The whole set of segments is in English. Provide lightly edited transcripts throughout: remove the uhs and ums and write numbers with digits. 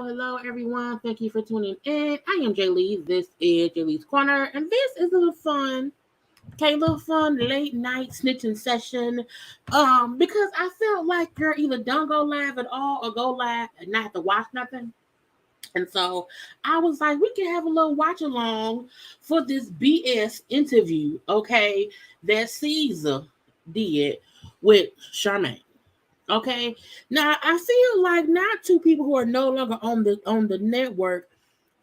Hello, everyone. Thank you for tuning in. I am Jaylee. This is JayLeesCorner, and this is a little fun, late night snitching session. Because I felt like you're either don't go live at all or go live and not have to watch nothing. And so I was like, we can have a little watch along for this BS interview, okay, that Caesar did with Charmaine. Okay, now I feel like not two people who are no longer on the network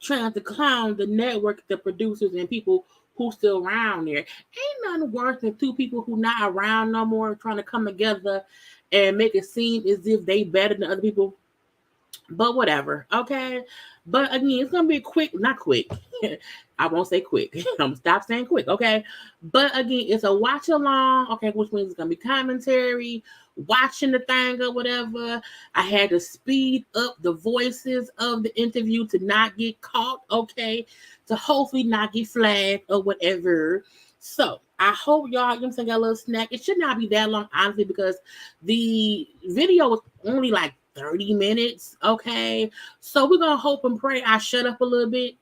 trying to clown the network, the producers and people who still around there. Ain't nothing worse than two people who not around no more trying to come together and make it seem as if they better than other people. But whatever, okay. But again, it's gonna be not quick. I won't say quick. I'm gonna stop saying quick, okay. But again, it's a watch along, okay, which means it's gonna be commentary, watching the thing or whatever. I had to speed up the voices of the interview to not get caught, okay, to hopefully not get flagged or whatever. So I hope y'all got a little snack. It should not be that long, honestly, because the video was only like 30 minutes, okay? So we're going to hope and pray I shut up a little bit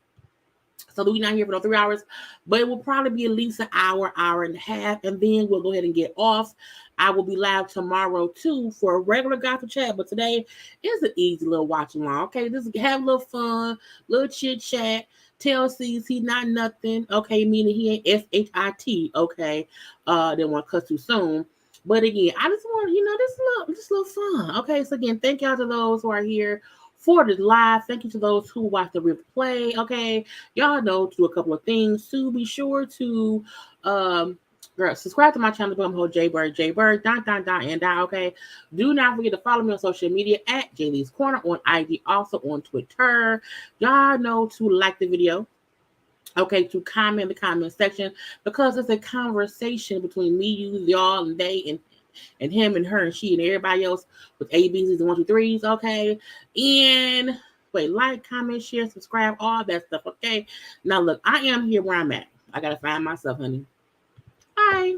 so that we're not here for no 3 hours, but it will probably be at least an hour, hour and a half, and then we'll go ahead and get off. I will be live tomorrow, too, for a regular gospel chat, but today is an easy little watch along, okay? Just have a little fun, little chit-chat. Tell C's he not nothing, okay, meaning he ain't F-H-I-T, okay? Didn't want to cuss too soon. But again, I just want, this little fun. Okay, so again, thank y'all to those who are here for the live. Thank you to those who watch the replay. Okay, y'all know to do a couple of things. To be sure to subscribe to my channel, become whole JayBirds, and okay. Do not forget to follow me on social media at JayLeesCorner on IG, also on Twitter. Y'all know to like the video. Okay, to comment in the comment section, because it's a conversation between me, you, y'all, and they, and him, and her, and she, and everybody else with ABCs and 1, 2, 3s. Okay, and wait, like, comment, share, subscribe, all that stuff. Okay, now look, I am here where I'm at. I gotta find myself, honey. Hi,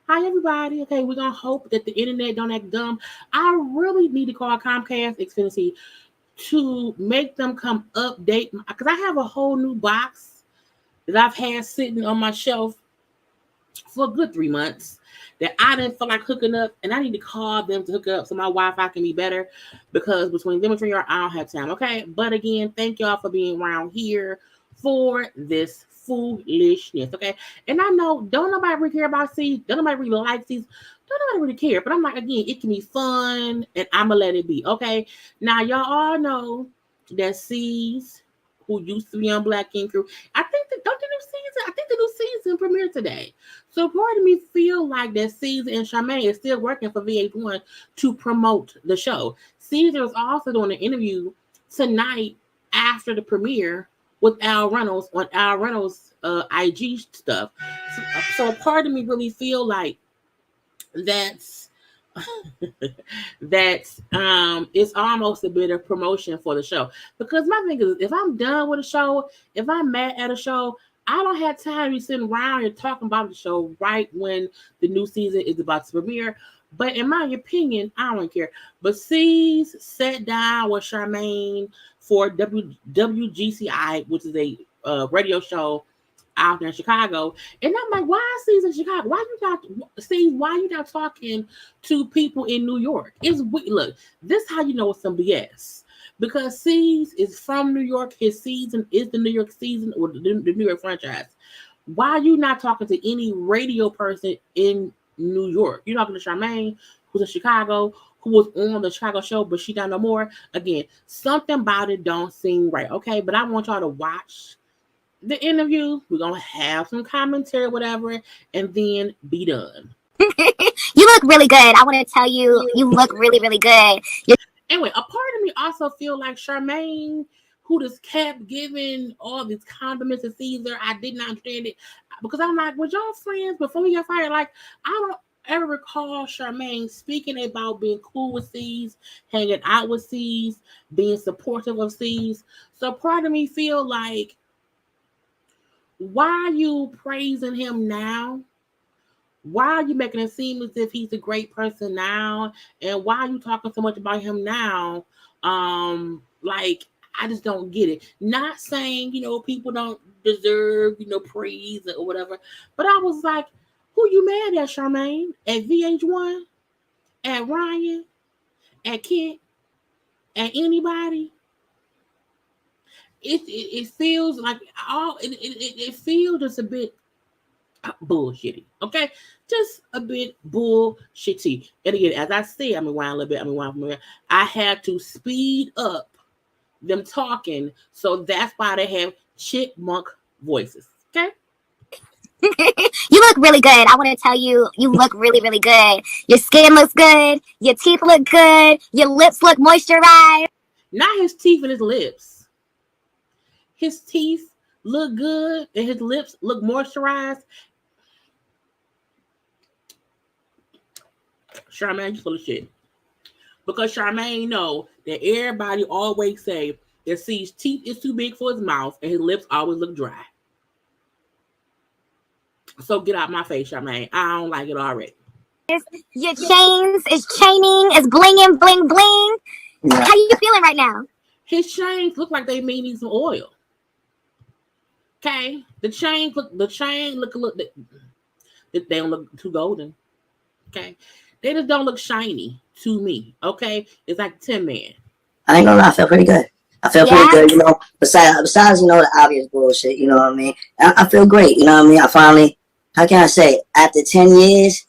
everybody. Okay, we're gonna hope that the internet don't act dumb. I really need to call Comcast Xfinity to make them come update, because I have a whole new box that I've had sitting on my shelf for a good 3 months that I didn't feel like hooking up, and I need to call them to hook up so my Wi-Fi can be better, because between them and 3 hours, I don't have time, okay? But again, thank y'all for being around here for this foolishness, okay? And I know don't nobody really care about C's, don't nobody really like C's, don't nobody really care, but I'm like, again, it can be fun, and I'm gonna let it be, okay? Now, y'all all know that C's, who used to be on Black King Crew, I think the new season season premiere today. So part of me feel like that Caesar and Charmaine is still working for VH1 to promote the show. Caesar is also doing an interview tonight after the premiere with Al Reynolds on Al Reynolds' IG stuff. So part of me really feel like that's it's almost a bit of promotion for the show. Because my thing is, if I'm done with a show, if I'm mad at a show, I don't have time to be sitting around and talking about the show right when the new season is about to premiere. But in my opinion, I don't care. But C's sat down with Charmaine for WGCI, which is a radio show out there in Chicago, and I'm like, why is C's in Chicago? Why you not talking to people in New York? Look, this is how you know it's some BS. Because C's is from New York, his season is the New York season or the New York franchise. Why are you not talking to any radio person in New York? You're talking to Charmaine, who's in Chicago, who was on the Chicago show, but she not no more. Again, something about it don't seem right, okay? But I want y'all to watch the interview. We're gonna have some commentary, whatever, and then be done. You look really good. I want to tell you, you look really, really good. Anyway, a part of me also feel like Charmaine, who just kept giving all these compliments to Caesar, I did not understand it. Because I'm like, was y'all friends before he got fired? Like, I don't ever recall Charmaine speaking about being cool with C's, hanging out with C's, being supportive of C's. So part of me feel like, why are you praising him now? Why are you making it seem as if he's a great person now? And why are you talking so much about him now? Like, I just don't get it. Not saying, people don't deserve, praise or whatever. But I was like, who you mad at, Charmaine? At VH1? At Ryan? At Kent? At anybody? It feels like it feels just a bit bullshitty, okay? Just a bit bullshitty. And again, as I said, I'm rewind a little bit. I had to speed up them talking, so that's why they have chipmunk voices, okay? You look really good. I want to tell you, you look really, really good. Your skin looks good. Your teeth look good. Your lips look moisturized. Not his teeth and his lips. His teeth look good and his lips look moisturized. Charmaine, you full of shit. Because Charmaine know that everybody always say that C's teeth is too big for his mouth and his lips always look dry. So get out my face, Charmaine. I don't like it already. Your chains is chaining, is blinging, bling, bling. Yeah. How you feeling right now? His chains look like they may need some oil. Okay, the chain look. They don't look too golden. Okay, they just don't look shiny to me. Okay, it's like Tin Man. I ain't gonna lie, I feel pretty good. I feel pretty good, Besides, the obvious bullshit, you know what I mean. I feel great, you know what I mean. I finally, how can I say, after 10 years,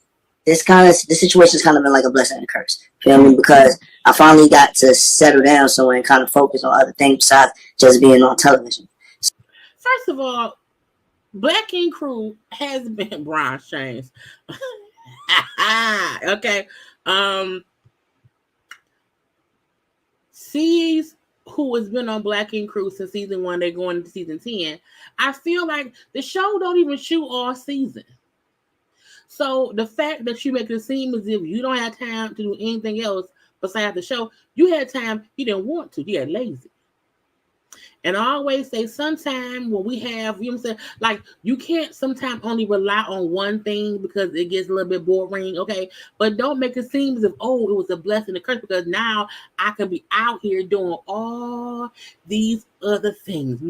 this situation's kind of been like a blessing and a curse. Feel me? Because I finally got to settle down somewhere and kind of focus on other things besides just being on television. First of all, Black Ink Crew has been Brian James. Okay. C's, who has been on Black Ink Crew since season 1, they're going into season 10. I feel like the show don't even shoot all season. So the fact that you make it seem as if you don't have time to do anything else besides the show, you had time, you didn't want to, you got lazy. And I always say, sometimes when we have, you know what I'm saying, like, you can't sometimes only rely on one thing because it gets a little bit boring, okay? But don't make it seem as if, oh, it was a blessing to curse, because now I can be out here doing all these other things.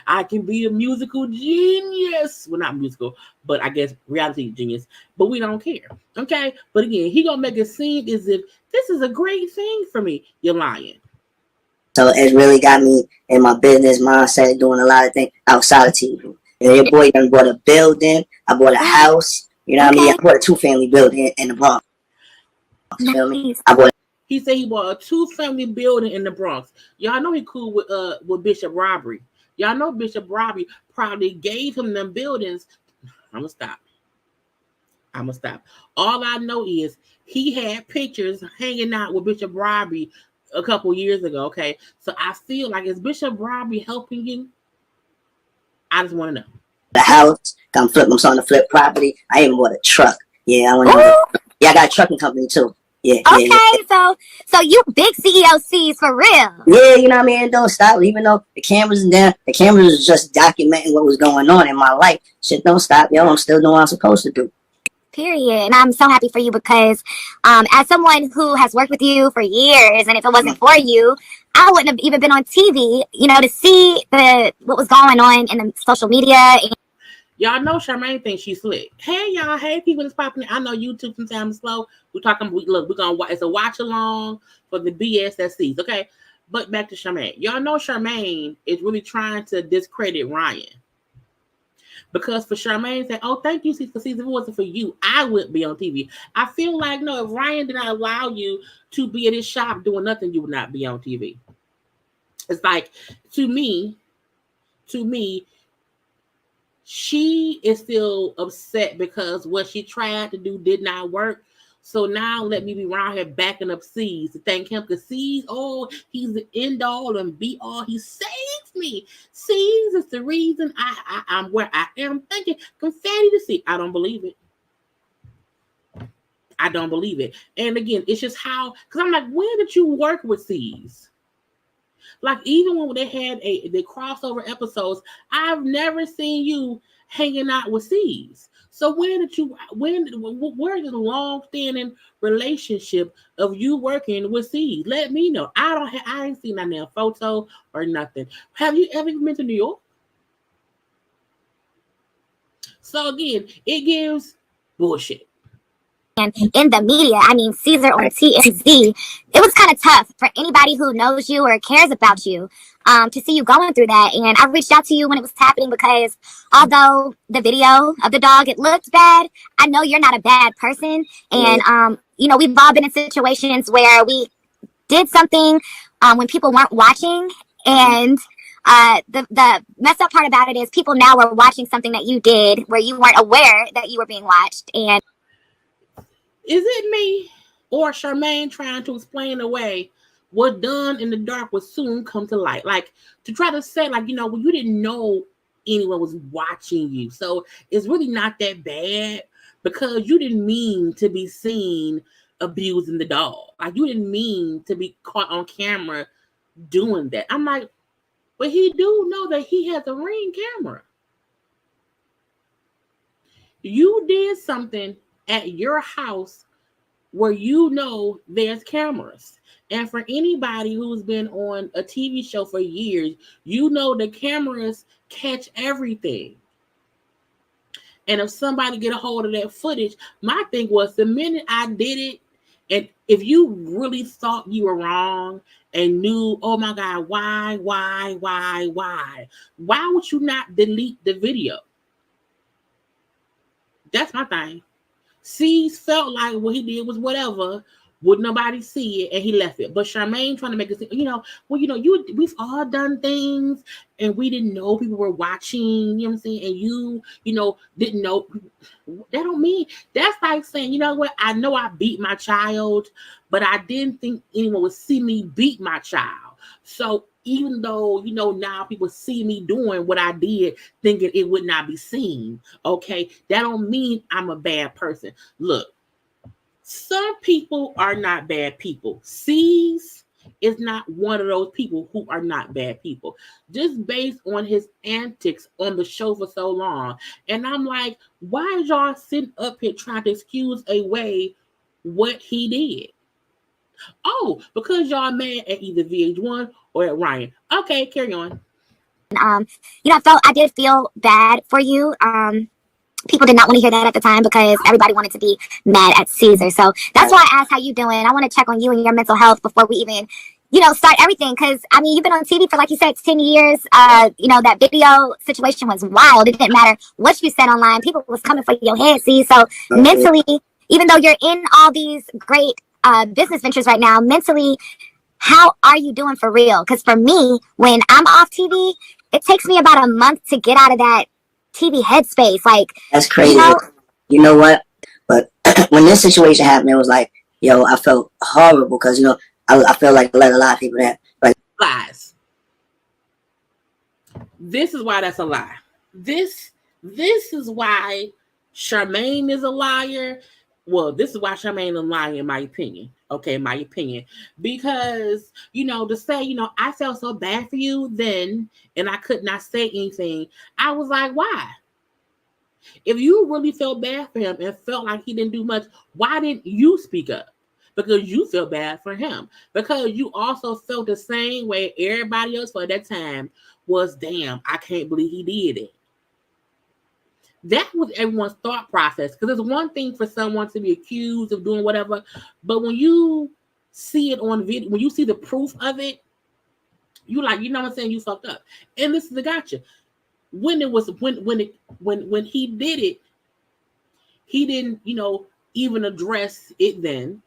I can be a musical genius. Well, not musical, but I guess reality genius. But we don't care, okay? But again, he gonna make it seem as if this is a great thing for me. You're lying. So it really got me in my business mindset, doing a lot of things outside of TV. Your boy done bought a building. I bought a house. You know what I mean? I bought a 2-family building in the Bronx. You feel me? He said he bought a 2-family building in the Bronx. Y'all know he cool with Bishop Robbery. Y'all know Bishop Robbie probably gave him them buildings. I'm gonna stop. All I know is he had pictures hanging out with Bishop Robbie a couple years ago. Okay, so I feel like, is Bishop Robbie helping you? I just want to know. The house, I'm starting to flip property. I even bought a truck. Yeah, I got a trucking company too. Yeah. So you big CEOCs for real. Yeah, you know what I mean? Don't stop. Even though the cameras in there, the cameras is just documenting what was going on in my life. Shit don't stop, yo. I'm still doing what I'm supposed to do. Period. And I'm so happy for you because as someone who has worked with you for years, and if it wasn't for you, I wouldn't have even been on TV, to see what was going on in the social media. Y'all know Charmaine thinks she's slick. Hey, y'all. Hey, people that's popping. I know YouTube sometimes is slow. We're gonna it's a watch along for the BS that sees. Okay, but back to Charmaine. Y'all know Charmaine is really trying to discredit Ryan, because for Charmaine said, "Oh, thank you, for Caesar. If it wasn't for you, I wouldn't be on TV." I feel like, no, if Ryan did not allow you to be at his shop doing nothing, you would not be on TV. It's like, to me. She is still upset because what she tried to do did not work. So now let me be around here backing up C's to thank him, because C's, he's the end all and be all. He saves me. C's is the reason I'm where I am. Thinking confetti to C. I don't believe it. And again, it's just how, because I'm like, when did you work with C's? Like, even when they had the crossover episodes, I've never seen you hanging out with C's. So where's the long-standing relationship of you working with C's? Let me know. I ain't seen that photo or nothing. Have you ever been to New York? So again, it gives bullshit. And in the media, Caesar or TMZ, it was kind of tough for anybody who knows you or cares about you to see you going through that. And I reached out to you when it was happening because although the video of the dog, it looked bad, I know you're not a bad person. And, we've all been in situations where we did something when people weren't watching. And the messed up part about it is people now are watching something that you did where you weren't aware that you were being watched. And is it me or Charmaine trying to explain away what done in the dark will soon come to light? Like, to try to say, like, well, you didn't know anyone was watching you. So it's really not that bad because you didn't mean to be seen abusing the dog. Like, you didn't mean to be caught on camera doing that. I'm like, but he do know that he has a Ring camera. You did something at your house where there's cameras. And for anybody who's been on a TV show for years, the cameras catch everything. And if somebody get a hold of that footage, my thing was, the minute I did it, and if you really thought you were wrong and knew, oh my God, why would you not delete the video? That's my thing. C's felt like what he did was whatever, would nobody see it, and he left it. But Charmaine trying to make it, we've all done things, and we didn't know people were watching. You know what I'm saying? And you didn't know. That don't mean, that's like saying, you know what? I know I beat my child, but I didn't think anyone would see me beat my child. So even though, now people see me doing what I did, thinking it would not be seen, okay, that don't mean I'm a bad person. Look, some people are not bad people. C's is not one of those people who are not bad people, just based on his antics on the show for so long. And I'm like, why is y'all sitting up here trying to excuse away what he did? Oh, because y'all mad at either VH1 or at Ryan. Okay, carry on. I did feel bad for you. People did not want to hear that at the time because everybody wanted to be mad at Caesar. So that's why I asked how you doing. I want to check on you and your mental health before we even, start everything. Because, you've been on TV for, like you said, 10 years. That video situation was wild. It didn't matter what you said online. People was coming for your head, see? So mentally, even though you're in all these great business ventures right now, mentally, how are you doing for real? Because for me, when I'm off TV, it takes me about a month to get out of that TV headspace. Like, that's crazy. you know, You know what? But when this situation happened, it was like, yo, I felt horrible because, you know, I feel like I let a lot of people that like lies. This is why that's a lie. This is why Charmaine is a liar. Well, this is why Charmaine is a liar, in my opinion. Okay, my opinion. Because, you know, to say, you know, I felt so bad for you then, and I could not say anything. I was like, why? If you really felt bad for him and felt like he didn't do much, why didn't you speak up? Because you felt bad for him. Because you also felt the same way everybody else for that time was, damn, I can't believe he did it. That was everyone's thought process. Because it's one thing for someone to be accused of doing whatever, but when you see it on video, when you see the proof of it, you like, you know what I'm saying, you fucked up. And this is the gotcha. When it was when he did it, he didn't, you know, even address it then.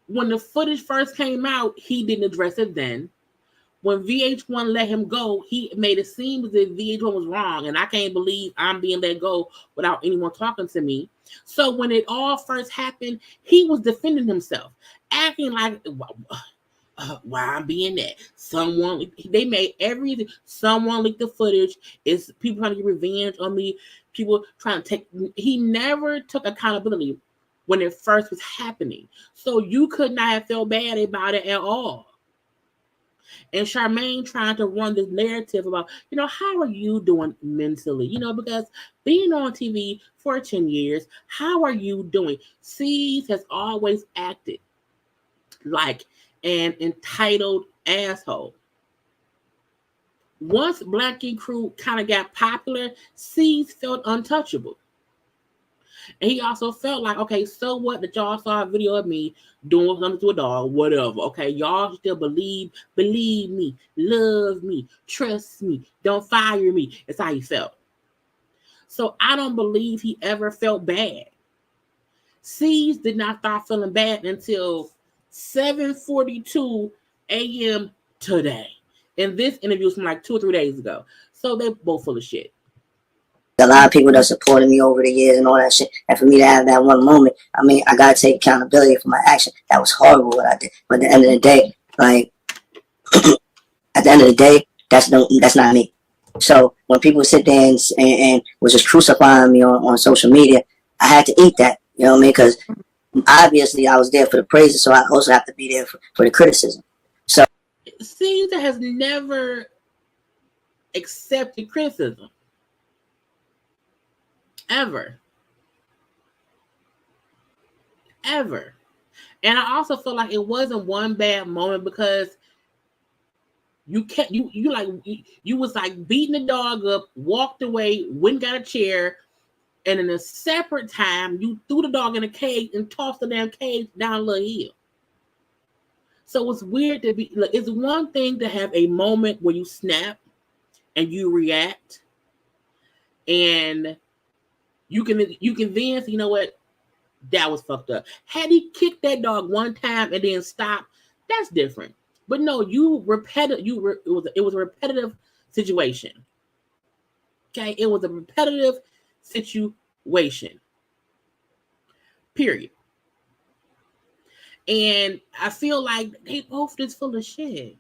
When the footage first came out, he didn't address it then. When VH1 let him go, he made it seem as if VH1 was wrong, and I can't believe I'm being let go without anyone talking to me. So when it all first happened, he was defending himself, acting like, why I'm being that. Someone, they made everything. Someone leaked the footage. It's people trying to get revenge on me. People trying to take. He never took accountability when it first was happening. So you could not have felt bad about it at all. And Charmaine trying to run this narrative about, you know, how are you doing mentally? You know, because being on TV for 10 years, how are you doing? C's has always acted like an entitled asshole. Once Black Ink Crew kind of got popular, C's felt untouchable. And he also felt like, okay, so what that y'all saw a video of me doing something to a dog, whatever. Okay, y'all still believe me, love me, trust me, don't fire me. That's how he felt. So I don't believe he ever felt bad. C's did not start feeling bad until 7:42 a.m. today. And this interview was from like 2 or 3 days ago. So they're both full of shit. A lot of people that supported me over the years and all that shit. And for me to have that one moment, I mean, I gotta take accountability for my action. That was horrible what I did. But at the end of the day, like at the end of the day, that's not me. So when people sit there and was just crucifying me on social media, I had to eat that. You know what I mean? Because obviously I was there for the praises, so I also have to be there for the criticism. So Caesar has never accepted criticism. Ever. And I also feel like it wasn't one bad moment because you was like beating the dog up, walked away, went and got a chair, and in a separate time you threw the dog in a cage and tossed the damn cage down a little hill. So it's weird to be like, it's one thing to have a moment where you snap and you react, and you can then say, you know what, that was fucked up. Had he kicked that dog one time and then stopped, that's different. But no, it was a repetitive situation. Okay, it was a repetitive situation. Period. And I feel like they both just full of shit.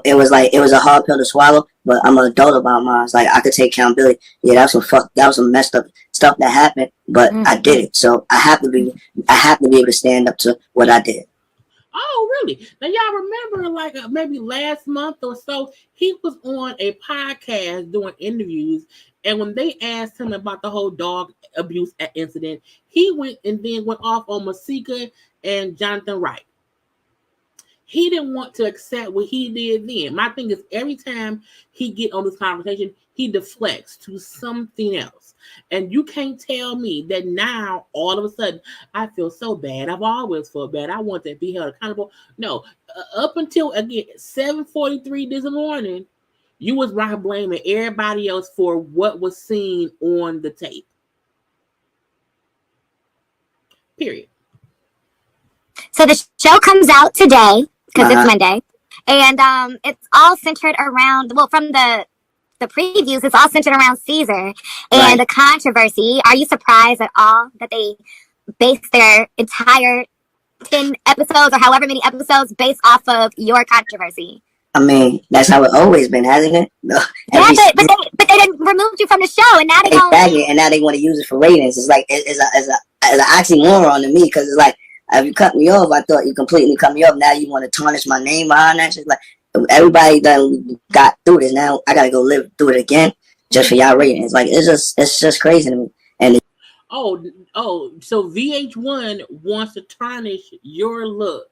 it was a hard pill to swallow, but I'm an adult about mine. It's like I could take accountability. Yeah, that was some messed up stuff that happened, but I did it. So I have to be able to stand up to what I did. Oh, really? Now, y'all remember, like maybe last month or so, he was on a podcast doing interviews, and when they asked him about the whole dog abuse incident, he went off on Masika and Jonathan Wright. He didn't want to accept what he did then. My thing is, every time he get on this conversation, he deflects to something else. And you can't tell me that now, all of a sudden, I feel so bad. I've always felt bad. I want to be held accountable. No, up until, again, 7:43 this morning, you was right blaming everybody else for what was seen on the tape. Period. So the show comes out today, because it's Monday. And it's all centered around, well, from the previews, it's all centered around Caesar and the controversy. Are you surprised at all that they based their entire 10 episodes or however many episodes based off of your controversy? I mean, that's how it always been, hasn't it? No, yeah, but they didn't remove you from the show, and now they exactly, and now they want to use it for ratings. It's like it's an oxymoron to me, because it's like, if you cut me off, I thought you completely cut me off. Now you want to tarnish my name behind that shit. Like, everybody done got through this. Now I gotta go live through it again just for y'all ratings. Like, it's just crazy to me. And so VH1 wants to tarnish your look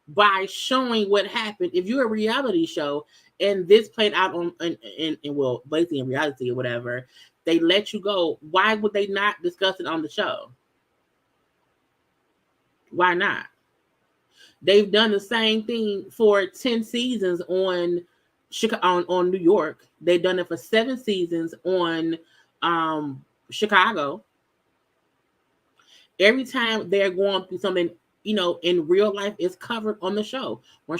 by showing what happened. If you're a reality show and this played out on in well, basically in reality or whatever, they let you go. Why would they not discuss it on the show? Why not? They've done the same thing for 10 seasons on New York. They've done it for 7 seasons on Chicago. Every time they're going through something, you know, in real life, is covered on the show. When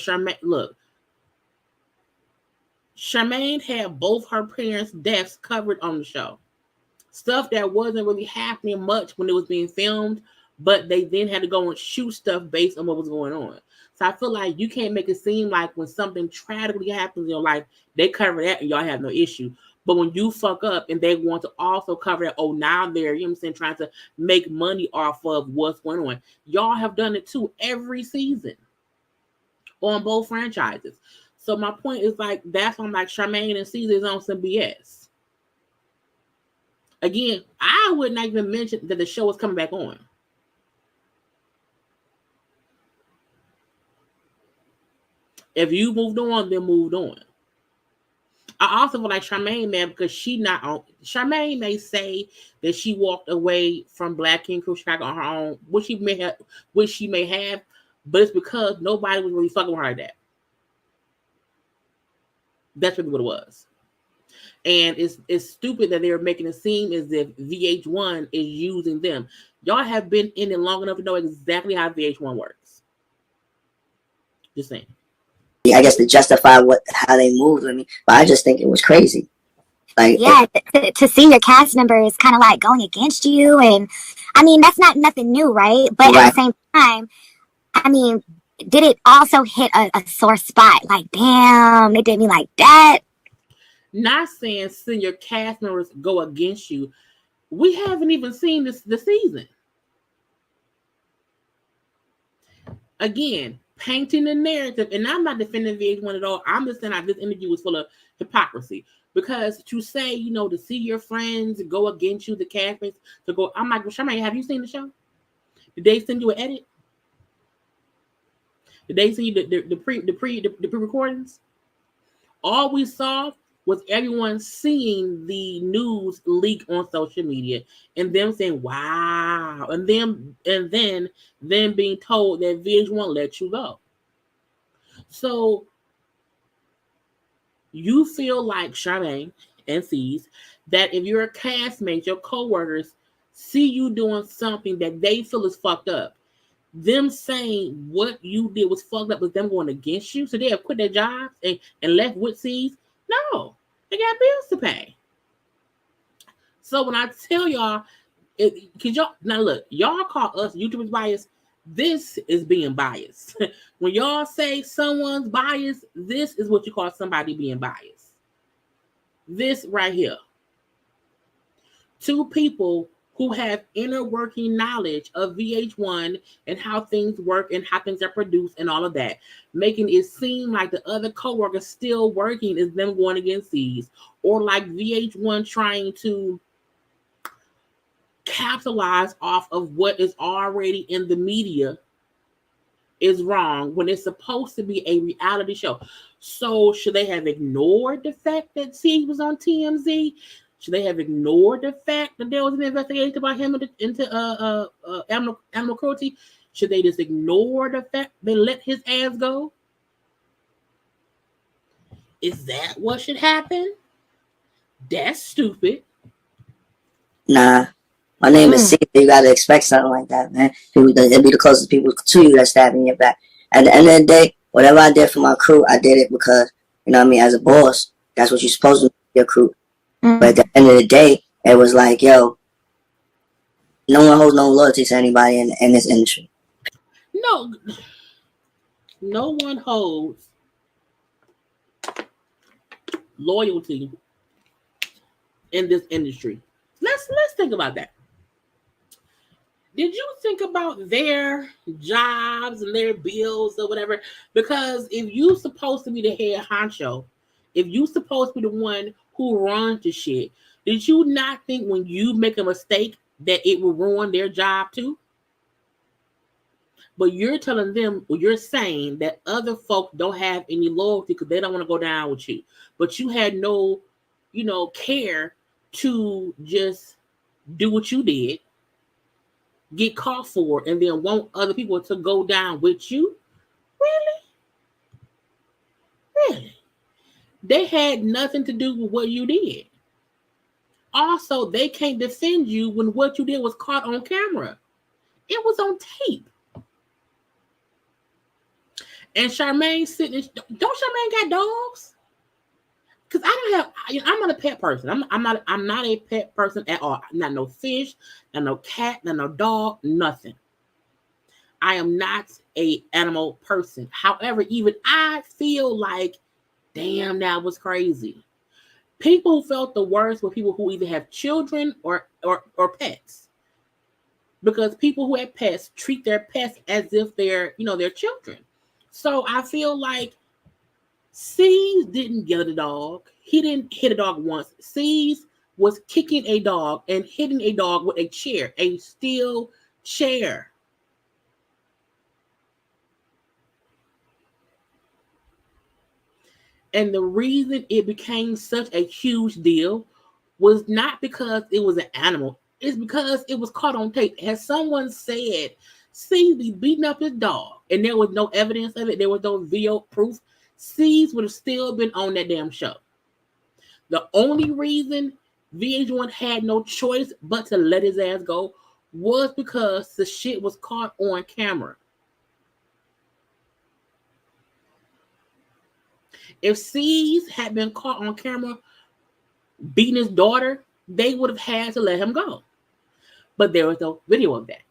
Charmaine had both her parents' deaths covered on the show. Stuff that wasn't really happening much when it was being filmed, but they then had to go and shoot stuff based on what was going on. So I feel like you can't make it seem like when something tragically happens in your life, they cover that and y'all have no issue. But when you fuck up and they want to also cover it, now they're, you know what I'm saying, trying to make money off of what's going on. Y'all have done it too every season on both franchises. So my point is, like, that's why I'm like, Charmaine and Caesar is on some BS. Again, I would not even mention that the show is coming back on. If you moved on, then moved on. I also feel like Charmaine, man, because Charmaine may say that she walked away from Black King Crew Chicago on her own, which she may have, but it's because nobody was really fucking with her like that. That's really what it was. And it's stupid that they're making it seem as if VH1 is using them. Y'all have been in it long enough to know exactly how VH1 works. Just saying. I guess to justify how they moved with me, but I just think it was crazy. Like, yeah, to see your cast members kind of like going against you, and I mean that's not nothing new, right? But at the same time, I mean, did it also hit a sore spot? Like, damn, it did me like that. Not saying seeing your cast members go against you. We haven't even seen this season. Again, painting the narrative, and I'm not defending VH1 at all. I'm just saying this interview was full of hypocrisy. Because to say, you know, to see your friends go against you, the castmates, to go, I'm like, well, Charmaine, have you seen the show? Did they send you an edit? Did they send you the pre-recordings? All we saw was everyone seeing the news leak on social media and them saying, wow, and then being told that VH1 let you go. So you feel like, Charmaine and C's, that if you're a castmate, your coworkers see you doing something that they feel is fucked up, them saying what you did was fucked up with them going against you, so they have quit their jobs and left with C's? No, they got bills to pay. So when I tell y'all, because y'all, now look, y'all call us YouTubers biased. This is being biased. When y'all say someone's biased, this is what you call somebody being biased. This right here. 2 people who have inner working knowledge of VH1 and how things work and how things are produced and all of that, making it seem like the other coworkers still working is them going against these, or like VH1 trying to capitalize off of what is already in the media is wrong when it's supposed to be a reality show. So should they have ignored the fact that C was on TMZ? Should they have ignored the fact that there was an investigation about him into animal cruelty? Should they just ignore the fact they let his ass go? Is that what should happen? That's stupid. Nah. My name is Caesar. You gotta expect something like that, man. It'd be the closest people to you that's stabbing your back. At the end of the day, whatever I did for my crew, I did it because, you know what I mean, as a boss, that's what you're supposed to do for your crew. But at the end of the day, it was like, yo, no one holds no loyalty to anybody in this industry. No one holds loyalty in this industry. Let's think about that. Did you think about their jobs and their bills or whatever? Because if you're supposed to be the head honcho, if you're supposed to be the one who runs the shit, did you not think when you make a mistake that it will ruin their job too? But you're telling them, or you're saying that other folk don't have any loyalty because they don't want to go down with you. But you had no, care to just do what you did, get caught for it, and then want other people to go down with you? Really? They had nothing to do with what you did. Also, they can't defend you when what you did was caught on camera. It was on tape. And Charmaine sitting, don't Charmaine got dogs? Because I'm not a pet person. I'm not a pet person at all. Not no fish, not no cat, not no dog, nothing. I am not a animal person. However, even I feel like, damn, that was crazy. People who felt the worst were people who either have children or pets. Because people who have pets treat their pets as if they're, their children. So I feel like C's didn't get a dog. He didn't hit a dog once. C's was kicking a dog and hitting a dog with a chair, a steel chair. And the reason it became such a huge deal was not because it was an animal. It's because it was caught on tape. As someone said, C be beating up his dog, and there was no evidence of it. There was no video proof. C's would have still been on that damn show. The only reason VH1 had no choice but to let his ass go was because the shit was caught on camera. If C's had been caught on camera beating his daughter, they would have had to let him go. But there was no video of that.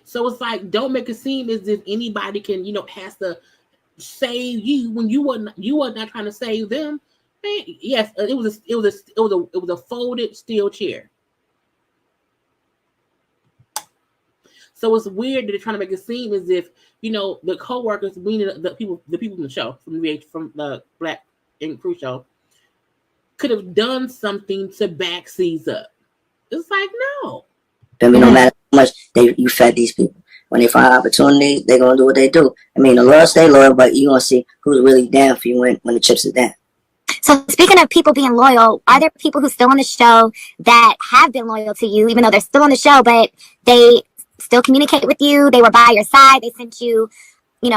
So it's like, don't make it seem as if anybody can, has to save you when you were not trying to save them. Man, yes, it was a folded steel chair. So it's weird that they're trying to make it seem as if, the co-workers, meaning the people from the show, from the Black Ink Crew show, could have done something to back C's up. It's like, no. I mean, no matter how much you fed these people, when they find opportunities, they're going to do what they do. I mean, the loyal stay loyal, but you're going to see who's really down for you when the chips are down. So speaking of people being loyal, are there people who still on the show that have been loyal to you, even though they're still on the show, but they still communicate with you? They were by your side. They sent you,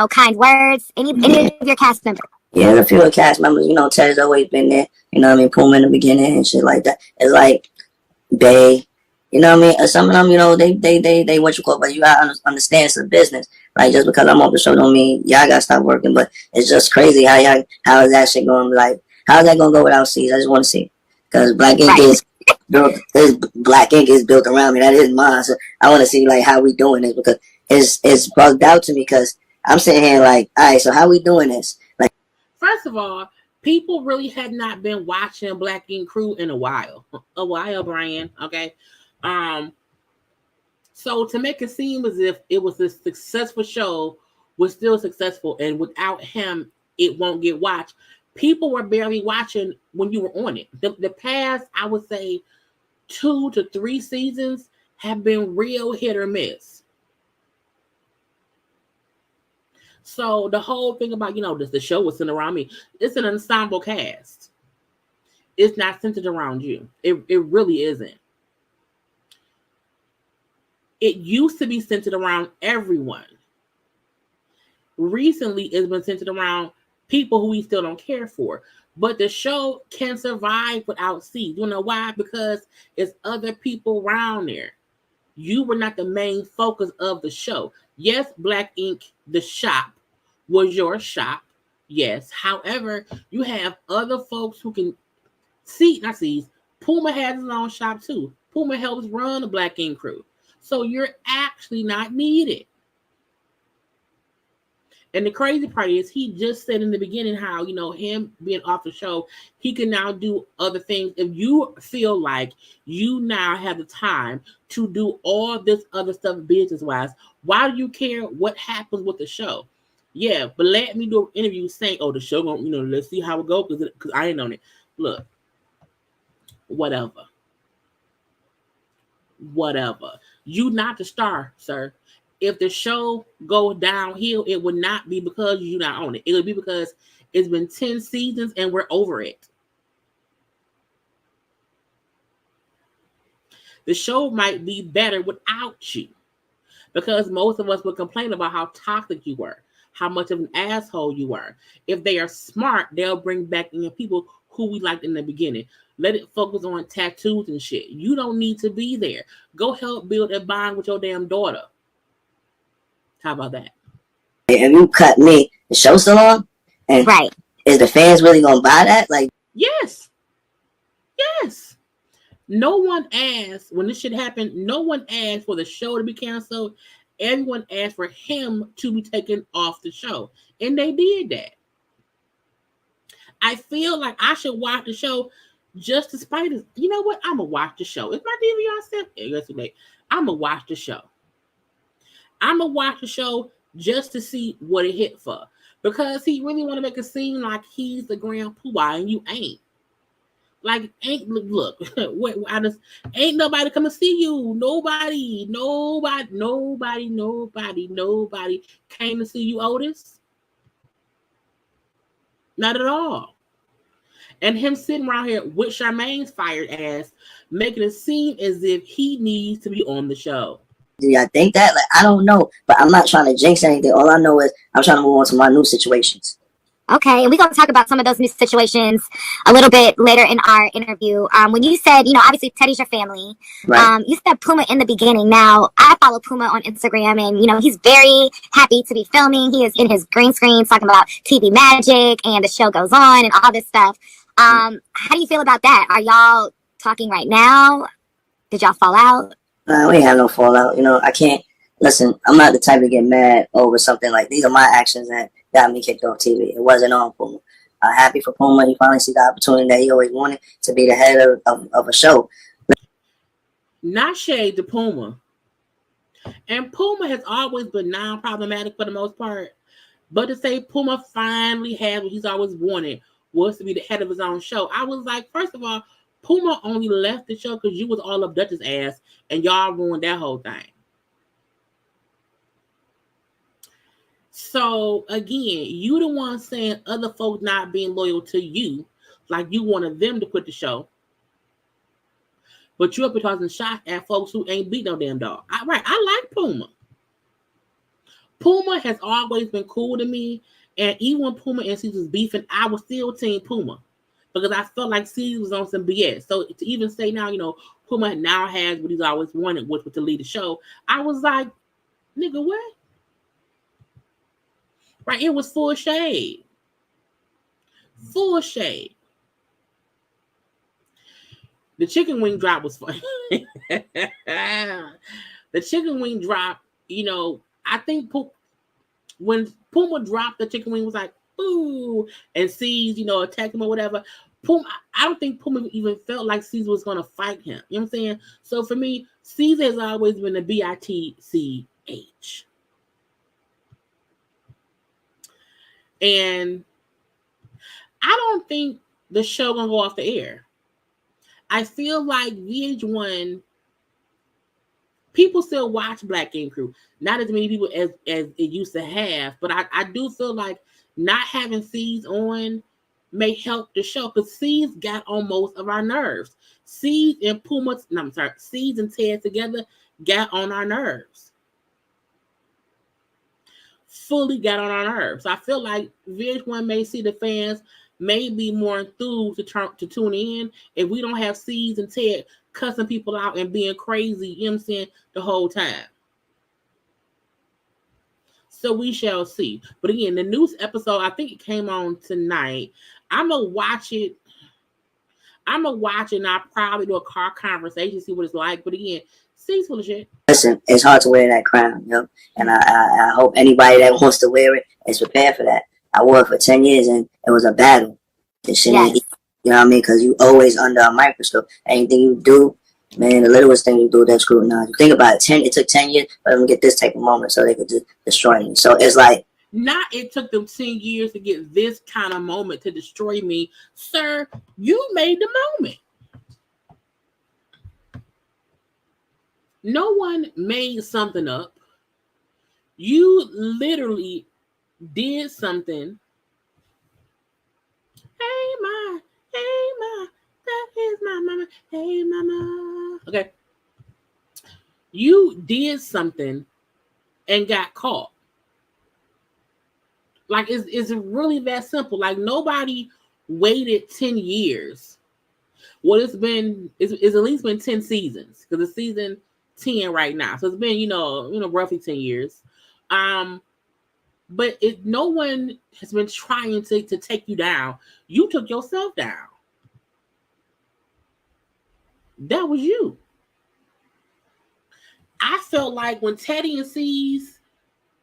kind words. Any of your cast members? Yeah, there's a few of the cast members. Ted's always been there. Puma in the beginning and shit like that. It's like, Bay. Some of them, they what you call, but you gotta understand it's a business. Like, just because I'm off the show don't mean y'all gotta stop working, but it's just crazy how is that shit going, like, how's that gonna go without C's? I just want to see. Because Black Ink is built around me. That is mine. So I want to see, like, how we doing this, because it's bugged out to me, because I'm sitting here like, all right, so how we doing this? Like, first of all, people really had not been watching Black Ink Crew in a while, Brian. Okay. So to make it seem as if it was a successful show, was still successful, and without him, it won't get watched. People were barely watching when you were on it. The past, I would say, 2 to 3 seasons have been real hit or miss. So the whole thing about, the show was centered around me. It's an ensemble cast. It's not centered around you. It really isn't. It used to be centered around everyone. Recently, it's been centered around people who we still don't care for. But the show can survive without C. You know why? Because it's other people around there. You were not the main focus of the show. Yes, Black Ink, the shop, was your shop. Yes. However, you have other folks who can not see. Puma has his own shop too. Puma helps run the Black Ink crew. So you're actually not needed. And the crazy part is he just said in the beginning how, him being off the show, he can now do other things. If you feel like you now have the time to do all this other stuff business-wise, why do you care what happens with the show? Yeah, but let me do an interview saying, oh, the show, let's see how it goes because I ain't on it. Look, whatever. You not the star, sir. If the show go downhill, it would not be because you not on it. It would be because it's been 10 seasons and we're over it. The show might be better without you because most of us would complain about how toxic you were, how much of an asshole you were. If they are smart, they'll bring back in people who we liked in the beginning. Let it focus on tattoos and shit. You don't need to be there. Go help build a bond with your damn daughter. How about that? If you cut me, the show's still on? And right. Is the fans really gonna buy that? Like, yes. No one asked when this shit happened. No one asked for the show to be canceled. Everyone asked for him to be taken off the show, and they did that. I feel like I should watch the show just despite it. You know what? I'm gonna watch the show. It's my DVR set. Yesterday, I'm gonna watch the show. I'm gonna watch the show just to see what it hit for, because he really want to make it seem like he's the grand poobah and you ain't. Like, look, I just ain't nobody come to see you. Nobody came to see you, Otis. Not at all. And him sitting around here with Charmaine's fired ass, making it seem as if he needs to be on the show. Do y'all think that? Like, I don't know, but I'm not trying to jinx anything. All I know is I'm trying to move on to my new situations. Okay, and we're going to talk about some of those new situations a little bit later in our interview. When you said, obviously Teddy's your family. Right. You said Puma in the beginning. Now, I follow Puma on Instagram, and, he's very happy to be filming. He is in his green screen talking about TV magic, and the show goes on, and all this stuff. How do you feel about that? Are y'all talking right now? Did y'all fall out? We ain't have no fallout. I can't. Listen, I'm not the type to get mad over something like these are my actions that got me kicked off TV. It wasn't on Puma. I'm happy for Puma. He finally see the opportunity that he always wanted to be the head of a show. Not shade to Puma. And Puma has always been non-problematic for the most part. But to say Puma finally had what he's always wanted was to be the head of his own show. I was like, first of all, Puma only left the show because you was all up Dutch's ass and y'all ruined that whole thing. So, again, you the one saying other folks not being loyal to you, like you wanted them to quit the show. But you up here tossing shots at folks who ain't beat no damn dog. I like Puma. Puma has always been cool to me. And even when Puma and Caesar was beefing, I was still team Puma. Because I felt like Caesar was on some BS. So to even say now, Puma now has what he's always wanted, which was to lead the show. I was like, nigga, what? Right, it was full shade. Full shade. The chicken wing drop was funny. The chicken wing drop, I think when Puma dropped the chicken wing was like, ooh, and C's, attacked him or whatever. Puma, I don't think Puma even felt like Caesar was going to fight him. You know what I'm saying? So for me, Caesar has always been a bitch. And I don't think the show gonna go off the air. I feel like VH1 people still watch Black Ink Crew. Not as many people as it used to have, but I do feel like not having C's on may help the show because C's got on most of our nerves. C's and C's and Ted together got on our nerves. Fully got on our nerves. I feel like VH1 may see the fans may be more enthused to tune in if we don't have C's and Ted cussing people out and being crazy, the whole time. So we shall see. But again, the news episode, I think it came on tonight. I'm gonna watch it. I'm gonna watch it and I'll probably do a car conversation, see what it's like. But again, see full of shit. Listen, it's hard to wear that crown, you know, and I hope anybody that wants to wear it is prepared for that. I wore it for 10 years and it was a battle. This shit ain't easy, you know what I mean? Because you always under a microscope. Anything you do, man, the littlest thing you do, they're scrutinized. You think about it, it took 10 years for them to get this type of moment so they could just destroy me. So it's like, not it took them 10 years to get this kind of moment to destroy me. Sir, you made the moment. No one made something up. You literally did something. Hey, ma, that is my mama. Hey, mama. Okay. You did something and got caught. Like, it's really that simple. Like, nobody waited 10 years. Well, it's at least been 10 seasons because it's season 10 right now. So it's been, you know, roughly 10 years. But no one has been trying to take you down. You took yourself down. That was you. I felt like when Teddy and C's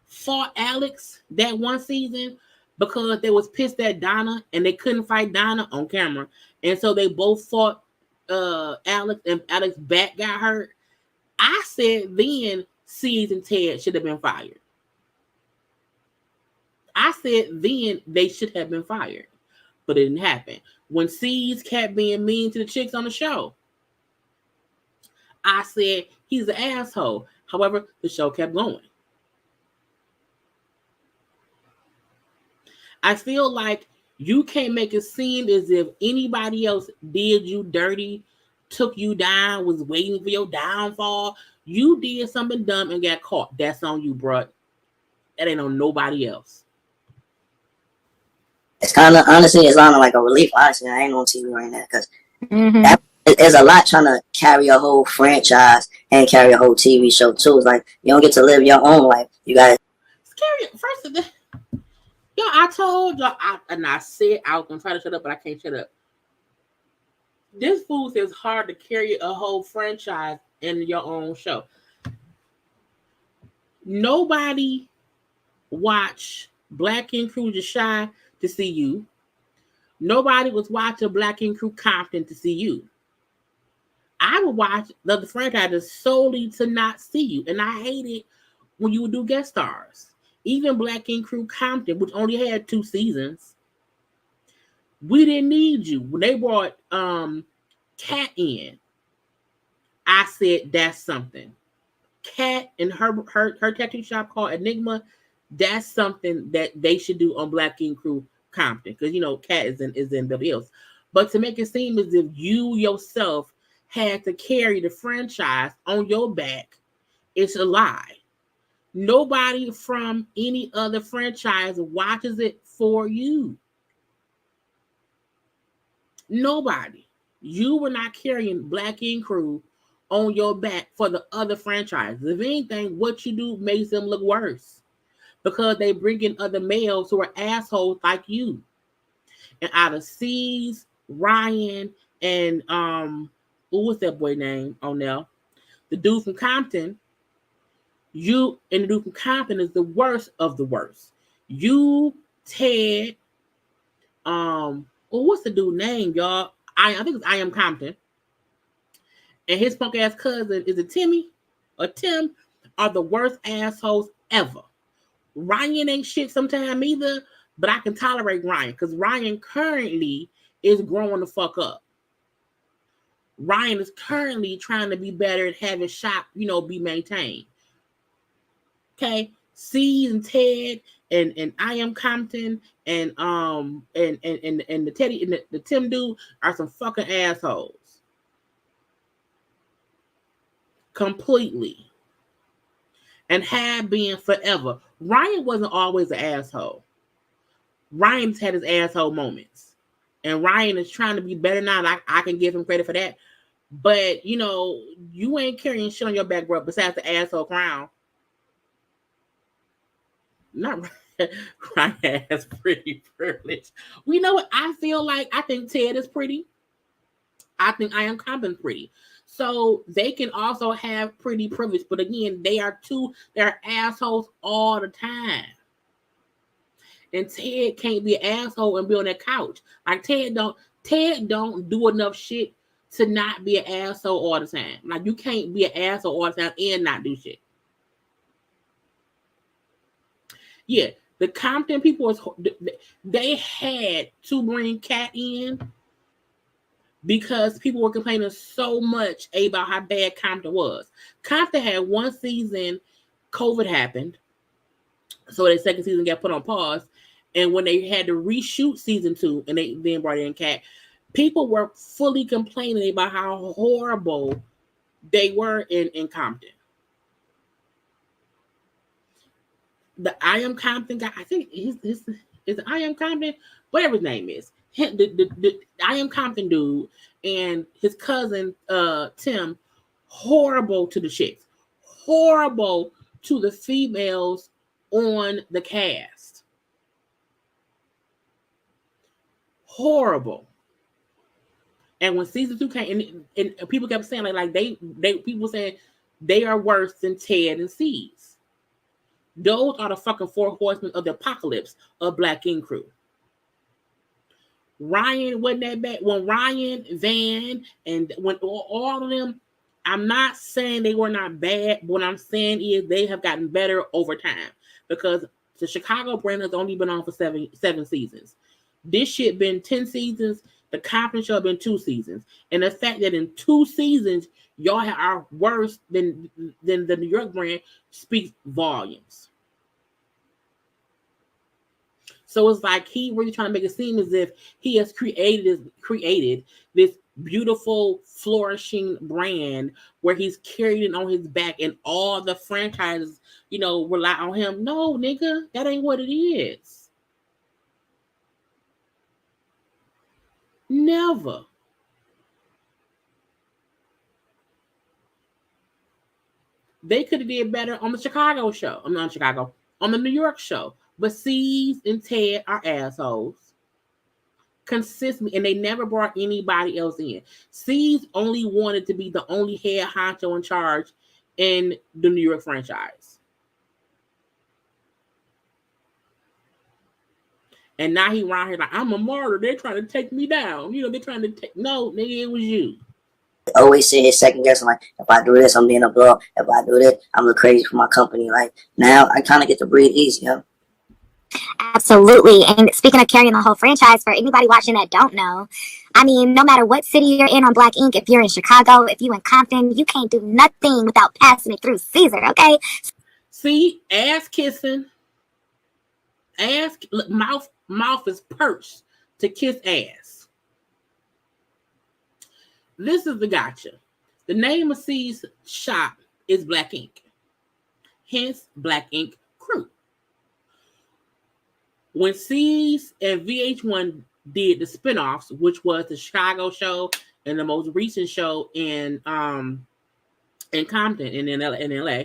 fought Alex that one season because they was pissed at Donna and they couldn't fight Donna on camera. And so they both fought Alex and Alex's back got hurt. I said then C's and Ted should have been fired. I said then they should have been fired. But it didn't happen. When C's kept being mean to the chicks on the show, I said he's an asshole. However, the show kept going. I feel like you can't make it seem as if anybody else did you dirty, took you down, was waiting for your downfall. You did something dumb and got caught. That's on you, bro. That ain't on nobody else. It's kind of, honestly, it's kind of like a relief. Honestly, I ain't on TV right now because there's a lot trying to carry a whole franchise and carry a whole TV show too. It's like you don't get to live your own life. You got to carry it. First of all, yo, I told y'all, I said I was gonna try to shut up, but I can't shut up. This fool says hard to carry a whole franchise in your own show. Nobody watched Black Ink Crew Just Shy to see you. Nobody was watching Black Ink Crew Compton to see you. I would watch the franchises solely to not see you, and I hate it when you would do guest stars. Even Black Ink Crew Compton, which only had 2 seasons, we didn't need you. When they brought Kat in, I said that's something. Kat and her tattoo shop called Enigma, that's something that they should do on Black Ink Crew Compton. Because you know Kat is in Beverly Hills. But to make it seem as if you yourself had to carry the franchise on your back, it's a lie. Nobody from any other franchise watches it for you. Nobody. You were not carrying Black Ink Crew on your back for the other franchises. If anything, what you do makes them look worse because they bring in other males who are assholes like you. And out of C's, Ryan, and what's that boy name on there? The dude from Compton. You and the dude from Compton is the worst of the worst. You, Ted, what's the dude name, y'all? I think it's I Am Compton. And his punk ass cousin, is it Timmy or Tim, are the worst assholes ever. Ryan ain't shit sometime either, but I can tolerate Ryan because Ryan currently is growing the fuck up. Ryan is currently trying to be better at having shop, be maintained. Okay, C and Ted and I Am Compton and the Teddy and the Tim dude are some fucking assholes. Completely. And have been forever. Ryan wasn't always an asshole. Ryan's had his asshole moments. And Ryan is trying to be better now. I can give him credit for that. But, you ain't carrying shit on your back, bro, besides the asshole crown. not Ryan has pretty privilege. We know what I feel like. I think Ted is pretty. I think I am Compton pretty. So they can also have pretty privilege, but again, they're assholes all the time. And Ted can't be an asshole and be on that couch. Like Ted don't do enough shit to not be an asshole all the time. Like you can't be an asshole all the time and not do shit. Yeah, the Compton people they had to bring Cat in because people were complaining so much about how bad Compton was. Compton had one season, COVID happened, so their second season got put on pause. And when they had to reshoot season 2 and they then brought in Cat, people were fully complaining about how horrible they were in Compton. The I Am Compton guy, I think is I Am Compton, whatever his name is. The I Am Compton dude and his cousin Tim, horrible to the chicks, horrible to the females on the cast, horrible. And when season 2 came, and people kept saying like they people saying they are worse than Ted and C's. Those are the fucking 4 horsemen of the apocalypse of Black Ink Crew. Ryan wasn't that bad. When Ryan, Van, and when all of them, I'm not saying they were not bad. What I'm saying is they have gotten better over time because the Chicago brand has only been on for seven seasons. This shit been 10 seasons. The Compton show been 2 seasons. And the fact that in 2 seasons, y'all are worse than the New York brand speaks volumes. So it's like he really trying to make it seem as if he has created this beautiful, flourishing brand where he's carried it on his back and all the franchises, rely on him. No, nigga, that ain't what it is. Never. They could have did better on the Chicago show. I'm not Chicago. On the New York show. But C's and Ted are assholes. Consistently. And they never brought anybody else in. C's only wanted to be the only head honcho in charge in the New York franchise. And now he around here like, I'm a martyr. They're trying to take me down. They're trying to take... No, nigga, it was you. Always sit here second guessing, like, if I do this, I'm being a blow. If I do this, I'm look crazy for my company. Like, now I kind of get to breathe easy, Absolutely. And speaking of carrying the whole franchise, for anybody watching that don't know, I mean, no matter what city you're in on Black Ink, if you're in Chicago, if you in Compton, you can't do nothing without passing it through Caesar, okay? See, ass kissing, mouth is pursed to kiss ass. This is the gotcha. The name of C's shop is Black Ink. Hence, Black Ink Crew. When C's and VH1 did the spinoffs, which was the Chicago show and the most recent show in Compton and in LA,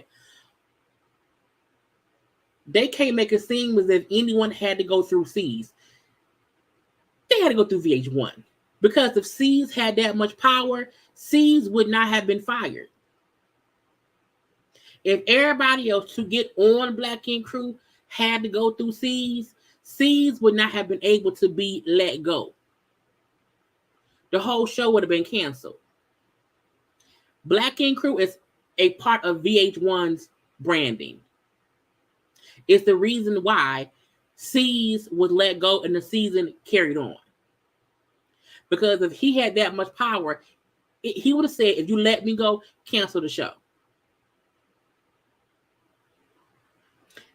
they can't make it seem as if anyone had to go through C's. They had to go through VH1. Because if C's had that much power, C's would not have been fired. If everybody else to get on Black Ink Crew had to go through C's would not have been able to be let go. The whole show would have been canceled. Black Ink Crew is a part of VH1's branding. It's the reason why C's was let go and the season carried on. Because if he had that much power, he would have said, if you let me go, cancel the show.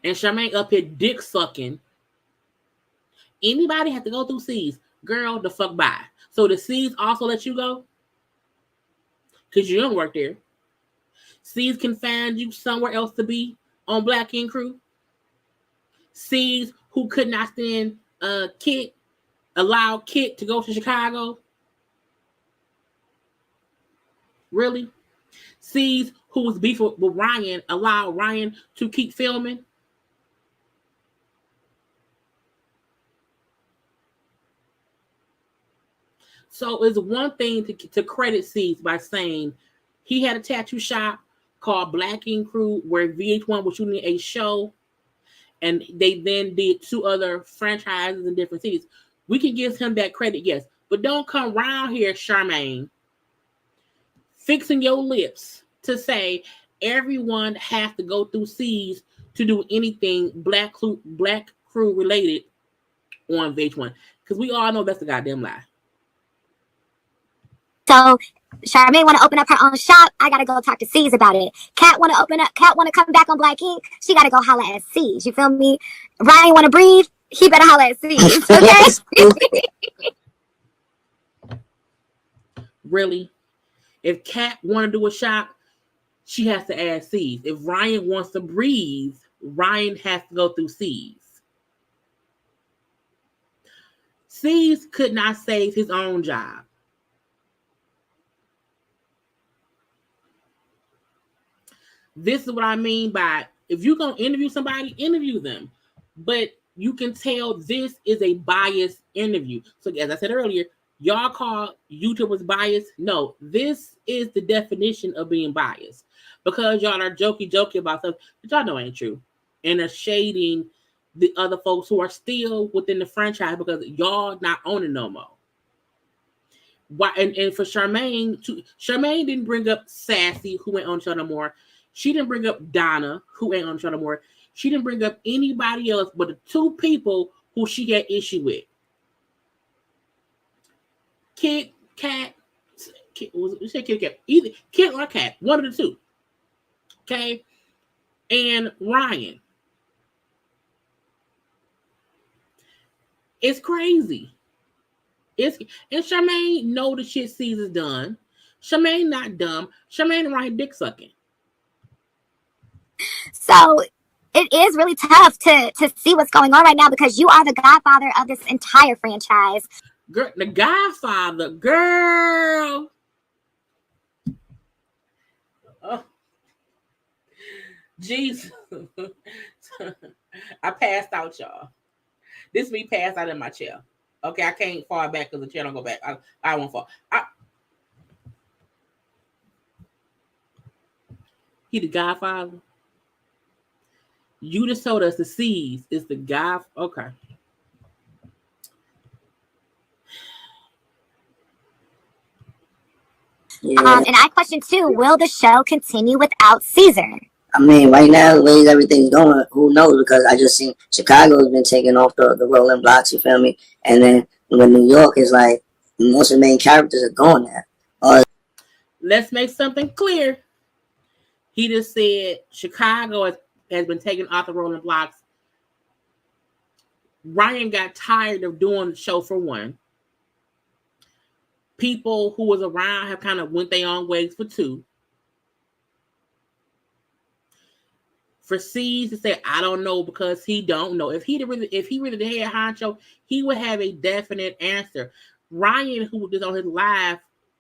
And Charmaine up here dick sucking. Anybody have to go through C's? Girl, the fuck bye. So the C's also let you go? Because you don't work there. C's can find you somewhere else to be on Black Ink Crew. C's who could not stand Kit, allow Kit to go to Chicago. Really? C's who was beefing with Ryan, allow Ryan to keep filming. So it's one thing to credit C's by saying he had a tattoo shop called Black Ink Crew where VH1 was shooting a show, and they then did 2 other franchises in different cities. We can give him that credit, yes. But don't come around here, Charmaine, fixing your lips to say everyone has to go through C's to do anything Black Crew related on VH1. Because we all know that's a goddamn lie. So Charmaine want to open up her own shop. I gotta go talk to C's about it. Kat want to come back on Black Ink. She gotta go holla at C's. You feel me? Ryan want to breathe. He better holla at C's. Okay. Really? If Kat want to do a shop, she has to ask C's. If Ryan wants to breathe, Ryan has to go through C's. C's could not save his own job. This is what I mean by if you're going to interview somebody, interview them. But you can tell this is a biased interview. So as I said earlier, y'all call YouTubers biased. No, this is the definition of being biased. Because y'all are jokey about stuff that y'all know ain't true. And are shading the other folks who are still within the franchise because y'all not owning no more. Why? And for Charmaine, Charmaine didn't bring up Sassy, who ain't on the show no more. She didn't bring up Donna, who ain't on the show no more. She didn't bring up anybody else but the 2 people who she had issue with. Kit Kat, either Kit or Kat, one of the 2. Okay, and Ryan. It's crazy. And Charmaine know the shit Caesar's done. Charmaine not dumb. Charmaine and Ryan dick sucking. So it is really tough to see what's going on right now because you are the godfather of this entire franchise. Girl, the Godfather, girl. Oh, Jesus. I passed out, y'all. This me passed out in my chair. Okay, I can't fall back because the chair don't go back. I won't fall. He the Godfather. You just told us the C's is the guy. Okay. Yeah. And I question too, will the show continue without Caesar? I mean, right now, the way everything's going, who knows? Because I just seen Chicago's been taking off the rolling blocks, you feel me? And then when New York is like, most of the main characters are going there. Let's make something clear. He just said Chicago has been taking off the rolling blocks. Ryan got tired of doing the show for one. People who was around have kind of went their own ways for 2. For C's to say, I don't know because he don't know. If he really the head honcho, he would have a definite answer. Ryan, who was on his live,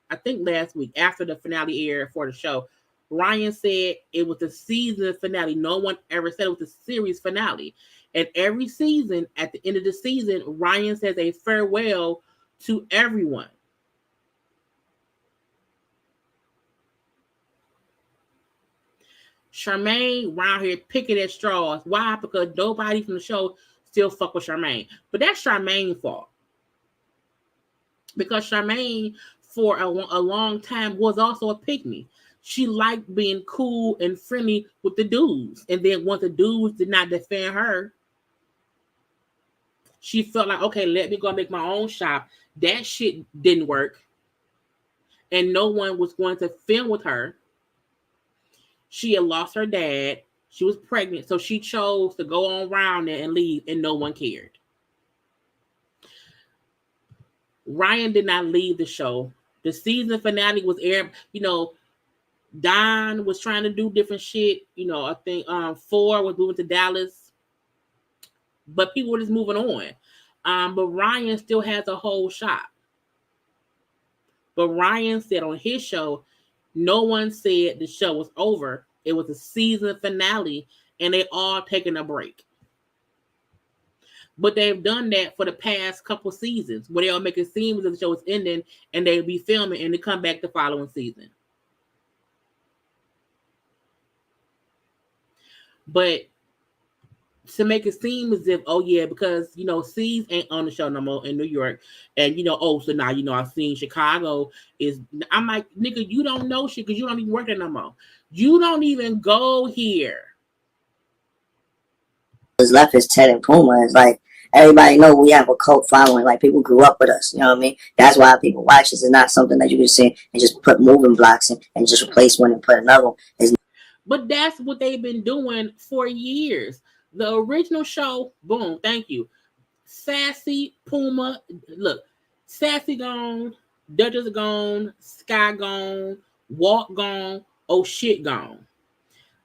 I think last week after the finale aired for the show, Ryan said it was the season finale. No one ever said it was the series finale. And every season, at the end of the season, Ryan says a farewell to everyone. Charmaine around here picking at straws. Why? Because nobody from the show still fuck with Charmaine. But that's Charmaine's fault. Because Charmaine, for a long time, was also a pygmy. She liked being cool and friendly with the dudes. And then once the dudes did not defend her, she felt like, okay, let me go make my own shop. That shit didn't work. And no one was going to film with her. She had lost her dad. She was pregnant. So she chose to go on around there and leave, and no one cared. Ryan did not leave the show. The season finale was aired. You know, Don was trying to do different shit. You know, I think 4 was moving to Dallas. But people were just moving on. But Ryan still has a whole shop. But Ryan said on his show, no one said the show was over. It was a season finale, and they all taking a break. But they've done that for the past couple seasons, where they'll make it seem as if the show is ending and they'll be filming and they come back the following season. But to make it seem as if, oh yeah, because C's ain't on the show no more in New York, and oh, so now I've seen Chicago is. I'm like, nigga, you don't know shit because you don't even work there no more. You don't even go here. What's left is Ted and Puma. It's like everybody know we have a cult following. Like people grew up with us. You know what I mean? That's why people watch this. It's not something that you can see and just put moving blocks in and just replace one and put another one. But that's what they've been doing for years. The original show, boom, thank you. Sassy, Puma, look, Sassy gone, Duchess gone, Sky gone, Walk gone, oh shit gone.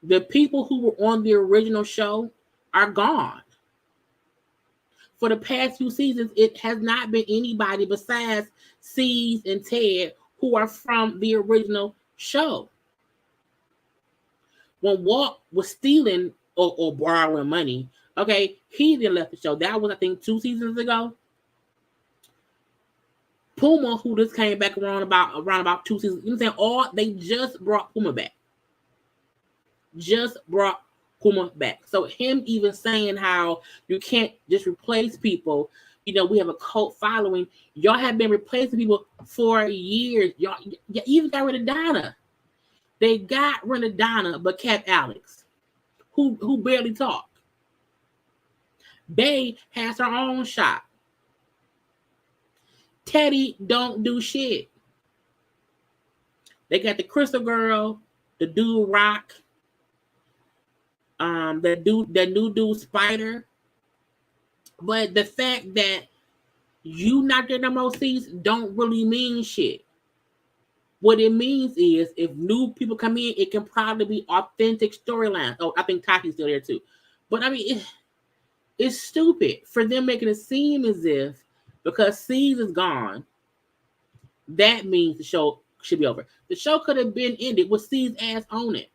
The people who were on the original show are gone. For the past few seasons, it has not been anybody besides C's and Ted who are from the original show. When Walk was stealing or borrowing money, okay, he then left the show. That was, I think, 2 seasons ago. Puma, who just came back around about 2 seasons, you know what I'm saying? They just brought Puma back. Just brought Puma back. So him even saying how you can't just replace people, we have a cult following. Y'all have been replacing people for years. Y'all even got rid of Donna. They got rid of Donna, but kept Alex, who barely talked. Bay has her own shop. Teddy don't do shit. They got the Crystal Girl, the dude Rock, that new dude Spider. But the fact that you not getting no more seats don't really mean shit. What it means is if new people come in, it can probably be authentic storylines. Oh, I think Taki's still there too. But I mean, it's stupid for them making it seem as if because C's is gone, that means the show should be over. The show could have been ended with C's ass on it.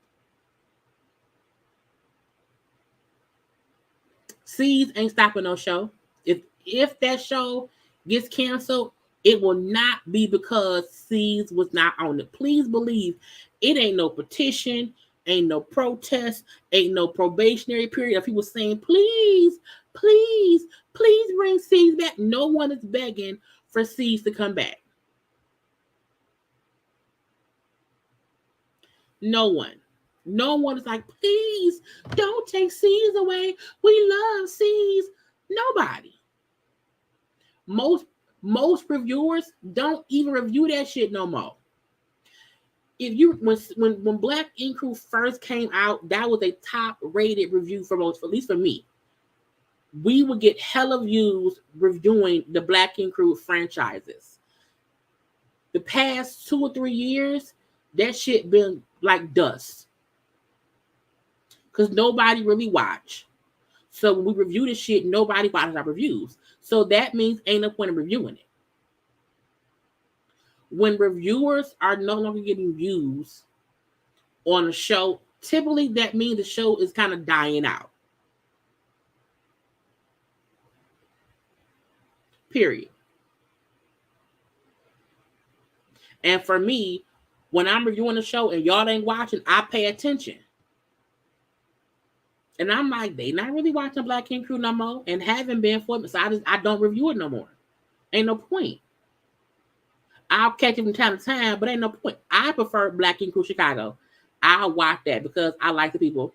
C's ain't stopping no show. If that show gets canceled, it will not be because C's was not on it. Please believe it ain't no petition, ain't no protest, ain't no probationary period of people saying, please, please, please bring C's back. No one is begging for C's to come back. No one. No one is like, please don't take C's away. We love C's. Nobody. Most reviewers don't even review that shit no more. When Black Ink Crew first came out, that was a top rated review for most, at least for me. We would get hella views reviewing the Black Ink Crew franchises. The past 2 or 3 years, that shit been like dust. Because nobody really watch. So when we review this shit, nobody watches our reviews. So that means ain't no point in reviewing it. When reviewers are no longer getting views on a show, typically that means the show is kind of dying out. Period. And for me, when I'm reviewing a show and y'all ain't watching, I pay attention. And I'm like, they not really watching Black Ink Crew no more and haven't been for me. So I don't review it no more. Ain't no point. I'll catch it from time to time, but ain't no point. I prefer Black Ink Crew Chicago. I'll watch that because I like the people.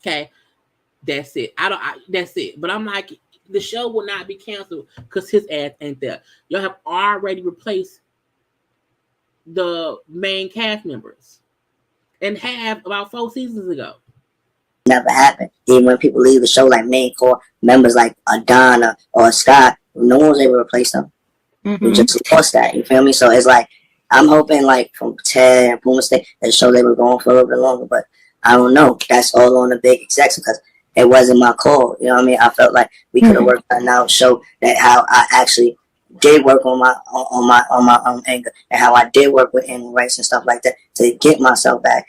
Okay. That's it. That's it. But I'm like, the show will not be canceled because his ass ain't there. Y'all have already replaced the main cast members and have about 4 seasons ago. Never happened. Even when people leave the show, like main core members like a Donna or a Scott, no one was able to replace them. We just lost that. You feel me? So it's like I'm hoping, like from Ted and Puma State, that the show they were going for a little bit longer. But I don't know. That's all on the big execs because it wasn't my call. You know what I mean? I felt like we could have worked on out show that how I actually did work on my own anger and how I did work with animal rights and stuff like that to get myself back.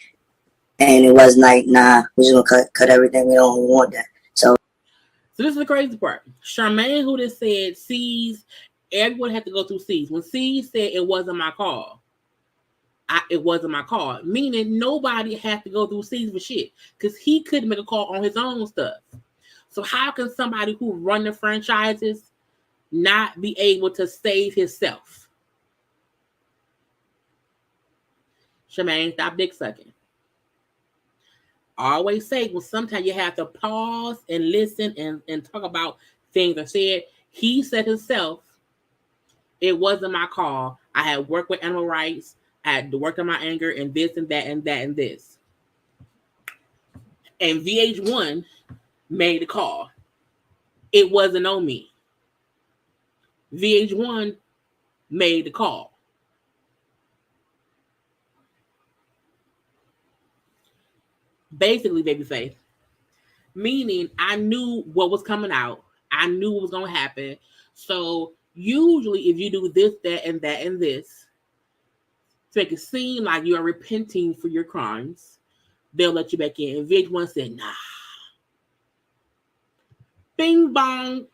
And it was like, nah, we're just gonna cut everything. We don't want that. So this is the crazy part. Charmaine, who just said C's, everyone had to go through C's. When C said it wasn't my call, it wasn't my call. Meaning nobody had to go through C's for shit. Because he couldn't make a call on his own stuff. So how can somebody who run the franchises not be able to save himself? Charmaine, stop dick sucking. I always say, well, sometimes you have to pause and listen and talk about things that said. He said himself, it wasn't my call. I had worked with animal rights. I had to work on my anger and this and that and that and this. And VH1 made the call. It wasn't on me. VH1 made the call. Basically, babyface. Meaning I knew what was coming out. I knew what was going to happen. So usually if you do this, that, and that, and this, to make it seem like you are repenting for your crimes, they'll let you back in. And VH1 said, nah. Bing bong.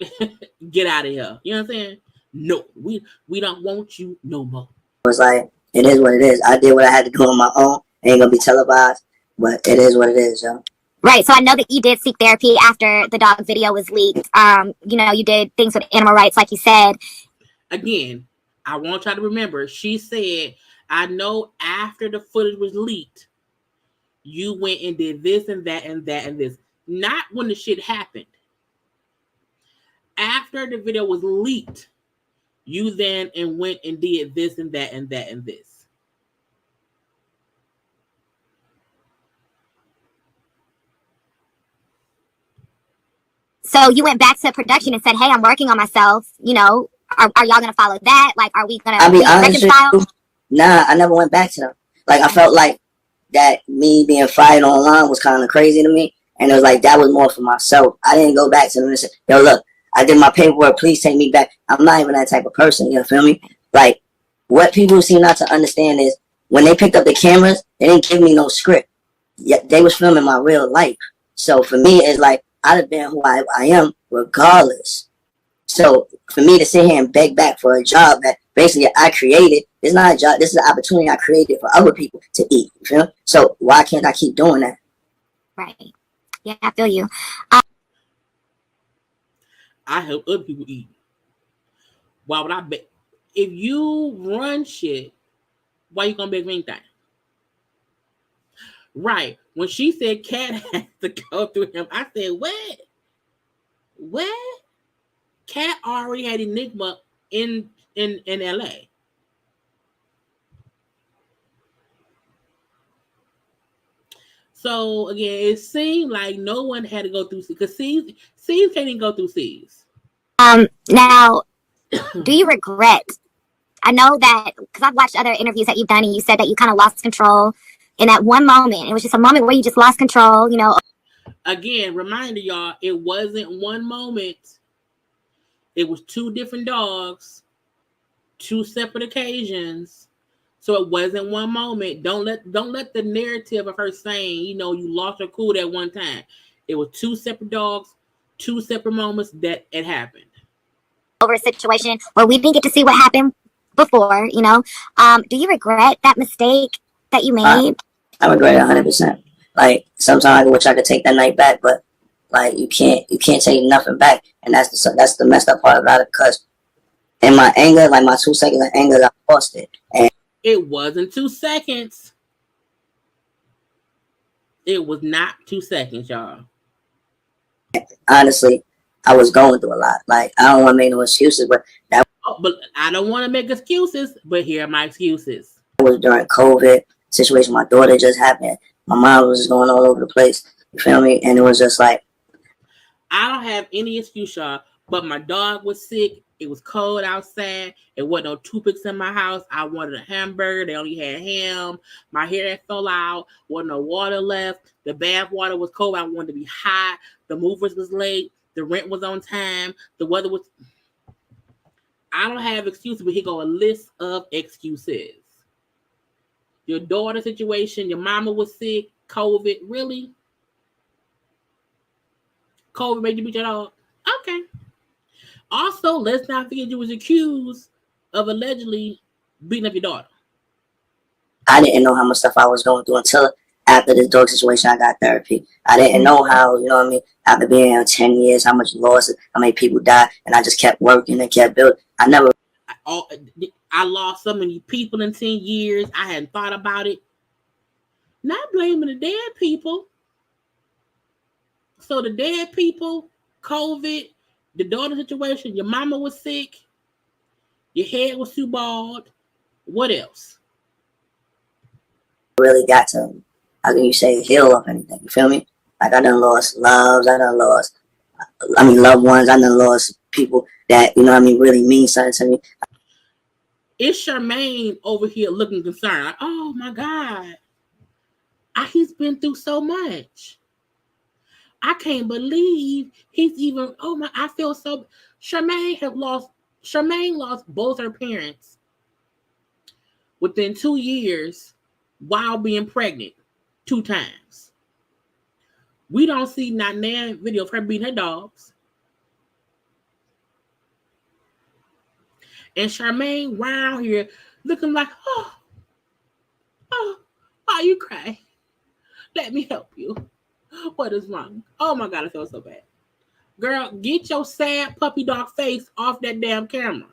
Get out of here. You know what I'm saying? No, we don't want you no more. It was like, it is what it is. I did what I had to do on my own. It ain't gonna be televised, but it is what it is, yo. Right. So I know that you did seek therapy after the dog video was leaked. You know, you did things with animal rights, like you said. Again, I want y'all to remember, she said, I know after the footage was leaked, you went and did this and that and that and this. Not when the shit happened. After the video was leaked, you then and went and did this and that and that and this. So you went back to production and said, hey, I'm working on myself. You know, are y'all going to follow that? Like, are we going to reconcile? Nah, I never went back to them. Like, I felt like that me being fired online was kind of crazy to me. And it was like, that was more for myself. I didn't go back to them and say, yo, look, I did my paperwork. Please take me back. I'm not even that type of person. You feel me? Like, what people seem not to understand is when they picked up the cameras, they didn't give me no script. Yet they was filming my real life. So for me, it's like, I'd have been who I am regardless. So for me to sit here and beg back for a job that basically I created, it's not a job. This is an opportunity I created for other people to eat. You feel? So why can't I keep doing that? Right. Yeah, I feel you. I help other people eat. Why would I beg? If you run shit, why you gonna beg me anything? Right. When she said Cat has to go through him, I said, what? What? Cat already had Enigma in LA. So again, it seemed like no one had to go through C, because C's can't even go through C's. Now, do you regret? I know that because I've watched other interviews that you've done, and you said that you kind of lost control in that one moment. It was just a moment where you just lost control, you know. Again, reminder, y'all, it wasn't one moment. It was two different dogs, two separate occasions. So it wasn't one moment. Don't let the narrative of her saying, you know, you lost your cool that one time. It was two separate dogs, two separate moments that it happened. Over a situation where we didn't get to see what happened before, you know. Do you regret that mistake that you made? I regret it 100%. Like, sometimes I wish I could take that night back, but like you can't take nothing back, and that's the messed up part about it. Because in my anger, like my 2 seconds of anger, I lost it. And it wasn't 2 seconds. It was not 2 seconds, y'all. Honestly, I was going through a lot. Like, I don't want to make no excuses, but that. But I don't want to make excuses. But here are my excuses. It was during COVID situation. My daughter just happened. My mom was just going all over the place. You feel me? And it was just like, I don't have any excuse, y'all. But my dog was sick. It was cold outside. It wasn't no toothpicks in my house. I wanted a hamburger. They only had ham. My hair had fell out. Wasn't no water left. The bath water was cold. I wanted to be hot. The movers was late. The rent was on time. The weather was. I don't have excuses, but here go a list of excuses. Your daughter situation. Your mama was sick. COVID. Really? COVID made you beat your dog? Okay. Also, let's not forget you was accused of allegedly beating up your daughter. I didn't know how much stuff I was going through until after this dog situation. I got therapy. I didn't know how, you know what I mean, after being here 10 years, how much loss, how many people died, and I just kept working and kept building. I lost so many people in 10 years. I hadn't thought about it. Not blaming the dead people. So the dead people, COVID, the daughter situation, your mama was sick, your head was too bald. What else? Really got to, how can you say, heal of anything? You feel me? Like I done lost loves, loved ones, I done lost people that, you know what I mean, really mean something to me. It's Charmaine over here looking concerned. Like, oh my God. He's been through so much. I can't believe he's even, oh my, I feel so. Charmaine lost both her parents within 2 years while being pregnant 2 times. We don't see not now video of her beating her dogs. And Charmaine round here looking like, oh, why you cry? Let me help you. What is wrong? Oh my God, I feel so bad. Girl, get your sad puppy dog face off that damn camera.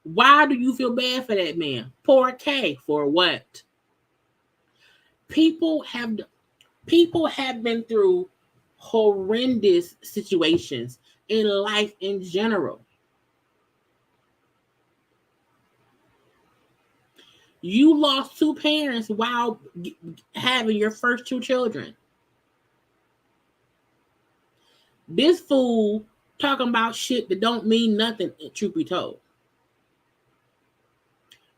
Why do you feel bad for that man? Poor K. For what? People have been through horrendous situations in life in general. You lost 2 parents while having your first 2 children. This fool talking about shit that don't mean nothing, truth be told.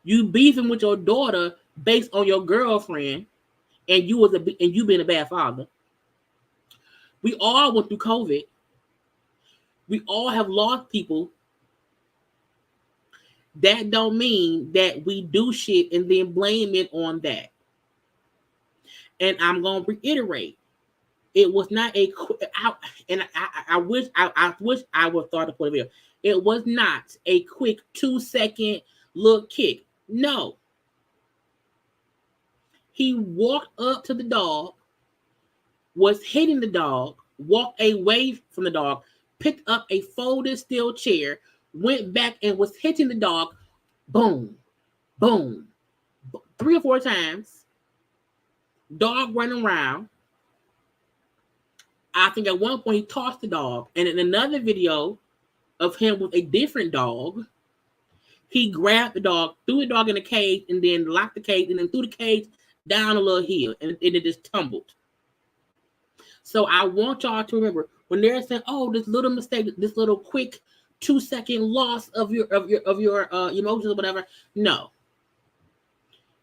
You beefing with your daughter based on your girlfriend, and you being a bad father. We all went through COVID. We all have lost people. That don't mean that we do shit and then blame it on that. And I'm gonna reiterate, it was not I wish I would thought to put a video. It was not a quick 2-second look kick. No. He walked up to the dog, was hitting the dog, walked away from the dog, picked up a folded steel chair, went back and was hitting the dog. Boom, boom, 3 or 4 times. Dog running around. I think at one point he tossed the dog. And in another video of him with a different dog, he grabbed the dog, threw the dog in the cage, and then locked the cage, and then threw the cage down a little hill, and it just tumbled. So I want y'all to remember when they're saying, "Oh, this little mistake, this little quick 2-second loss of your emotions or whatever." No,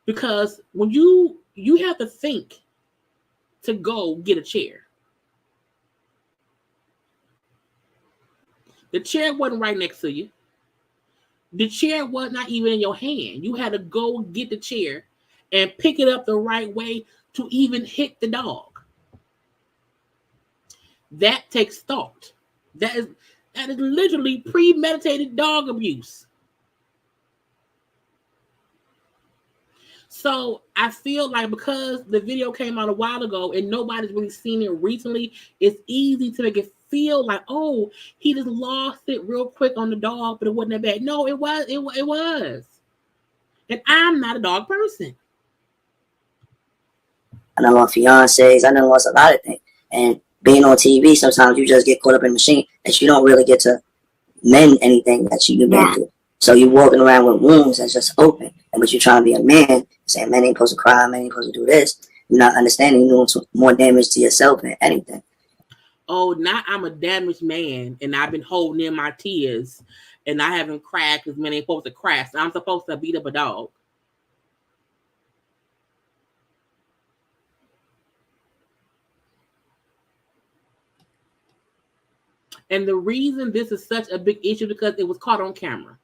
because when you have to think to go get a chair. The chair wasn't right next to you. The chair was not even in your hand. You had to go get the chair and pick it up the right way to even hit the dog. That takes thought. That is literally premeditated dog abuse. So I feel like because the video came out a while ago and nobody's really seen it recently, it's easy to make it feel like, oh, he just lost it real quick on the dog, but it wasn't that bad. No, it was. And I'm not a dog person. I done lost fiancés. I done lost a lot of things. And being on TV, sometimes you just get caught up in the machine that you don't really get to mend anything that you've been through. So you're walking around with wounds that's just open. And but you're trying to be a man, saying, man ain't supposed to cry, man ain't supposed to do this. You're not understanding, you're doing more damage to yourself than anything. Oh, now I'm a damaged man, and I've been holding in my tears, and I haven't cried because men ain't supposed to cry. So I'm supposed to beat up a dog. And the reason this is such a big issue because it was caught on camera.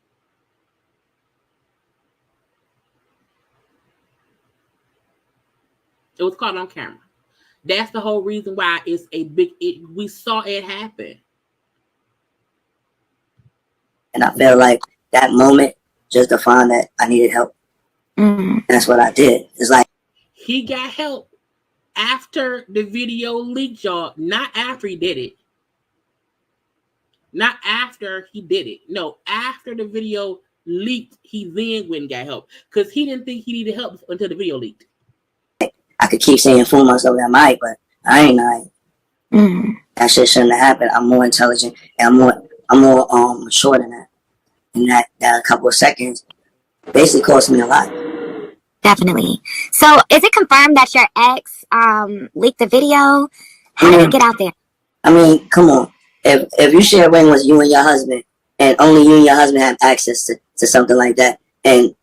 It was caught on camera. That's the whole reason why it's a big. We saw it happen. And I feel like that moment just defined that I needed help. That's what I did. It's like he got help after the video leaked, y'all. Not after he did it. Not after he did it. No, after the video leaked, he then went and got help. Because he didn't think he needed help until the video leaked. I could keep saying fool myself that I might, but I ain't like that shit shouldn't have happened. I'm more intelligent and I'm more mature than that. And that a couple of seconds basically cost me a lot. Definitely. So is it confirmed that your ex leaked the video? How did it get out there? I mean, come on. If you share a ring with you and your husband, and only you and your husband have access to something like that, and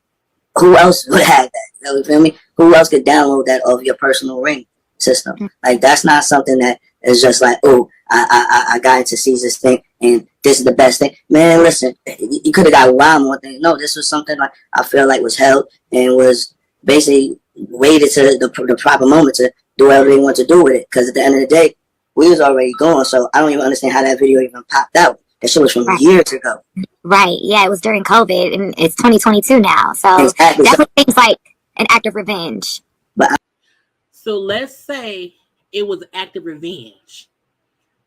who else would have that? You feel me? Who else could download that off your personal ring system? Like, that's not something that is just like, oh, I got into Caesar's thing, and this is the best thing. Man, listen, you could have got a lot more things. No, this was something like I feel like was held and was basically waited to the proper moment to do whatever they want to do with it. Because at the end of the day, we was already gone, so I don't even understand how that video even popped out. That shit was from years ago. Right. Yeah, it was during COVID, and it's 2022 now. So exactly. Definitely seems like an act of revenge. So let's say it was an act of revenge.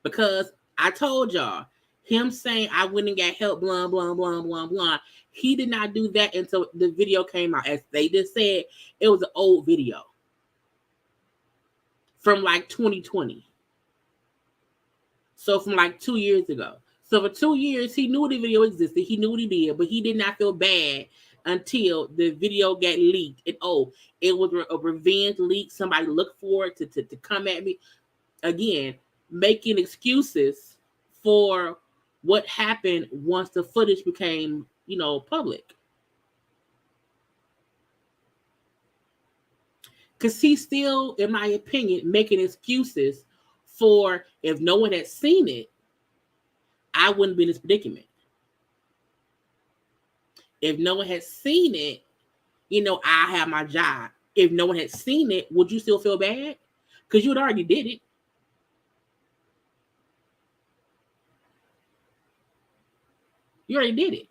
Because I told y'all, him saying I went and got help, blah, blah, blah, blah, blah. He did not do that until the video came out. As they just said, it was an old video from like 2020. So from like 2 years ago. So for 2 years, he knew the video existed. He knew what he did, but he did not feel bad until the video got leaked. And it was a revenge leak. Somebody looked for it to come at me. Again, making excuses for what happened once the footage became, public. Because he's still, in my opinion, making excuses for if no one had seen it, I wouldn't be in this predicament. If no one had seen it, I have my job. If no one had seen it, would you still feel bad? Because you had already did it. You already did it.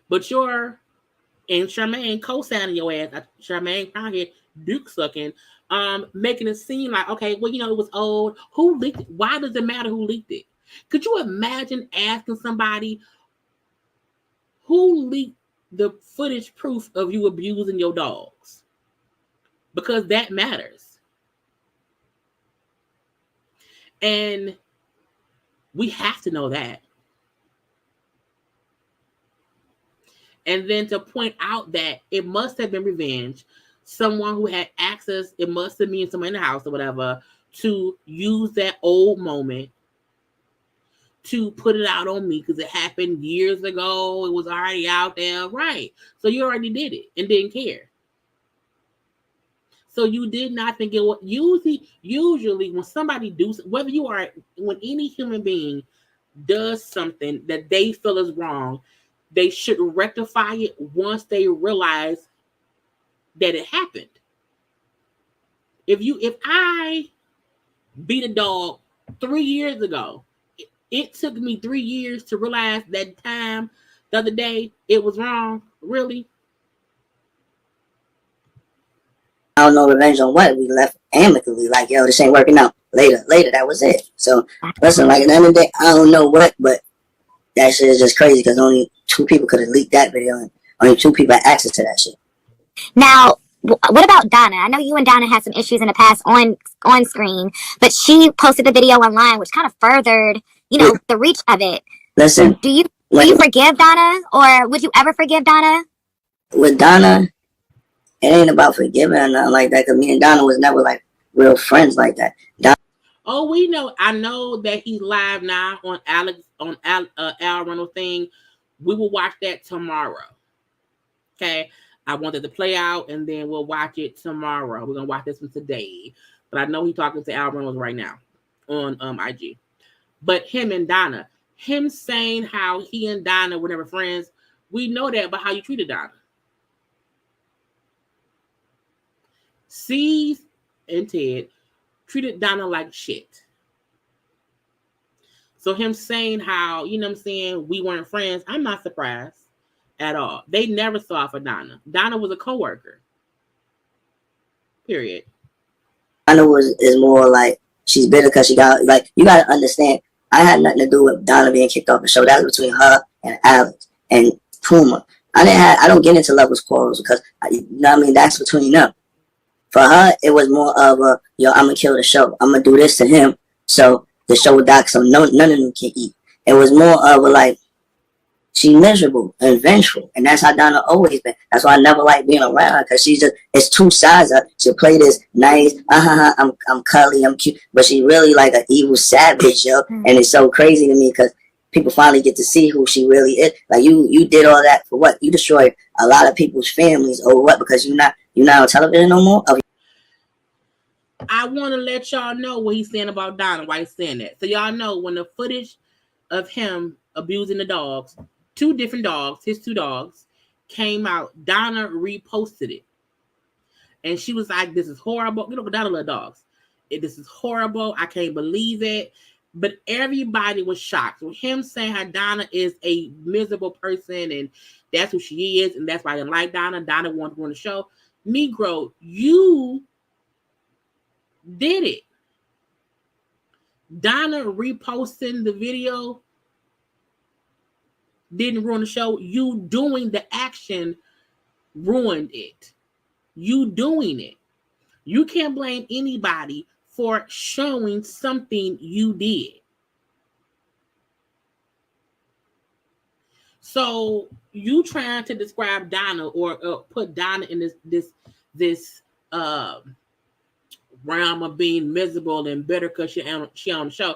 But and Charmaine co-signing your ass, Charmaine out here Duke sucking, making it seem like, okay, well, it was old. Who leaked it? Why does it matter who leaked it? Could you imagine asking somebody who leaked the footage proof of you abusing your dogs? Because that matters. And we have to know that. And then to point out that it must have been revenge. Someone who had access, it must have been someone in the house or whatever, to use that old moment to put it out on me because it happened years ago. It was already out there. Right. So you already did it and didn't care. So you did not think it was usually when somebody when any human being does something that they feel is wrong, they should rectify it once they realize that it happened. If I beat a dog 3 years ago, it took me 3 years to realize that time the other day it was wrong. Really? I don't know revenge on what. We left amicably, like, yo, this ain't working out. Later, that was it. So listen, like at the end of the day, I don't know what, but that shit is just crazy because only 2 people could have leaked that video and only 2 people had access to that shit. Now, what about Donna? I know you and Donna had some issues in the past on screen, but she posted the video online, which kind of furthered, the reach of it. Listen, do you forgive Donna, or would you ever forgive Donna? With Donna, it ain't about forgiving or nothing like that. Cause me and Donna was never like real friends like that. We know. I know that he's live now on Al Reynolds thing. We will watch that tomorrow. Okay. I wanted to play out and then we'll watch it tomorrow. We're gonna watch this one today. But I know he's talking to Al Reynolds right now on IG. But him and Donna, him saying how he and Donna were never friends, we know that by how you treated Donna. and Ted treated Donna like shit. So him saying how, you know what I'm saying, we weren't friends, I'm not surprised at all. They never saw for Donna. Donna was a coworker. Period. Donna is more like she's bitter because she got, like, you gotta understand, I had nothing to do with Donna being kicked off the show. That was between her and Alex and Puma. I don't get into lovers quarrels because, you know what I mean, that's between them. For her, it was more of a, yo, I'm gonna kill the show. I'm gonna do this to him, so the show would die, so none of them can eat. It was more of a, like, she miserable and vengeful, and that's how Donna always been. That's why I never like being around her, because she's just, it's two sides of her. She'll play this nice, I'm cuddly, I'm cute, but she really like an evil savage, yo. And it's so crazy to me because people finally get to see who she really is. Like, you did all that for what? You destroyed a lot of people's families over what? Because you're not on television no more. I want to let y'all know what he's saying about Donna, why he's saying that. So y'all know when the footage of him abusing the dogs, two different dogs, his two dogs, came out, Donna reposted it. And she was like, this is horrible. You know, Donna love dogs. This is horrible. I can't believe it. But everybody was shocked. With him saying how Donna is a miserable person and that's who she is, and that's why I didn't like Donna. Donna wanted to run the show. Negro, you did it. Donna reposting the video didn't ruin the show. You doing the action ruined it. You doing it. You can't blame anybody for showing something you did. So you trying to describe Donna or put Donna in this realm of being miserable and bitter because she on the show.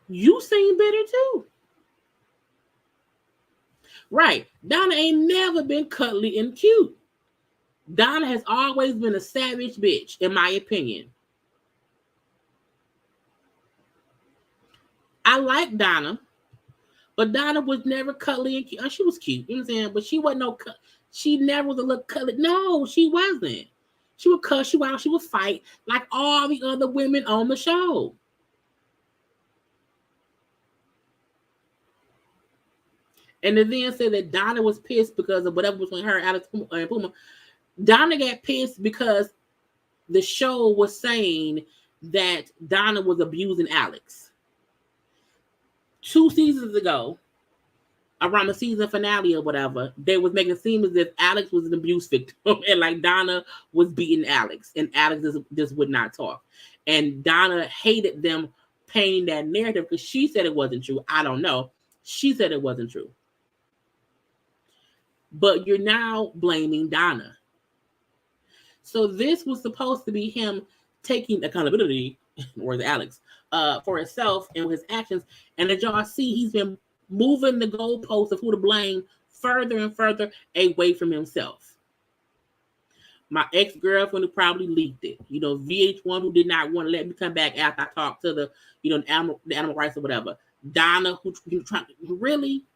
You seem bitter too. Right. Donna ain't never been cuddly and cute. Donna has always been a savage bitch, in my opinion. I like Donna, but Donna was never cuddly and cute. She was cute, you know what I'm saying? But she wasn't she never was a little cuddly. No, she wasn't. She would cuss you out. She would fight like all the other women on the show. And then said that Donna was pissed because of whatever was between her and Alex and Puma. Donna got pissed because the show was saying that Donna was abusing Alex. 2 seasons ago, around the season finale or whatever, they was making it seem as if Alex was an abuse victim and like Donna was beating Alex and Alex just would not talk. And Donna hated them painting that narrative because she said it wasn't true. I don't know. She said it wasn't true. But you're now blaming Donna. So this was supposed to be him taking accountability, where's Alex, for himself and his actions. And as y'all see, he's been moving the goalposts of who to blame further and further away from himself. My ex-girlfriend who probably leaked it. You know, VH1 who did not want to let me come back after I talked to the animal rights or whatever. Donna who tried really.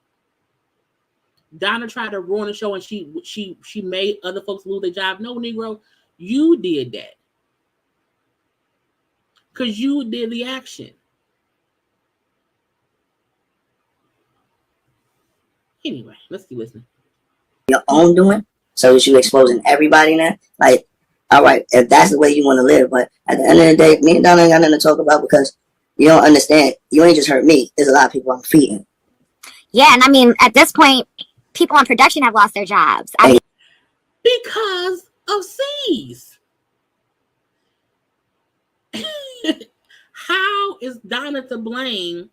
Donna tried to ruin the show and she made other folks lose their job. No, Negro, you did that. Because you did the action. Anyway, let's keep listening. Your own doing, so is you exposing everybody now? Like, all right, if that's the way you want to live, but at the end of the day, me and Donna ain't got nothing to talk about because you don't understand. You ain't just hurt me. There's a lot of people I'm feeding. Yeah, and I mean, at this point, people on production have lost their jobs. Because of C's. How is Donna to blame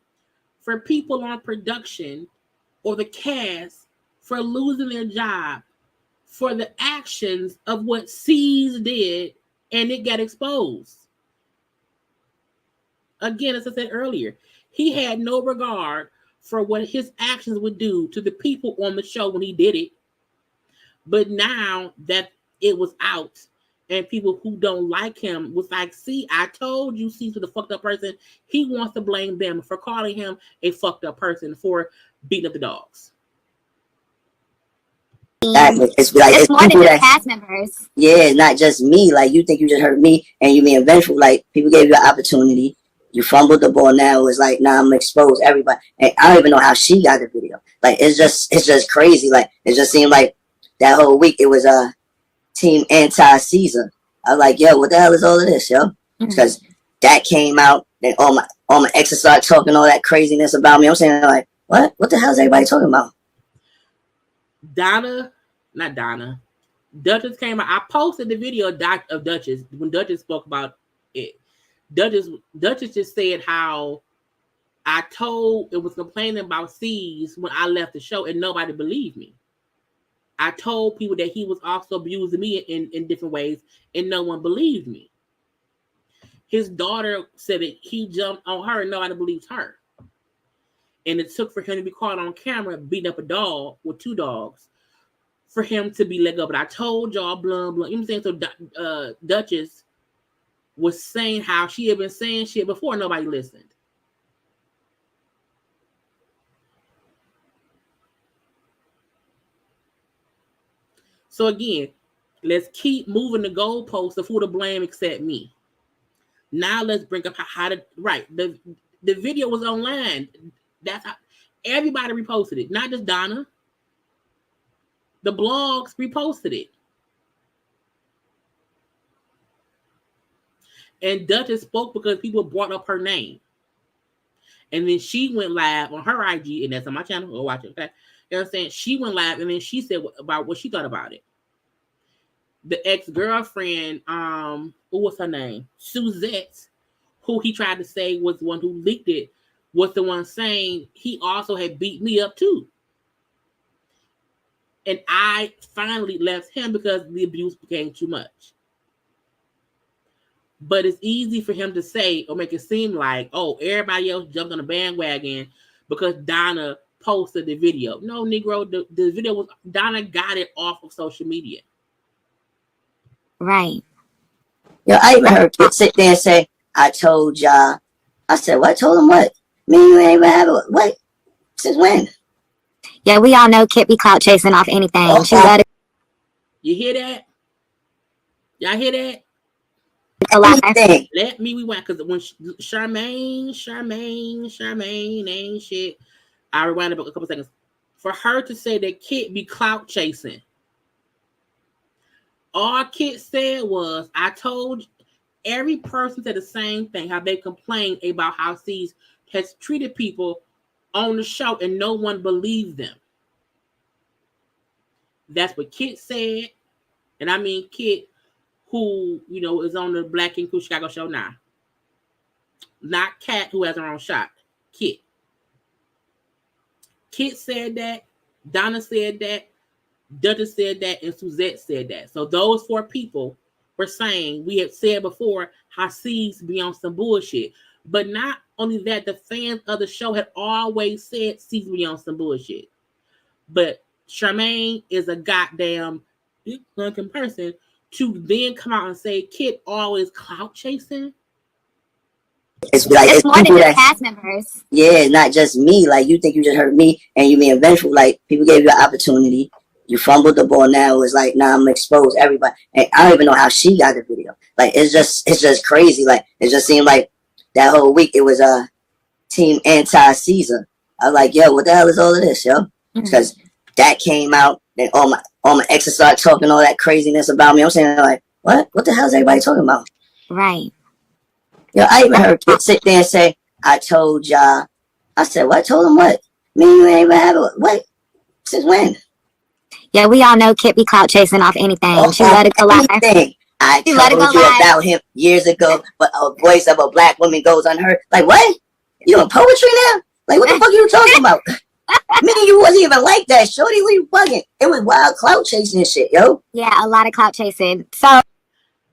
for people on production or the cast for losing their job for the actions of what C's did and it got exposed? Again, as I said earlier, he had no regard for what his actions would do to the people on the show when he did it. But now that it was out and people who don't like him was like, see, I told you C's was a fucked up person. He wants to blame them for calling him a fucked up person for beating up the dogs. Exactly. It's like it's more than just cast members. Yeah, it's not just me. Like, you think you just heard me and you being vengeful. Like, people gave you an opportunity. You fumbled the ball. Now it's like, nah, I'm gonna expose everybody. And I don't even know how she got the video. Like, it's just crazy. Like, it just seemed like that whole week it was team anti-Caesar. I was like, yo, what the hell is all of this, yo? Because that came out, then all my exes started talking all that craziness about me. I'm saying, like, what? What the hell is everybody talking about? Duchess came out. I posted the video of Duchess when Duchess spoke about it. Duchess just said how I was complaining about C's when I left the show and nobody believed me. I told people that he was also abusing me in different ways and no one believed me. His daughter said that he jumped on her and nobody believed her. And it took for him to be caught on camera beating up a dog with 2 dogs for him to be let go. But I told y'all, blah, blah. You know what I'm saying? So Duchess was saying how she had been saying shit before nobody listened. So again, let's keep moving the goalposts of who to blame except me. Now let's bring up how to the video was online. That's how everybody reposted it, not just Donna. The blogs reposted it. And Duchess spoke because people brought up her name. And then she went live on her IG, and that's on my channel. Go watch it, okay? You know what I'm saying? She went live, and then she said about what she thought about it. The ex-girlfriend, what was her name? Suzette, who he tried to say was the one who leaked it, was the one saying he also had beat me up too. And I finally left him because the abuse became too much. But it's easy for him to say or make it seem like, oh, everybody else jumped on the bandwagon because Donna posted the video. No, Negro, the video was, Donna got it off of social media. Right. Yo, I even heard kids sit there and say, I told y'all. I said, what? Told them what? Me and you ain't even have it. What? Since when? Yeah, we all know Kit be clout chasing off anything. She let it. You hear that? Y'all hear that? Let me rewind, because when Charmaine ain't shit. I rewind about a couple seconds. For her to say that Kit be clout chasing, all Kit said was, I told every person said the same thing, how they complained about how C's has treated people on the show and no one believed them. That's what Kit said. And I mean Kit, who, you know, is on the Black King Cool Chicago show now. Not Kat, who has her own shot. Kit. Kit said that. Donna said that. Duchess said that. And Suzette said that. So those 4 people were saying, we had said before, how C's be on some bullshit. But not only that, the fans of the show had always said C's be on some bullshit. But Charmaine is a goddamn big person to then come out and say Kit always clout chasing. It's like it's more than just cast members. Yeah, it's not just me. Like, you think you just heard me and you being vengeful. Like, people gave you an opportunity. You fumbled the ball. Now it's like, nah, I'm gonna expose everybody. And I don't even know how she got the video. Like, it's just crazy. Like, it just seemed like that whole week it was team anti-Caesar. I was like, yo, what the hell is all of this, yo? Because that came out, then all my exes started talking all that craziness about me. I'm saying, like, what? What the hell is everybody talking about? Right. Yo, I even heard kids sit there and say, I told y'all. I said, what? Told them what? Me and you ain't even have it. What? Since when? Yeah, we all know Kit be clout chasing off anything. She let it go live. I told you about him years ago, but a voice of a black woman goes unheard. Like, what? You in poetry now? Like, what the fuck are you talking about? Me and you wasn't even like that, shorty. We bugging. It was wild clout chasing and shit, yo. Yeah, a lot of clout chasing. So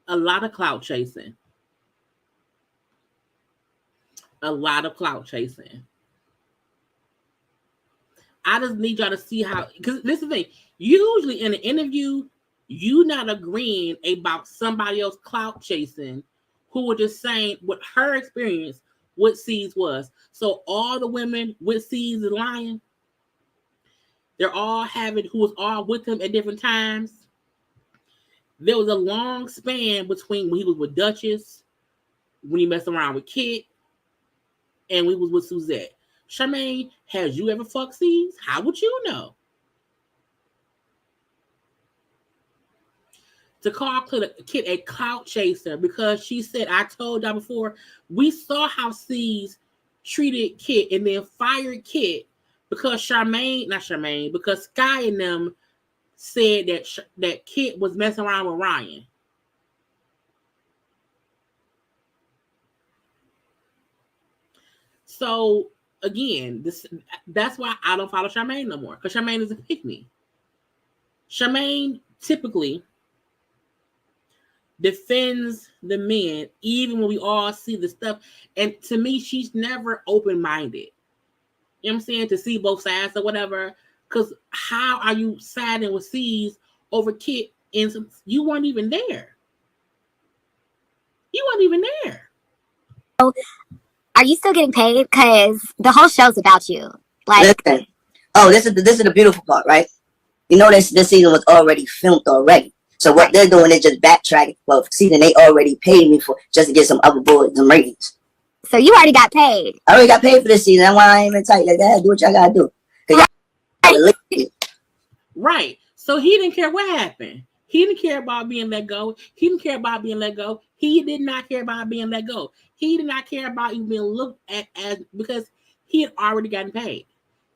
a lot of clout chasing. A lot of clout chasing. I just need y'all to see how, because this is the thing. Usually in an interview, you not agreeing about somebody else clout chasing who were just saying what her experience with C's was. So all the women with C's is lying. they're all having, who was all with him at different times. There was a long span between when he was with Duchess, when he messed around with Kit, and when he was with Suzette. Charmaine, has you ever fucked C's? How would you know? To call Kit a clout chaser because she said, I told y'all before, we saw how C's treated Kit and then fired Kit because because Sky and them said that Kit was messing around with Ryan. So again, that's why I don't follow Charmaine no more, because Charmaine is a pick me. Charmaine typically defends the men, even when we all see the stuff. And to me, she's never open-minded. You know what I'm saying? To see both sides or whatever. Because how are you siding with C's over Kit? And you weren't even there. You weren't even there. Are you still getting paid? Because the whole show's about you. Like, listen. Oh, this is the beautiful part, right? You know, this season was already filmed already. So what they're doing is just backtracking. Well, season they already paid me for just to get some other boys, some ratings. So you already got paid. I already got paid for this season. That's why I ain't even tight like that. Do what y'all gotta do. Right. So he didn't care what happened. He didn't care about being let go. He didn't care about being let go. He did not care about being let go. He did not care about even being looked at as, because he had already gotten paid.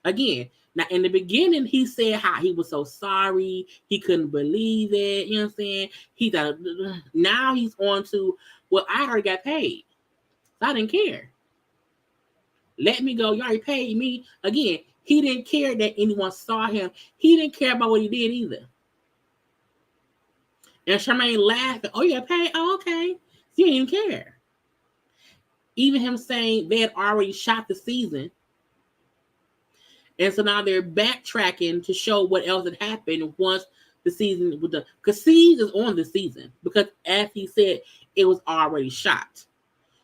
Again, now in the beginning, he said how he was so sorry. He couldn't believe it. You know what I'm saying? He thought, now he's on to, well, I already got paid. So I didn't care. Let me go. You already paid me. Again, he didn't care that anyone saw him. He didn't care about what he did either. And Charmaine laughed. Oh, you got paid? Oh, okay. You didn't even care. Even him saying they had already shot the season. And so now they're backtracking to show what else had happened once the season was done. Because C's is on the season. Because as he said, it was already shot.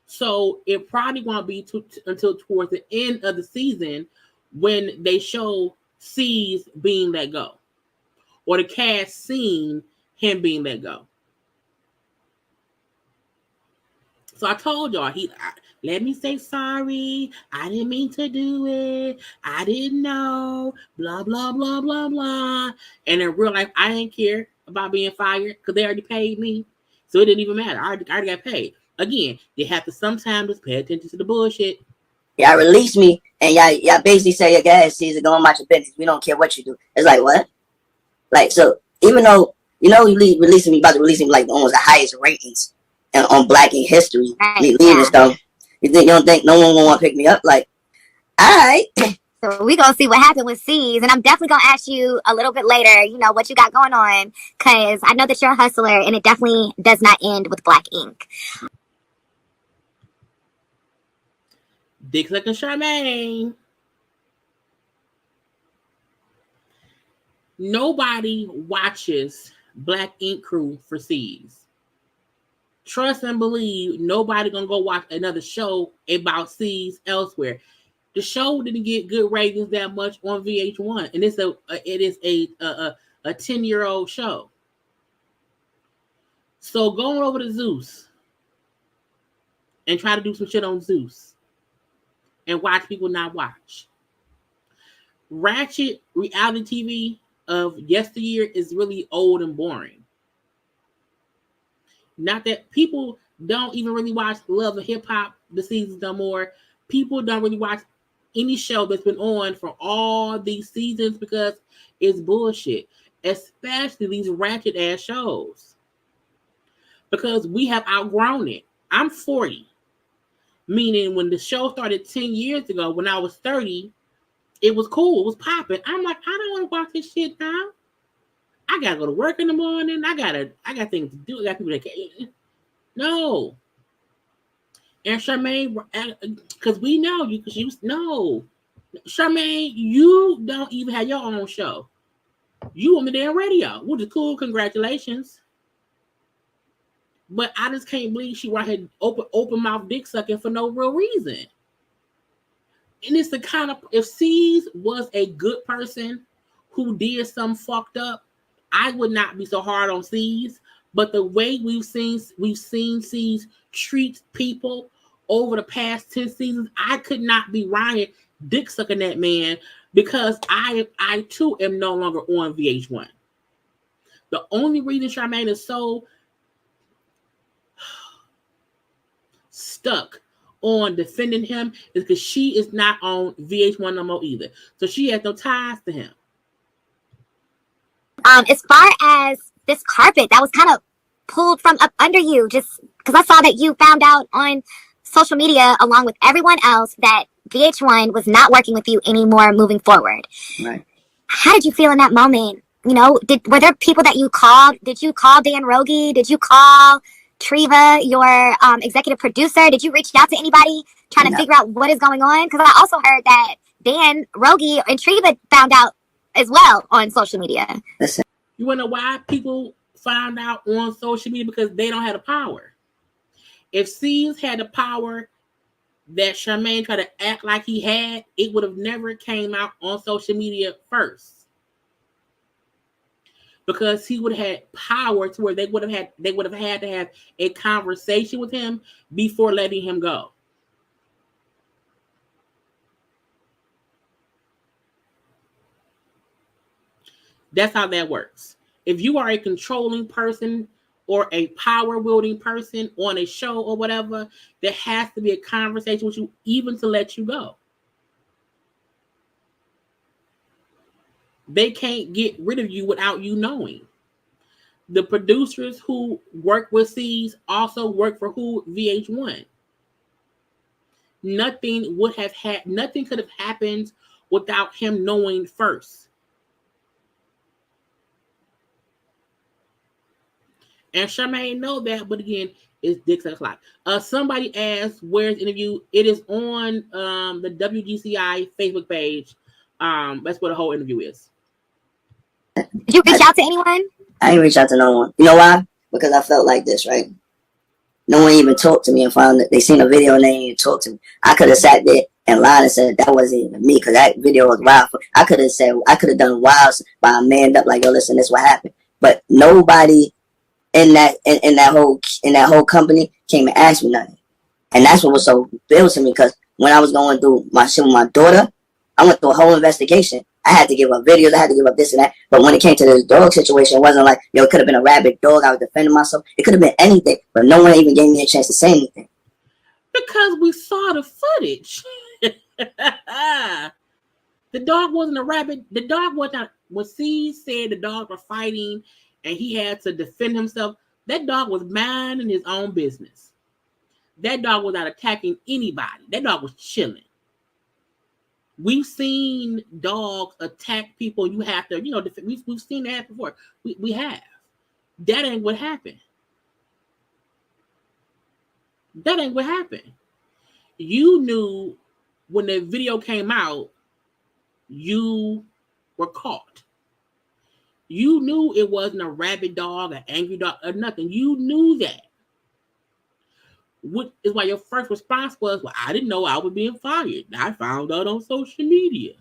So it probably won't be until towards the end of the season when they show C's being let go. Or the cast seeing him being let go. So I told y'all, let me say sorry. I didn't mean to do it. I didn't know. Blah, blah, blah, blah, blah. And in real life, I didn't care about being fired because they already paid me. So it didn't even matter. I already got paid. Again, you have to sometimes just pay attention to the bullshit. Y'all release me, and y'all basically say, your gas Caesar, go on about your business. We don't care what you do. It's like, what? Like, so, even though, you know, you releasing me, about to release me like almost the highest ratings on Black in history, me leaving stuff. You don't think no one want to pick me up? Like, all right. So we gonna see what happened with C's, and I'm definitely gonna ask you a little bit later, you know, what you got going on, because I know that you're a hustler, and it definitely does not end with Black ink. Dissecting Charmaine. Nobody watches Black Ink Crew for C's. Trust and believe, nobody gonna go watch another show about C's elsewhere. The show didn't get good ratings that much on VH1, and it is a 10-year-old show. So going over to Zeus and try to do some shit on Zeus and watch people not watch. Ratchet reality TV of yesteryear is really old and boring. Not that people don't even really watch Love and Hip Hop the seasons no more. People don't really watch any show that's been on for all these seasons because it's bullshit. Especially these ratchet ass shows. Because we have outgrown it. I'm 40. Meaning when the show started 10 years ago, when I was 30, it was cool. It was popping. I'm like, I don't want to watch this shit now. I gotta go to work in the morning. I got things to do. I got people that can't. No. And Charmaine, because we know you, because you know, Charmaine, you don't even have your own show. You on the damn radio, which is cool. Congratulations. But I just can't believe she right here open mouth dick sucking for no real reason. And it's the kind of, if C's was a good person who did something fucked up, I would not be so hard on C's. But the way we've seen C's treat people over the past 10 seasons, I could not be Ryan dick sucking that man because I too am no longer on VH1. The only reason Charmaine is so stuck on defending him is because she is not on VH1 no more either. So she has no ties to him. As far as this carpet that was kind of pulled from up under you, just because I saw that you found out on social media along with everyone else that VH1 was not working with you anymore moving forward. Right. How did you feel in that moment? You know, were there people that you called? Did you call Dan Rogie? Did you call Treva, your executive producer? Did you reach out to anybody trying to figure out what is going on? Because I also heard that Dan Rogie and Treva found out as well on social media. Listen. You want to know why people found out on social media? Because they don't have the power. If C's had the power that Charmaine tried to act like he had, it would have never came out on social media first. Because he would have had power to where they would have had to have a conversation with him before letting him go. That's how that works. If you are a controlling person or a power wielding person on a show or whatever, there has to be a conversation with you even to let you go. They can't get rid of you without you knowing. The producers who work with C's also work for VH1. Nothing could have happened without him knowing first. And Charmaine know that, but again, it's dick sucks like. Somebody asked where's the interview. It is on the WGCI Facebook page. That's where the whole interview is. Did you reach out to anyone? I didn't reach out to no one. You know why? Because I felt like this, right? No one even talked to me and found that they seen a video and they didn't even talk to me. I could have sat there and lied and said that wasn't even me because that video was wild. I could have done wild by a man up like, yo, listen, this is what happened. But nobody in that whole company came and asked me nothing. And that's what was so big to me, because when I was going through my shit with my daughter, I went through a whole investigation. I had to give up videos, I had to give up this and that. But when it came to this dog situation, it wasn't like, yo, it could have been a rabid dog, I was defending myself. It could have been anything, but no one even gave me a chance to say anything. Because we saw the footage. The dog wasn't a rabbit. The dog was not. When C said the dog was fighting and he had to defend himself, that dog was minding his own business. That dog was not attacking anybody. That dog was chilling. We've seen dogs attack people. You have to, we've seen that before. We have. That ain't what happened. That ain't what happened. You knew when the video came out, you were caught. You knew it wasn't a rabid dog, an angry dog, or nothing. You knew that. What is why your first response was, well, I didn't know I was being fired. I found out on social media.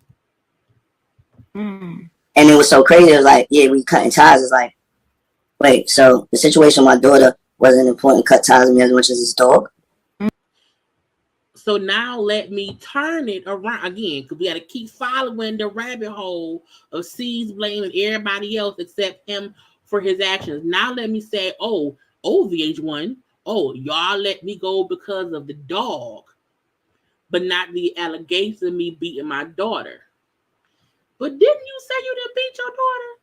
And it was so crazy. It was like, yeah, we cutting ties. It's like, wait, so the situation with my daughter wasn't important, cut ties with me as much as his dog? So now let me turn it around again, because we got to keep following the rabbit hole of C's blaming everybody else except him for his actions. Now let me say, oh, VH1, y'all let me go because of the dog, but not the allegation of me beating my daughter. But didn't you say you didn't beat your daughter?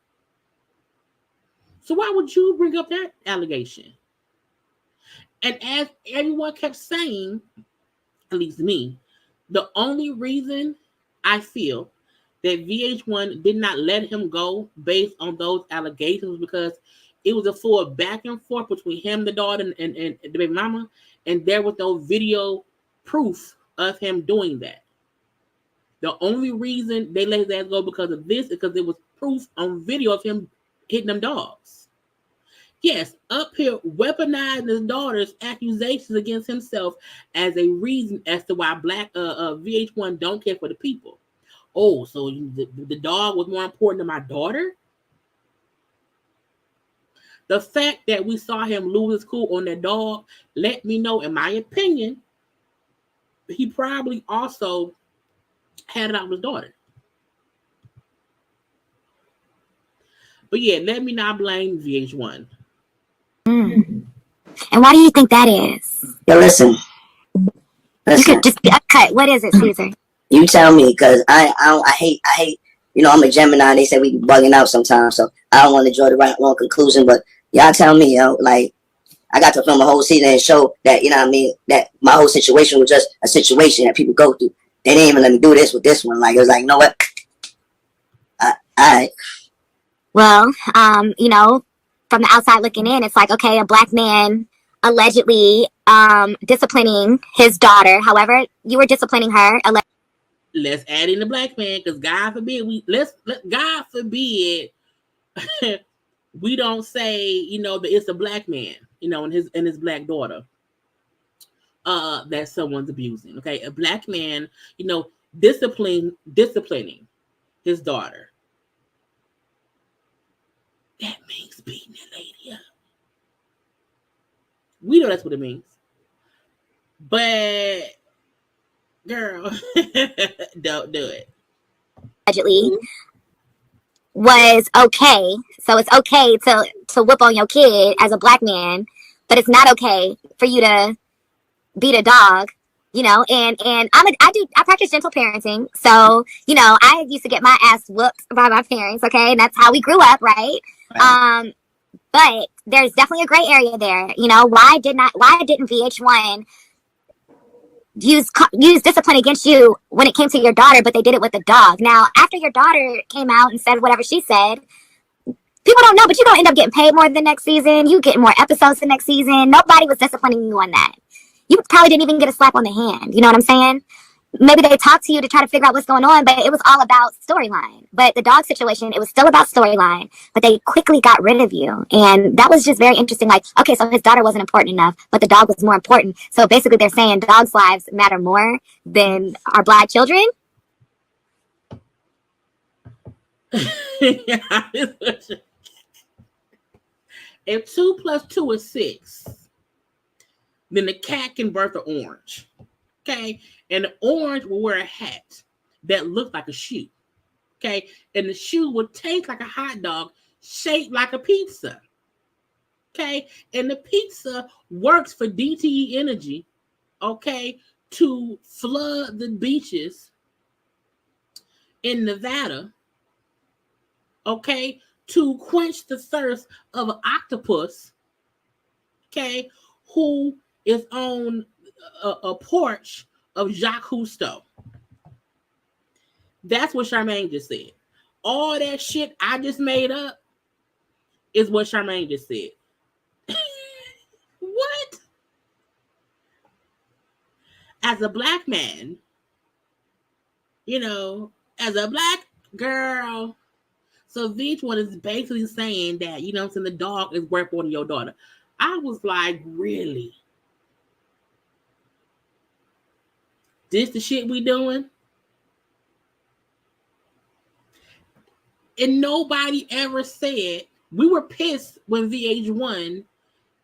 So why would you bring up that allegation? And as everyone kept saying, at least me, the only reason I feel that VH1 did not let him go based on those allegations was because it was a full back and forth between him, the daughter, and the baby mama, and there was no video proof of him doing that. The only reason they let his ass go because of this is because there was proof on video of him hitting them dogs. Yes, up here weaponizing his daughter's accusations against himself as a reason as to why VH1 don't care for the people. Oh, so the dog was more important than my daughter? The fact that we saw him lose his cool on that dog let me know, in my opinion, he probably also had it out with his daughter. But yeah, let me not blame VH1. And why do you think that is? Yo, listen. You could just cut. What is it, Caesar? You tell me, because I hate. You know, I'm a Gemini. They say we be bugging out sometimes, so I don't want to draw the wrong conclusion. But y'all tell me, yo, like, I got to film a whole season and show that, you know what I mean, that my whole situation was just a situation that people go through. They didn't even let me do this with this one. Like, it was like, you know what? All right. Well, you know, from the outside looking in, it's like, okay, a black man allegedly disciplining his daughter. However, you were disciplining her. Let's add in the black man, because God forbid God forbid we don't say, you know, that it's a black man, you know, and his black daughter that someone's abusing. Okay, a black man, you know, disciplining his daughter. That means beating that lady up. We know that's what it means. But girl, don't do it. Allegedly was okay. So it's okay to whip on your kid as a black man, but it's not okay for you to beat a dog, you know. And I practice gentle parenting. So, you know, I used to get my ass whooped by my parents, okay? And that's how we grew up, right? But there's definitely a gray area there. You know, why didn't VH1 use discipline against you when it came to your daughter, but they did it with the dog? Now, after your daughter came out and said whatever she said, people don't know, but you're going to end up getting paid more the next season. You get more episodes the next season. Nobody was disciplining you on that. You probably didn't even get a slap on the hand. You know what I'm saying? Maybe they talked to you to try to figure out what's going on, but it was all about storyline. But the dog situation, it was still about storyline, but they quickly got rid of you. And that was just very interesting. Like, okay, so his daughter wasn't important enough, but the dog was more important. So basically they're saying dogs' lives matter more than our black children. If 2 + 2 is 6, then the cat can birth an orange. Okay? And the orange will wear a hat that looks like a shoe. Okay? And the shoe will taste like a hot dog shaped like a pizza. Okay? And the pizza works for DTE Energy, okay, to flood the beaches in Nevada, okay, to quench the thirst of an octopus, okay, who is on a porch of Jacques Cousteau. That's what Charmaine just said. All that shit I just made up is what Charmaine just said. What? As a black man, you know, as a black girl, so VH1 is basically saying that, you know what I'm saying, the dog is worth more than your daughter. I was like, really? This the shit we doing? And nobody ever said, we were pissed when VH1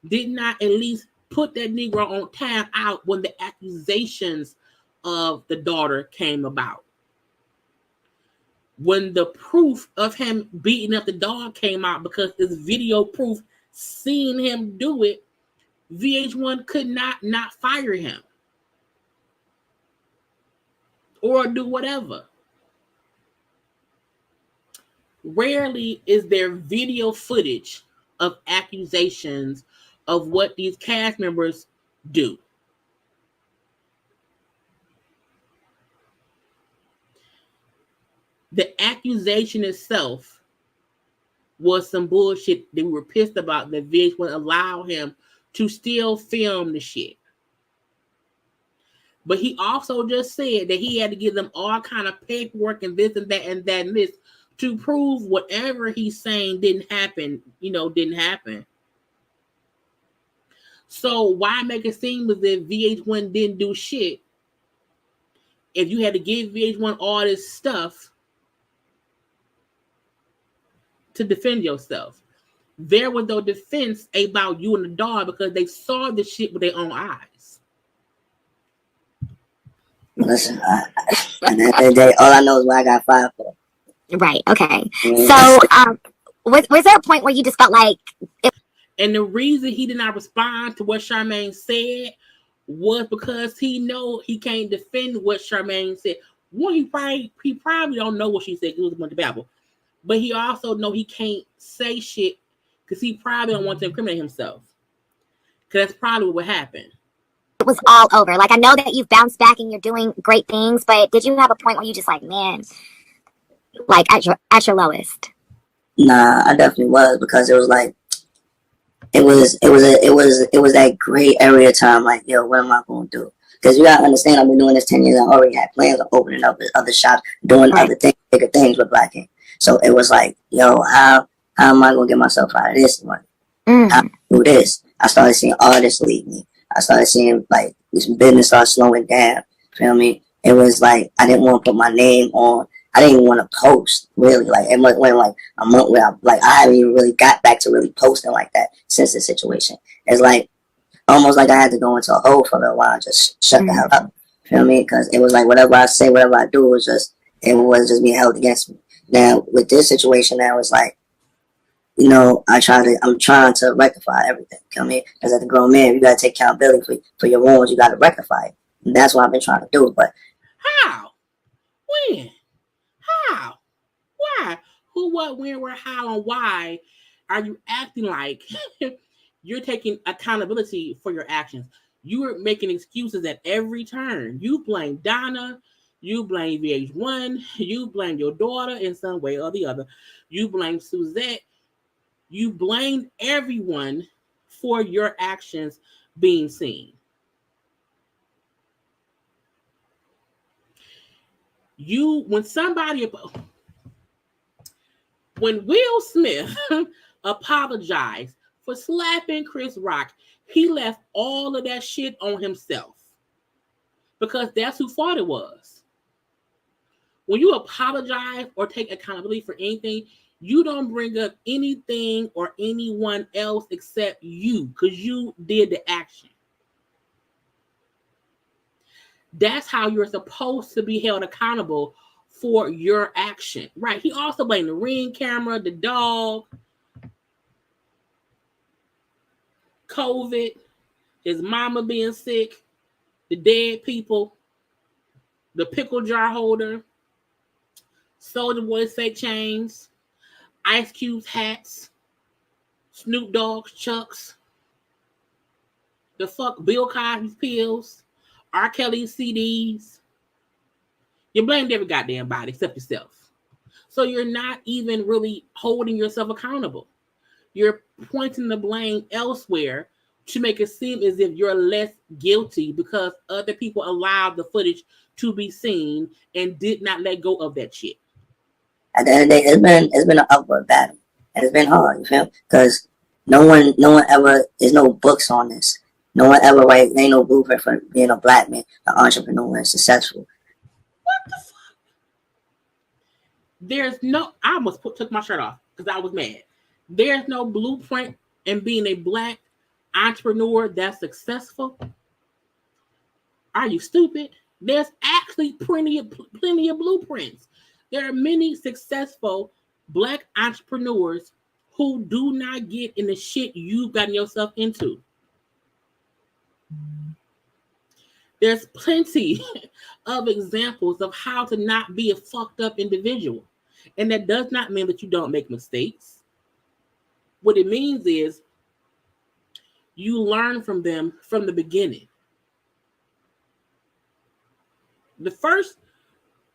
did not at least put that Negro on time out when the accusations of the daughter came about. When the proof of him beating up the dog came out, because there's video proof seeing him do it, VH1 could not fire him or do whatever. Rarely is there video footage of accusations of what these cast members do. The accusation itself was some bullshit that we were pissed about, that VH1 allowed him to still film the shit. But he also just said that he had to give them all kind of paperwork and this and that and that and this to prove whatever he's saying didn't happen, didn't happen. So why make it seem as if VH1 didn't do shit if you had to give VH1 all this stuff to defend yourself. There was no defense about you and the dog because they saw the shit with their own eyes. Listen, at the end of the day, all I know is what I got fired for. Right. Okay. So, was there a point where you just felt like? And the reason he did not respond to what Charmaine said was because he know he can't defend what Charmaine said. One, he probably don't know what she said. It was a bunch of babble. But he also know he can't say shit because he probably don't want to incriminate himself. Because that's probably what happened. It was all over. Like, I know that you've bounced back and you're doing great things, but did you have a point where you just like, man, like at your lowest? Nah, I definitely was, because it was like, it was that gray area time. Like, yo, what am I going to do? Because you gotta understand, I've been doing this 10 years. I already had plans of opening up other shops, doing other things, bigger things with Black Ink. So it was like, yo, how am I gonna get myself out of this money? How do I do this? I started seeing artists leave me. I started seeing like this business start slowing down. Feel me? It was like I didn't want to put my name on. I didn't even want to post, really. Like it went like a month where I haven't even really got back to really posting like that since the situation. It's like almost like I had to go into a hole for a little while and just shut the hell up. Feel me? Because it was like whatever I say, whatever I do was just being held against me. Now with this situation, now it's like, you know, I'm trying to rectify everything. Feel me? Because as a grown man, you gotta take accountability for your wrongs. You gotta rectify it. And that's what I've been trying to do. But how? When? How? Why? Who, what, when, where, how, and why are you acting like you're taking accountability for your actions? You are making excuses at every turn. You blame Donna. You blame VH1. You blame your daughter in some way or the other. You blame Suzette. You blame everyone for your actions being seen. When Will Smith apologized for slapping Chris Rock, he left all of that shit on himself because that's whose fault it was. When you apologize or take accountability for anything, you don't bring up anything or anyone else except you because you did the action. That's how you're supposed to be held accountable for your action. Right. He also blamed the Ring camera, the dog, COVID, his mama being sick, the dead people, the pickle jar holder, Soulja Boy's fake chains, Ice Cube's hats, Snoop Dogg's chucks, the fuck Bill Cosby's pills, R. Kelly's CDs. You blamed every goddamn body except yourself. So you're not even really holding yourself accountable. You're pointing the blame elsewhere to make it seem as if you're less guilty because other people allowed the footage to be seen and did not let go of that shit. At the end of the day, it's been an upward battle. And it's been hard, you feel? Because no one ever, there's no books on this. No one ever ain't no blueprint for being a Black man, an entrepreneur, and successful. What the fuck? I almost took my shirt off because I was mad. There's no blueprint in being a Black entrepreneur that's successful. Are you stupid? There's actually plenty of blueprints. There are many successful Black entrepreneurs who do not get in the shit you've gotten yourself into. There's plenty of examples of how to not be a fucked up individual. And that does not mean that you don't make mistakes. What it means is you learn from them from the beginning. The first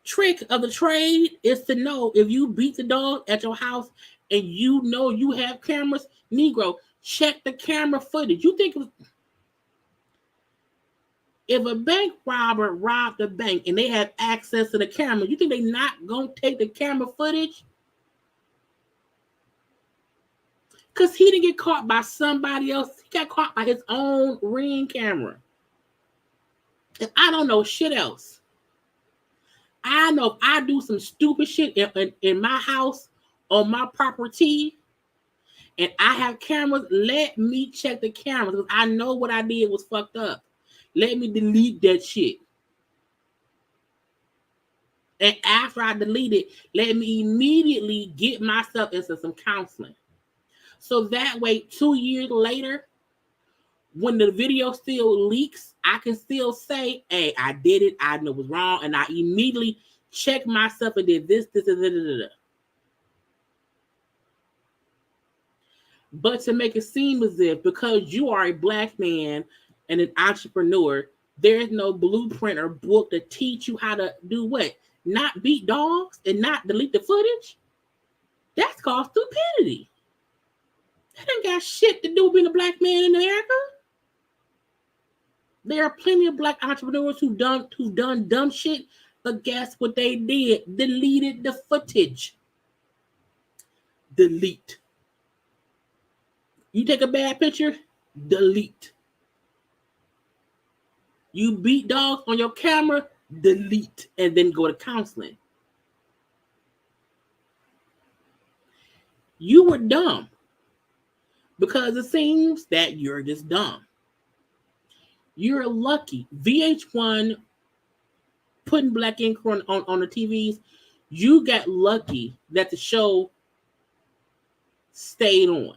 trick of the trade is to know if you beat the dog at your house and you know you have cameras, Negro, check the camera footage. You think if a bank robber robbed a bank and they have access to the camera, you think they not gonna take the camera footage? Because he didn't get caught by somebody else. He got caught by his own Ring camera. And I don't know shit else. I know if I do some stupid shit in my house on my property and I have cameras, let me check the cameras because I know what I did was fucked up. Let me delete that shit. And after I delete it, let me immediately get myself into some counseling. So that way, 2 years later, when the video still leaks, I can still say, hey, I did it. I know it was wrong. And I immediately checked myself and did this. But to make it seem as if because you are a black man and an entrepreneur, there is no blueprint or book to teach you how to do what? Not beat dogs and not delete the footage? That's called stupidity. That ain't got shit to do with being a black man in America. There are plenty of black entrepreneurs who've done dumb shit, but guess what they did? Deleted the footage. Delete. You take a bad picture, delete. You beat dogs on your camera, delete, and then go to counseling. You were dumb because it seems that you're just dumb. You're lucky. VH1 putting black ink on the TVs, you got lucky that the show stayed on.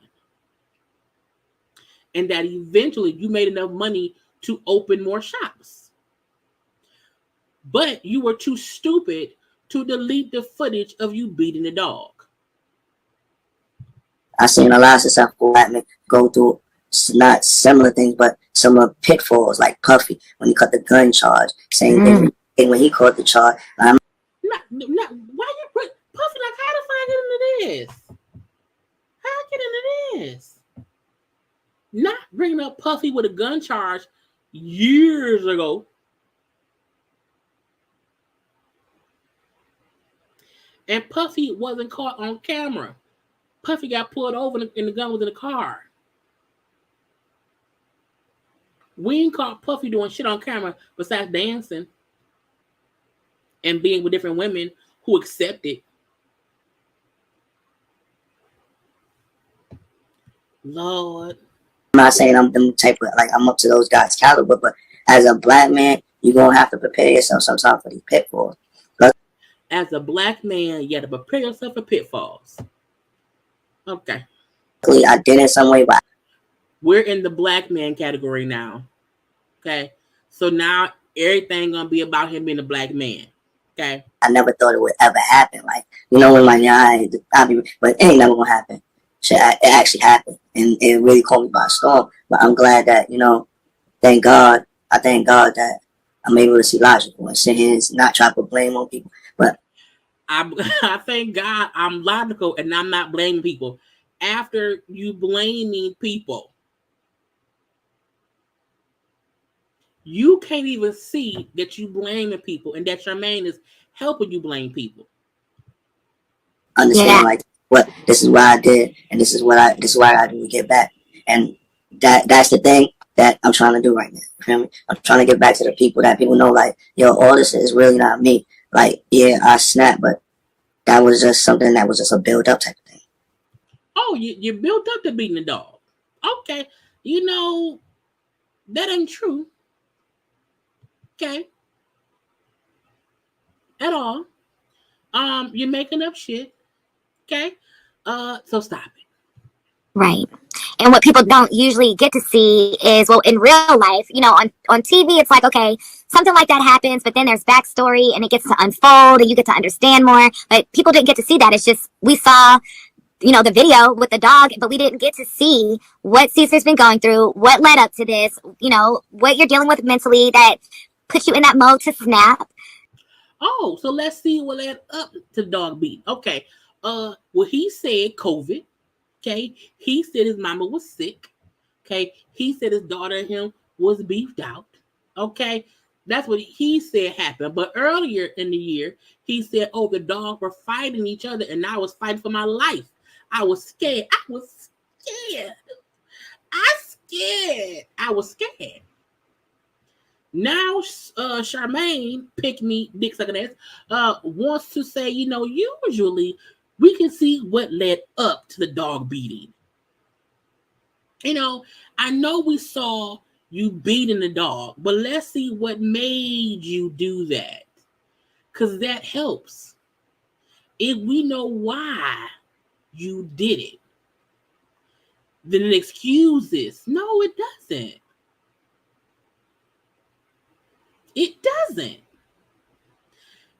And that eventually you made enough money to open more shops. But you were too stupid to delete the footage of you beating the dog. I've seen a lot of successful black men go through not similar things, but similar pitfalls, like Puffy, when he cut the gun charge. Same thing when he caught the charge. Why you put Puffy, like, how the fuck I get into this? How I get into this? Not bringing up Puffy with a gun charge years ago. And Puffy wasn't caught on camera. Puffy got pulled over and the gun was in the car. We ain't caught Puffy doing shit on camera besides dancing and being with different women who accept it. Lord. I'm not saying I'm the type of, like, I'm up to those guys' caliber, but as a black man, you're going to have to prepare yourself sometimes for these pitfalls. As a black man, you have to prepare yourself for pitfalls. Okay. I did it some way, but we're in the black man category now. Okay. So now everything gonna be about him being a black man. Okay. I never thought it would ever happen. Like, you know, in my mind, but it ain't never gonna happen. So it actually happened, and it really caught me by storm. But I'm glad that, you know, thank God. I thank God that I'm able to see logical and sit here and not try to put blame on people. But I thank God I'm logical and I'm not blaming people. After you blaming people, you can't even see that you blaming people and that Charmaine is helping you blame people. Understand, like, what this is what I did, and this is why I do to get back, and that's the thing that I'm trying to do right now. You feel me? I'm trying to get back to the people that people know, like, yo, all this is really not me. Like, yeah, I snapped, but that was just something that was just a build up type of thing. Oh, you built up to beating the dog. Okay, you know that ain't true. Okay, at all. You're making up shit. Okay, so stop it. Right. And what people don't usually get to see is, well, in real life, you know, on TV, it's like, okay, something like that happens, but then there's backstory and it gets to unfold and you get to understand more. But people didn't get to see that. It's just, we saw, you know, the video with the dog, but we didn't get to see what Caesar's been going through, what led up to this, you know, what you're dealing with mentally that puts you in that mode to snap. Oh, so let's see what led up to the dog beat. Okay. Well, he said COVID. Okay. He said his mama was sick. Okay. He said his daughter and him was beefed out. Okay. That's what he said happened. But earlier in the year, he said, oh, the dogs were fighting each other and I was fighting for my life. I was scared. I was scared. Now, Charmaine, pick me, dick sucking ass, wants to say, usually we can see what led up to the dog beating. I know we saw you beating the dog, but let's see what made you do that. Because that helps. If we know why you did it, then it excuses. No, it doesn't. It doesn't.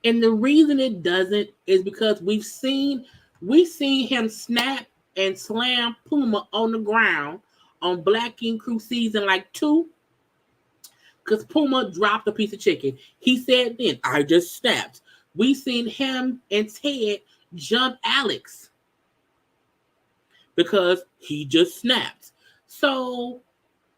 And the reason it doesn't is because we've seen him snap and slam Puma on the ground on Black King Crew season like 2, because Puma dropped a piece of chicken. He said then, I just snapped. We seen him and Ted jump Alex because he just snapped. So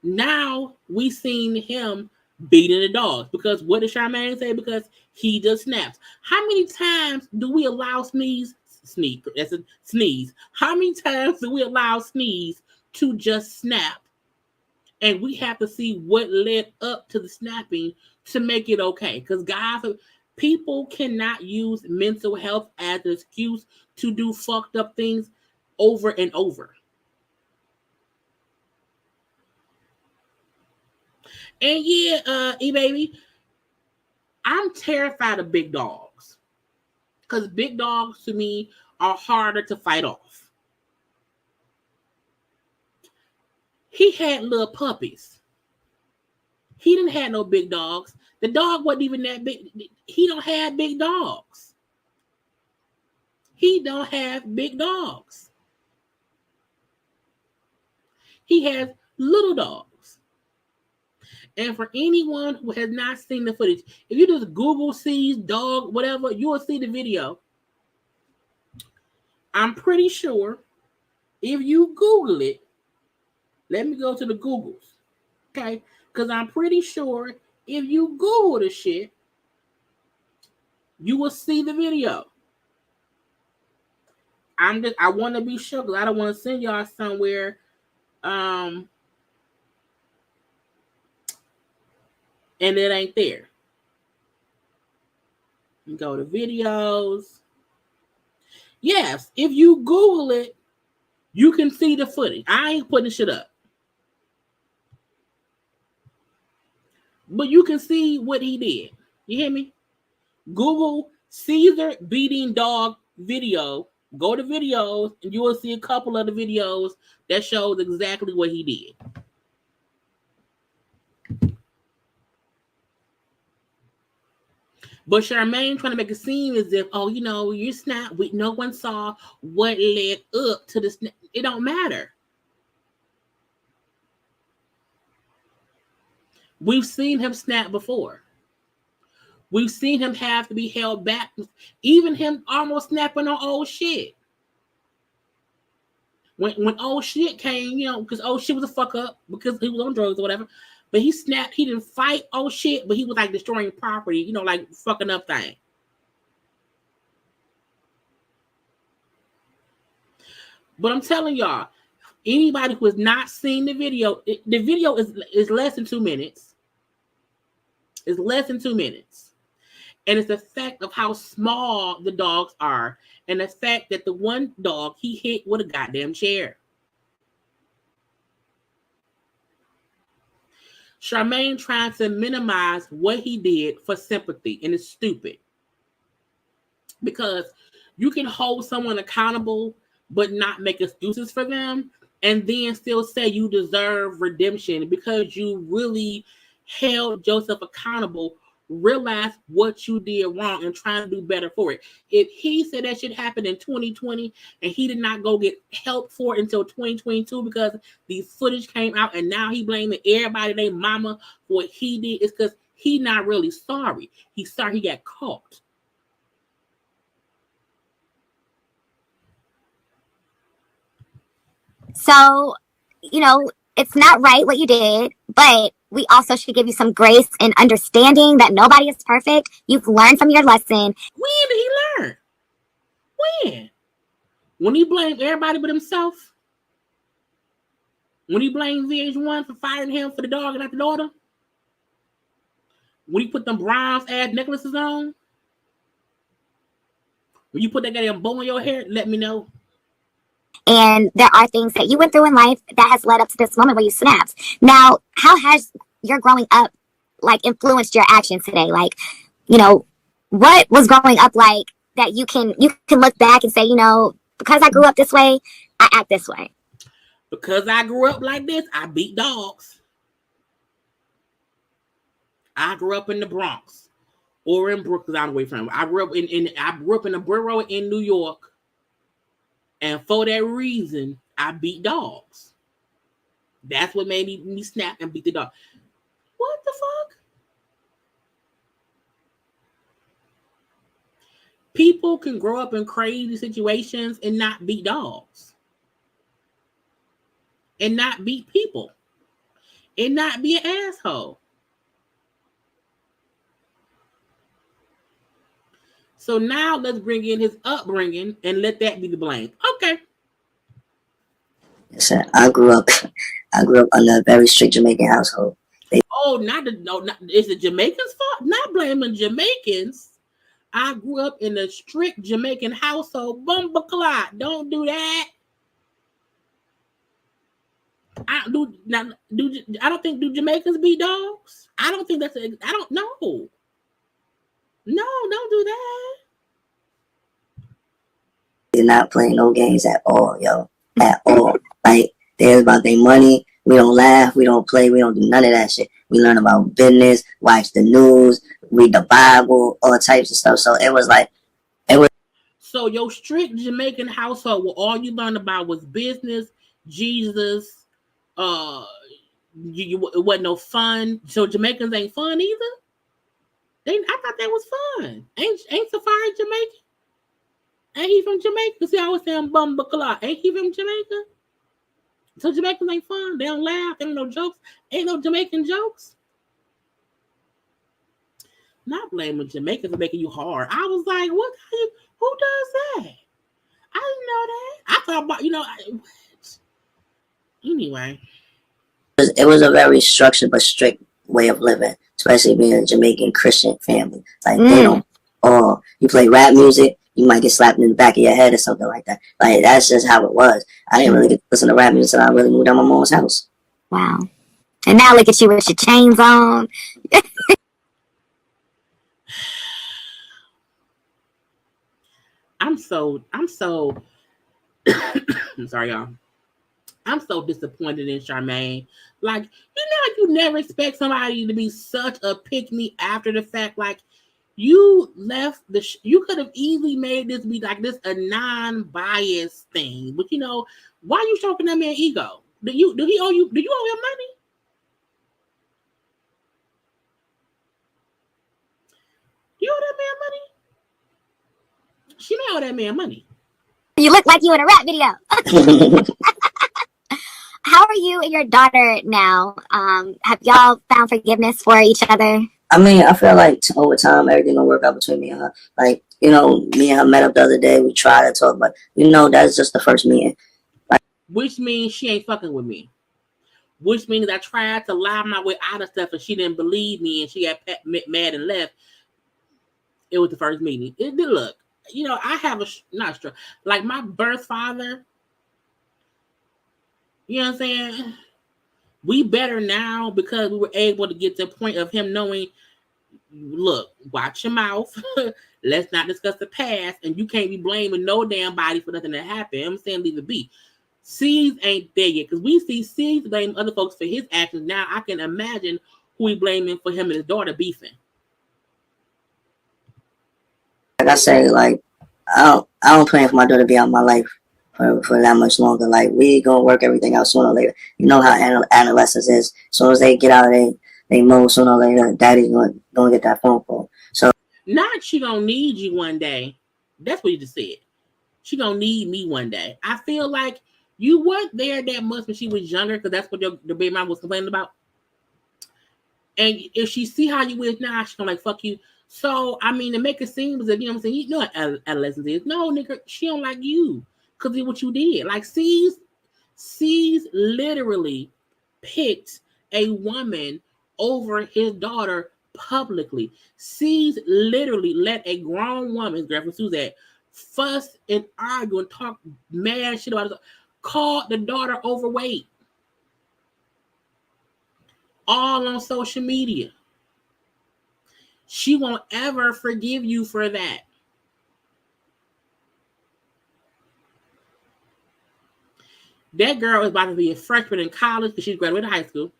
now we seen him beating the dogs because what did Charmaine say? Because he just snaps. How many times do we allow Sneeze? That's a sneeze. How many times do we allow Sneeze to just snap? And we have to see what led up to the snapping to make it okay. Because guys, people cannot use mental health as an excuse to do fucked up things over and over. And yeah, E-Baby, I'm terrified of big dogs. Because big dogs, to me, are harder to fight off. He had little puppies. He didn't have no big dogs. The dog wasn't even that big. He don't have big dogs. He don't have big dogs. He has little dogs. And for anyone who has not seen the footage, if you just Google sees dog, whatever, you will see the video. I'm pretty sure if you Google it, let me go to the Googles, okay? Because I'm pretty sure if you Google the shit, you will see the video. I want to be sure because I don't want to send y'all somewhere and it ain't there. You go to videos. Yes, if you Google it, you can see the footage. I ain't putting shit up. But you can see what he did. You hear me? Google Caesar beating dog video. Go to videos and you will see a couple of the videos that shows exactly what he did. But Charmaine trying to make it seem as if, you're snap. No one saw what led up to the snap. It don't matter. We've seen him snap before. We've seen him have to be held back. Even him almost snapping on old shit. When old shit came, because old shit was a fuck up because he was on drugs or whatever. But he snapped. He didn't fight old shit, but he was like destroying property, like fucking up thing. But I'm telling y'all, anybody who has not seen the video is less than 2 minutes. It's less than 2 minutes. And it's the fact of how small the dogs are. And the fact that the one dog he hit with a goddamn chair. Charmaine trying to minimize what he did for sympathy. And it's stupid. Because you can hold someone accountable but not make excuses for them. And then still say you deserve redemption because you really held yourself accountable, realize what you did wrong and try to do better for it. If he said that shit happened in 2020 and he did not go get help for it until 2022 because the footage came out and now he blaming everybody, their mama, for what he did, it's because he not really sorry. He's sorry he got caught. So, it's not right what you did, but we also should give you some grace and understanding that nobody is perfect. You've learned from your lesson. When did he learn? When? When he blamed everybody but himself? When he blamed VH1 for firing him for the dog and not the daughter? When you put them bronze ass necklaces on, when you put that goddamn bow in your hair, let me know. And there are things that you went through in life that has led up to this moment where you snapped. Now, how has your growing up like influenced your actions today? Like, you know, what was growing up like that you can look back and say, you know, because I grew up this way, I act this way. Because I grew up like this, I beat dogs. I grew up in the Bronx or in Brooklyn, out away from. I grew up in the borough in New York, and for that reason, I beat dogs. That's what made me snap and beat the dog. What the fuck? People can grow up in crazy situations and not beat dogs, and not beat people, and not be an asshole. So now let's bring in his upbringing and let that be the blame. Okay. Yes, sir. I grew up under a very strict Jamaican household. It's the Jamaicans' fault. Not blaming Jamaicans. I grew up in a strict Jamaican household. Bumba Clout. Don't do that. I don't think do Jamaicans beat dogs? I don't think I don't know. No, don't do that. They're not playing no games at all, yo. At all. Like, they're about their money. We don't laugh. We don't play. We don't do none of that shit. We learn about business, watch the news, read the Bible, all types of stuff. So it was like, So your strict Jamaican household, where all you learned about was business, Jesus, it wasn't no fun. So Jamaicans ain't fun either. I thought that was fun. Ain't Safari Jamaican? Ain't he from Jamaica? See, I was saying Bumba. Ain't he from Jamaica? So Jamaicans ain't fun. They don't laugh. Ain't no jokes. Ain't no Jamaican jokes. Not blaming Jamaicans for making you hard. I was like, what? Who does that? I didn't know that. I thought about, Anyway. It was a very structured but strict way of living, especially being a Jamaican Christian family. Like, they don't, you play rap music, you might get slapped in the back of your head or something like that. Like, that's just how it was. I didn't really get to listen to rap music until I really moved out my mom's house. Wow. And now look at you with your chains on. I'm so I'm sorry, y'all. I'm so disappointed in Charmaine. Like, you never expect somebody to be such a pick-me after the fact. Like, you left you could have easily made this be like this a non-biased thing. But why are you stroking that man's ego? Do you owe him money? You owe that man money? She may owe that man money. You look like you in a rap video. How are you and your daughter now? Have y'all found forgiveness for each other? I mean, I feel like over time, everything will work out between me and her. Like, me and her met up the other day. We tried to talk, but that's just the first meeting. Like, which means she ain't fucking with me. Which means I tried to lie my way out of stuff and she didn't believe me and she got mad and left. It was the first meeting. It did look. I have like my birth father. You know what I'm saying? We better now because we were able to get to the point of him knowing, look, watch your mouth. Let's not discuss the past. And you can't be blaming no damn body for nothing that happened. I'm saying leave it be. C's ain't there yet. Because we see C's blame other folks for his actions. Now I can imagine who he blaming for him and his daughter beefing. Like I say, like, I don't plan for my daughter to be out of my life for that much longer. Like, we gonna work everything out sooner or later. You know how adolescence is. As soon as they get out of they mode, sooner or later, daddy's gonna get that phone call. So not she gonna need you one day. That's what you just said. She gonna need me one day. I feel like you weren't there that much when she was younger, because that's what the baby mom was complaining about. And if she see how you is now, she's gonna like fuck you. So I mean, to make it seem as if what I'm saying, you know what adolescence is. No, nigga, she don't like you because of what you did. Like C's literally picked a woman over his daughter publicly. C's literally let a grown woman, girlfriend Suzette, fuss and argue and talk mad shit about it. Called the daughter overweight. All on social media. She won't ever forgive you for that. That girl is about to be a freshman in college because she's graduated high school.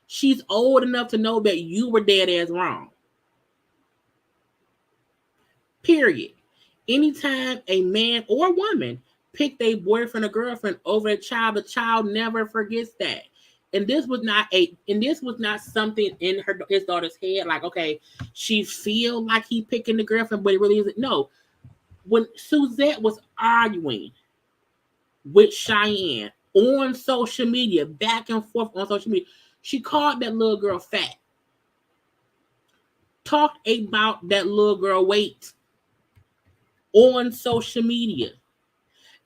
She's old enough to know that you were dead ass wrong. Period. Anytime a man or woman picked a boyfriend or girlfriend over a child, the child never forgets that. And this was not something in his daughter's head, like, okay, she feel like he picking the girlfriend, but it really isn't. No. When Suzette was arguing with Cheyenne on social media, back and forth on social media, she called that little girl fat. Talked about that little girl weight on social media.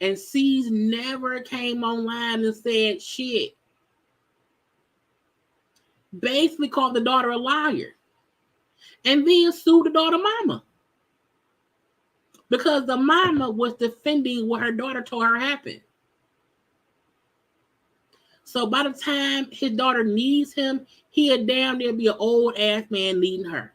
And C's never came online and said shit. Basically called the daughter a liar. And then sued the daughter mama. Because the mama was defending what her daughter told her happened. So by the time his daughter needs him, he'll damn near be an old ass man needing her.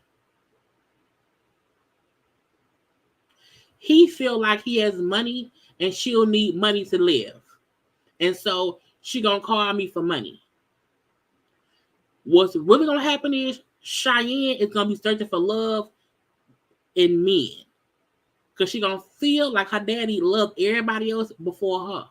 He feel like he has money and she'll need money to live. And so she gonna call me for money. What's really gonna happen is Cheyenne is gonna be searching for love in men. Because she gonna feel like her daddy loved everybody else before her.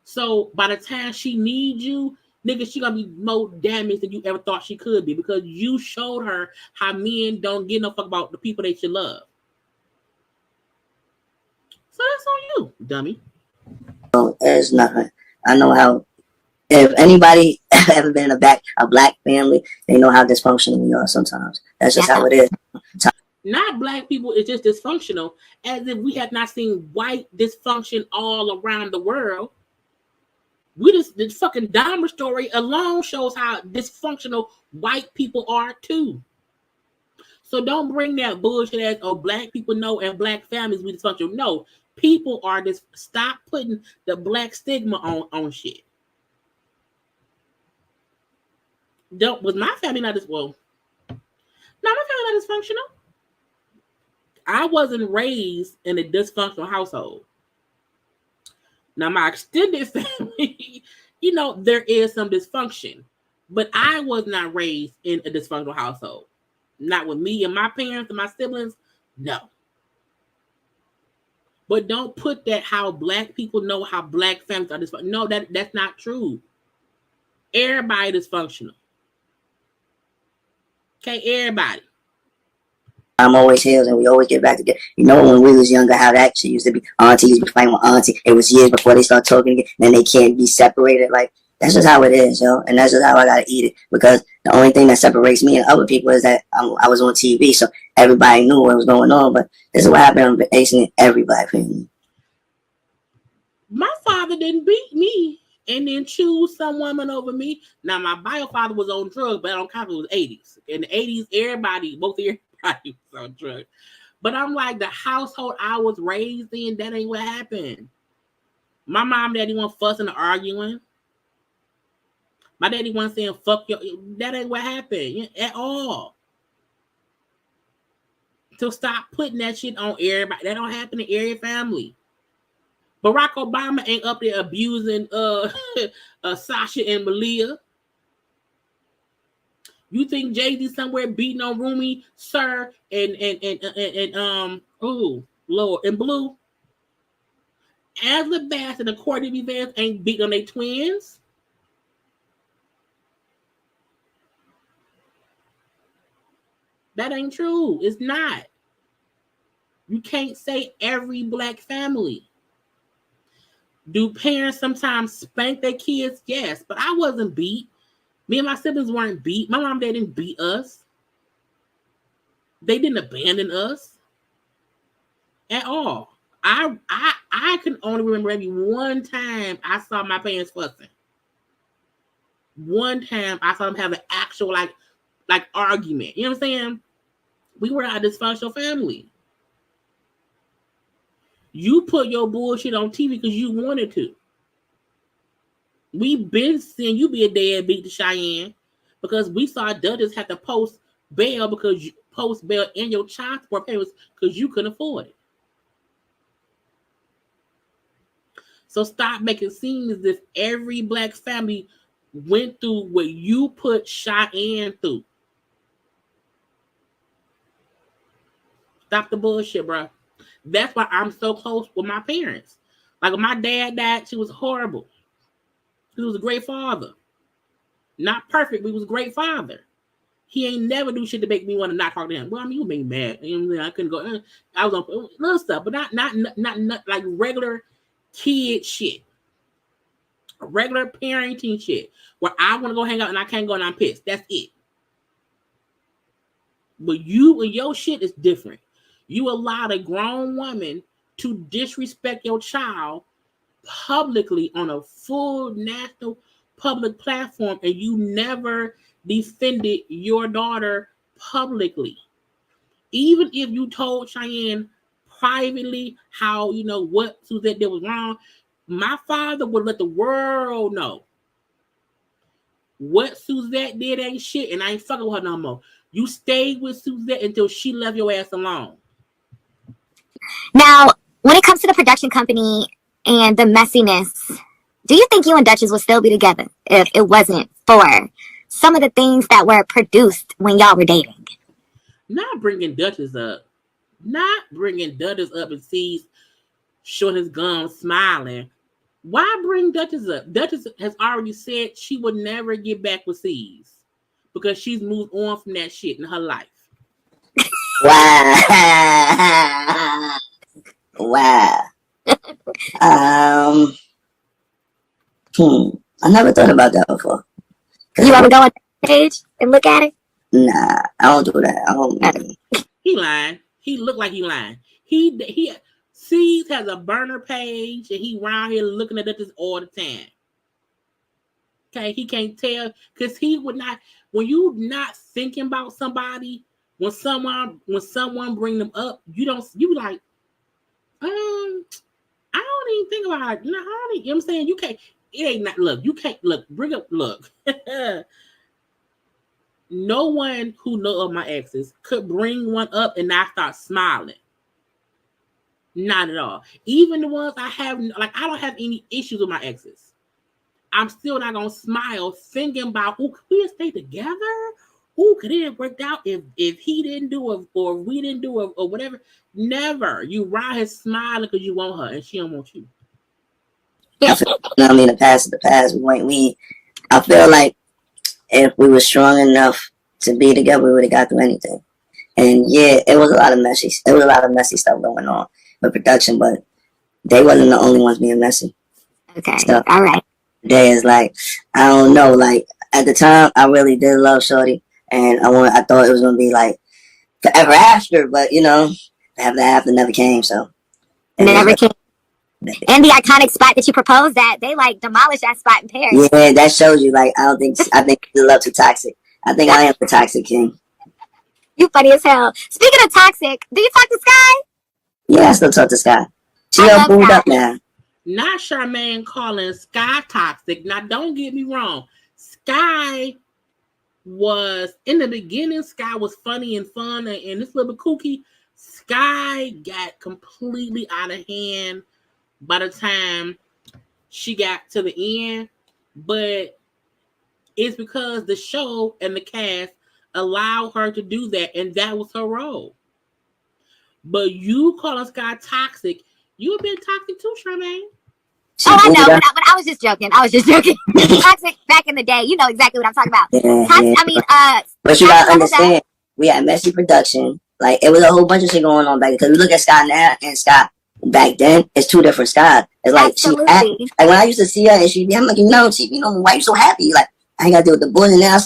So by the time she needs you, nigga, she gonna be more damaged than you ever thought she could be. Because you showed her how men don't give no fuck about the people they should love. So that's on you, dummy. There's nothing. I know how. If anybody ever been in a black family, they know how dysfunctional we are sometimes. That's just how it is. Not black people, it's just dysfunctional. As if we have not seen white dysfunction all around the world. The fucking Dahmer story alone shows how dysfunctional white people are too. So don't bring that bullshit as, oh, black people know and black families be dysfunctional. No, people are this. Stop putting the black stigma on shit. Was my family not this? Well, no, my family not dysfunctional. I wasn't raised in a dysfunctional household. Now, my extended family, there is some dysfunction, but I was not raised in a dysfunctional household. Not with me and my parents and my siblings, no. But don't put that how black people know how black families are dysfunctional. No, that's not true. Everybody dysfunctional. Okay, everybody. I'm always healed and we always get back together. When we was younger, how that shit used to be. Auntie used to be fighting with auntie. It was years before they start talking again. Then they can't be separated. Like, that's just how it is, yo. And that's just how I gotta eat it. Because the only thing that separates me and other people is that I was on TV, so everybody knew what was going on. But this is what happened in every black family. My father didn't beat me and then choose some woman over me. Now, my bio father was on drugs, but I don't count, it was 80s. In the 80s, everybody was on drugs. But I'm like, the household I was raised in, that ain't what happened. My mom and daddy weren't fussing and arguing. My daddy wasn't saying, fuck you. That ain't what happened at all. So stop putting that shit on everybody. That don't happen in every family. Barack Obama ain't up there abusing Sasha and Malia. You think Jay-Z somewhere beating on Rumi, Sir, and Lord, and Blue? Angela Bass and the Courtney Vance ain't beating on their twins. That ain't true. It's not. You can't say every black family. Do parents sometimes spank their kids? Yes, but I wasn't beat. Me and my siblings weren't beat. My mom and dad didn't beat us. They didn't abandon us at all. I can only remember maybe one time I saw my parents fussing. One time I saw them have an actual like argument. You know what I'm saying? We were a dysfunctional family. You put your bullshit on TV because you wanted to. We been seeing you be a deadbeat to Cheyenne because we saw Duchess have to post bail because you post bail in your child support payments because you couldn't afford it. So stop making scenes as if every black family went through what you put Cheyenne through. Stop the bullshit, bro. That's why I'm so close with my parents. Like when my dad died, she was horrible. He was a great father. Not perfect, but he was a great father. He ain't never do shit to make me want to not talk to him. Well, I mean, you made me mad. You know, I couldn't go. I was on little stuff, but not like regular kid shit. Regular parenting shit. Where I want to go hang out and I can't go and I'm pissed. That's it. But you and your shit is different. You allowed a grown woman to disrespect your child publicly on a full national public platform, and you never defended your daughter publicly. Even if you told Cheyenne privately how, you know, what Suzette did was wrong, my father would let the world know what Suzette did ain't shit, and I ain't fucking with her no more. You stayed with Suzette until she left your ass alone. Now, when it comes to the production company and the messiness, do you think you and Duchess would still be together if it wasn't for some of the things that were produced when y'all were dating? Not bringing Duchess up. Not bringing Duchess up and sees showing his gums smiling. Why bring Duchess up? Duchess has already said she would never get back with C's because she's moved on from that shit in her life. Wow. Wow. I never thought about that before. You ever go on the page and look at it? Nah, I don't do that. He lying. He look like he lying. He C's has a burner page and he around here looking at this all the time. Okay, he can't tell because he would not. When you not thinking about somebody, when someone bring them up, you like, I don't even think about it. No, I don't even, you know what I'm saying? You can't. It ain't not. Look, you can't look. Bring up. Look. No one who know of my exes could bring one up and I start smiling. Not at all. Even the ones I have, like I don't have any issues with my exes. I'm still not gonna smile thinking about, oh, could we stay together? Oh, could it have worked out if he didn't do it or we didn't do it or whatever? Never. You right here smiling because you want her and she don't want you. I feel, I mean, the past is the past. I feel like if we were strong enough to be together, we would have got through anything. And yeah, it was a lot of messy stuff going on with production, but they wasn't the only ones being messy. Okay, so, all right. Today is like, I don't know, like at the time I really did love Shorty, and I thought it was gonna be like forever after, but you know, after never came. So never came. And the iconic spot that you proposed at, they like demolished that spot in Paris. Yeah, that shows you. Like, I think the love too toxic. I think I am the toxic king. You funny as hell. Speaking of toxic, do you talk to Sky? Yeah, I still talk to Sky. She all booed up now. Not Charmaine calling Sky toxic. Now, don't get me wrong. Sky was, in the beginning, Sky was funny and fun and this little bit kooky. Sky got completely out of hand by the time she got to the end, but it's because the show and the cast allowed her to do that, and that was her role. But you calling Sky toxic, you've been toxic too, Charmaine. I know, but I was just joking. Toxic back in the day, you know exactly what I'm talking about. I mean, but you gotta understand, we had messy production. Like, it was a whole bunch of shit going on back then. Because we look at Sky now and Sky back then, it's two different Skies. It's like, like when I used to see her and she'd be, I'm like, you know, TV, you know, why you so happy? Like, I ain't got to deal with the boys. And now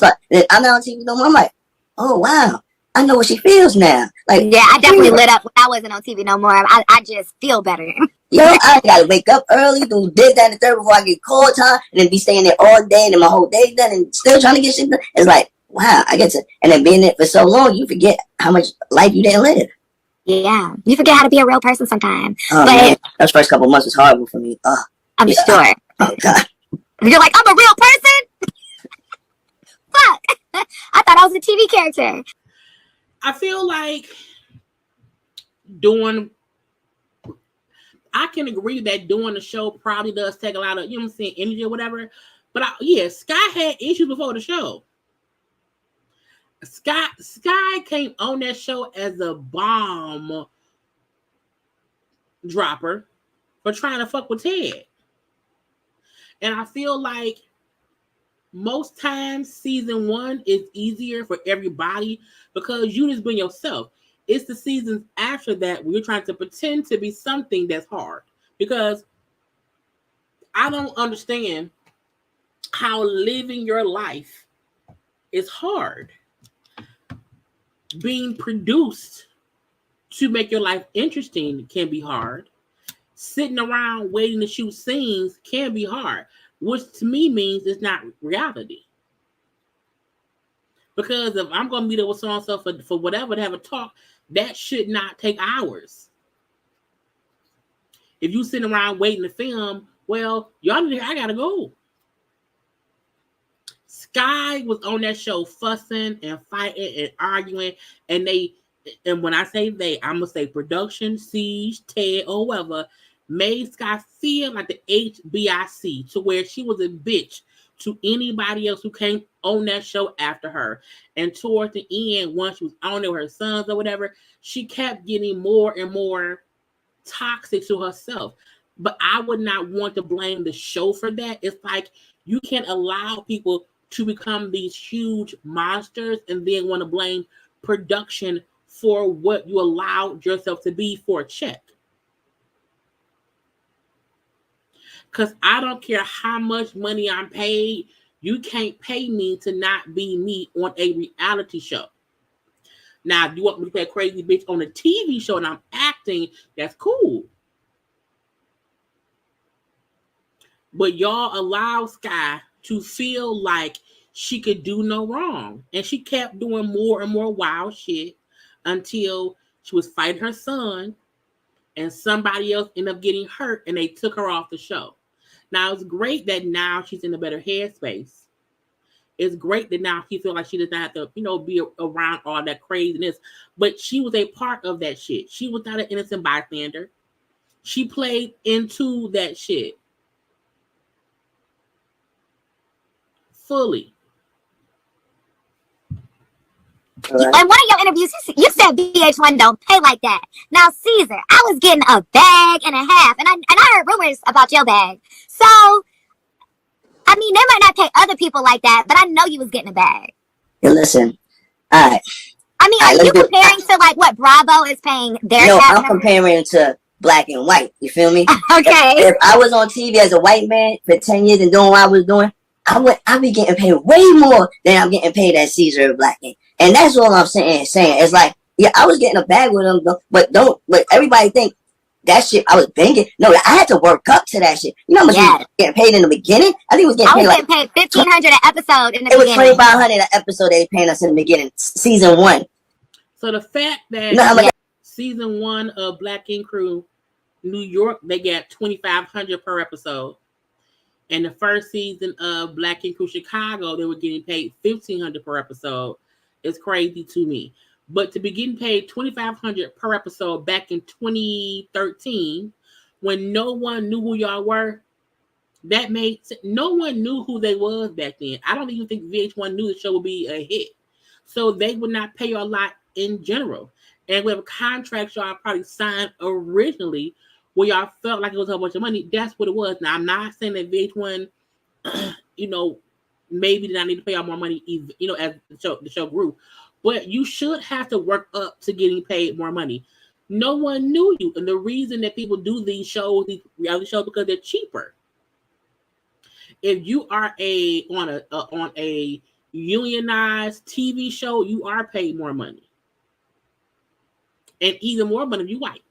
I'm not on TV no more. I'm like, oh, wow. I know what she feels now. Like, yeah, I definitely lit up when I wasn't on TV no more. I just feel better. Yo, I gotta wake up early, do this, that, and the third before I get call time, and then be staying there all day, and then my whole day done, and still trying to get shit done. It's like, wow, I get to, and then being there for so long, you forget how much life you didn't live. Yeah, you forget how to be a real person sometimes. Oh but man, those first couple months was horrible for me. I'm yeah. sure. Oh god. You're like, I'm a real person? Fuck. I thought I was a TV character. I feel like I can agree that doing the show probably does take a lot of, you know what I'm saying, energy or whatever. But Sky had issues before the show. Sky came on that show as a bomb dropper for trying to fuck with Ted. And I feel like most times season 1 is easier for everybody because you just bring yourself. It's the seasons after that where you're trying to pretend to be something that's hard. Because I don't understand how living your life is hard. Being produced to make your life interesting can be hard. Sitting around waiting to shoot scenes can be hard, which to me means it's not reality. Because if I'm going to meet up with so-and-so for whatever to have a talk, that should not take hours. If you sitting around waiting to film, well, y'all need to, I got to go. Sky was on that show fussing and fighting and arguing, and when I say they, I'm going to say production, Siege, Ted, or whoever, made Sky feel like the HBIC to where she was a bitch to anybody else who came on that show after her. And towards the end, once she was on there with her sons or whatever, she kept getting more and more toxic to herself. But I would not want to blame the show for that. It's like you can't allow people to become these huge monsters and then want to blame production for what you allowed yourself to be for a check. Because I don't care how much money I'm paid, you can't pay me to not be me on a reality show. Now, if you want me to play a crazy bitch on a TV show and I'm acting, that's cool. But y'all allow Sky to feel like she could do no wrong. And she kept doing more and more wild shit until she was fighting her son and somebody else ended up getting hurt and they took her off the show. Now, it's great that now she's in a better headspace. It's great that now she feels like she does not have to, be around all that craziness. But she was a part of that shit. She was not an innocent bystander. She played into that shit. Fully. In one of your interviews, you said VH1 don't pay like that. Now, Caesar, I was getting a bag and a half, and I heard rumors about your bag. So, I mean, they might not pay other people like that, but I know you was getting a bag. Yeah, listen, all right. I mean, are you comparing to like what Bravo is paying their? No, I'm comparing to black and white. You feel me? Okay. If I was on TV as a white man for 10 years and doing what I was doing, I'd be getting paid way more than I'm getting paid as Caesar Black man. And that's all I'm saying. It's like, yeah, I was getting a bag with them, but everybody think that shit I was banging. No, I had to work up to that shit. You know how much I was getting paid in the beginning? I think it was getting paid $1,500 an episode in the beginning. It was $2,500 an episode they paying us in the beginning, season 1. So the fact that season 1 of Black Ink Crew, New York, they got $2,500 per episode. And the first season of Black Ink Crew Chicago, they were getting paid $1,500 per episode. It's crazy to me. But to be getting paid $2,500 per episode back in 2013, when no one knew who y'all were, that made sense. No one knew who they was back then. I don't even think VH1 knew the show would be a hit. So they would not pay you a lot in general. And whatever contracts y'all probably signed originally, where y'all felt like it was a whole bunch of money, that's what it was. Now, I'm not saying that VH1, maybe did not need to pay y'all more money, as the show grew. But you should have to work up to getting paid more money. No one knew you. And the reason that people do these shows, these reality shows, because they're cheaper. If you are on a unionized TV show, you are paid more money. And even more money if you white.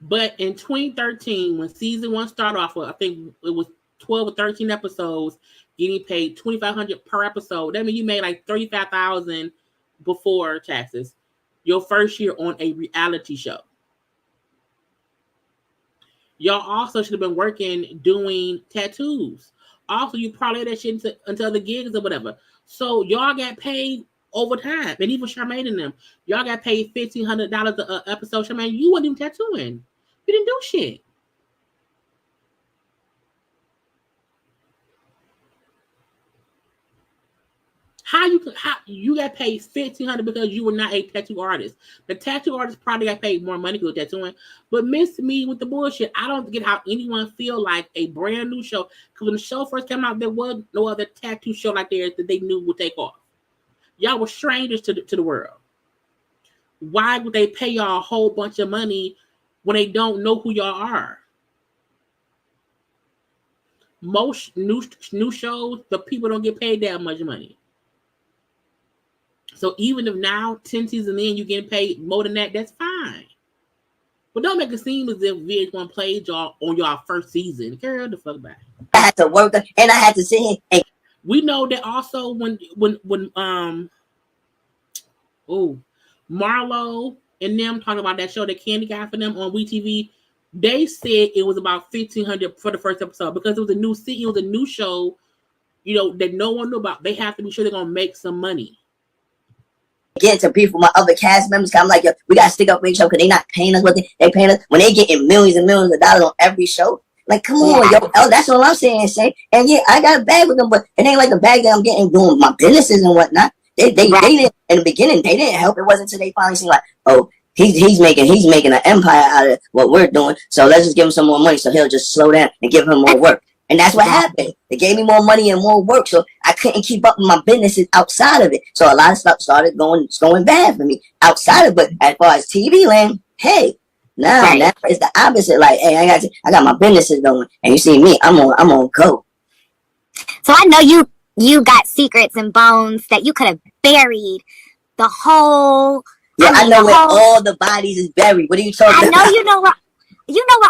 But in 2013, when season 1 started off with, I think it was 12 or 13 episodes, getting paid $2,500 per episode. That means you made like $35,000 before taxes. Your first year on a reality show. Y'all also should have been working doing tattoos. Also, you probably had that shit until the gigs or whatever. So y'all got paid over time. And even Charmaine and them, y'all got paid $1,500 an episode. Charmaine, you wasn't even tattooing. You didn't do shit. How you got paid $1,500 because you were not a tattoo artist? The tattoo artist probably got paid more money because tattooing. But miss me with the bullshit. I don't get how anyone feel like a brand new show. Because when the show first came out, there was no other tattoo show like theirs that they knew would take off. Y'all were strangers to the world. Why would they pay y'all a whole bunch of money when they don't know who y'all are? Most new shows, the people don't get paid that much money. So even if now 10 seasons in you getting paid more than that, that's fine. But don't make it seem as if VH1 played y'all on y'all first season. Girl, the fuck back. I had to work and I had to sit here and we know that also when Marlo and them talking about that show, the Candy Guy for them on WeTV, they said it was about $1,500 for the first episode because it was a new show, that no one knew about. They have to be sure they're gonna make some money. Get to people, my other cast members, I'm like, yo, we gotta stick up for each show because they not paying us what they paying us when they getting millions and millions of dollars on every show. Like, come on, yo. Oh, that's what I'm saying, Shay. And yeah, I got a bag with them, but it ain't like the bag that I'm getting doing my businesses and whatnot. They didn't in the beginning. They didn't help. It wasn't until they finally seen like, oh, he's making an empire out of what we're doing. So let's just give him some more money, so he'll just slow down and give him more work. And that's what happened. They gave me more money and more work, so I couldn't keep up with my businesses outside of it. So a lot of stuff started going bad for me outside of it. But as far as TV land, hey. Now it's the opposite. Like, hey, I got my businesses going, and you see me, I'm on go. So I know you got secrets and bones that you could have buried the whole. Yeah, I know where all the bodies is buried. What are you talking about? I know you know where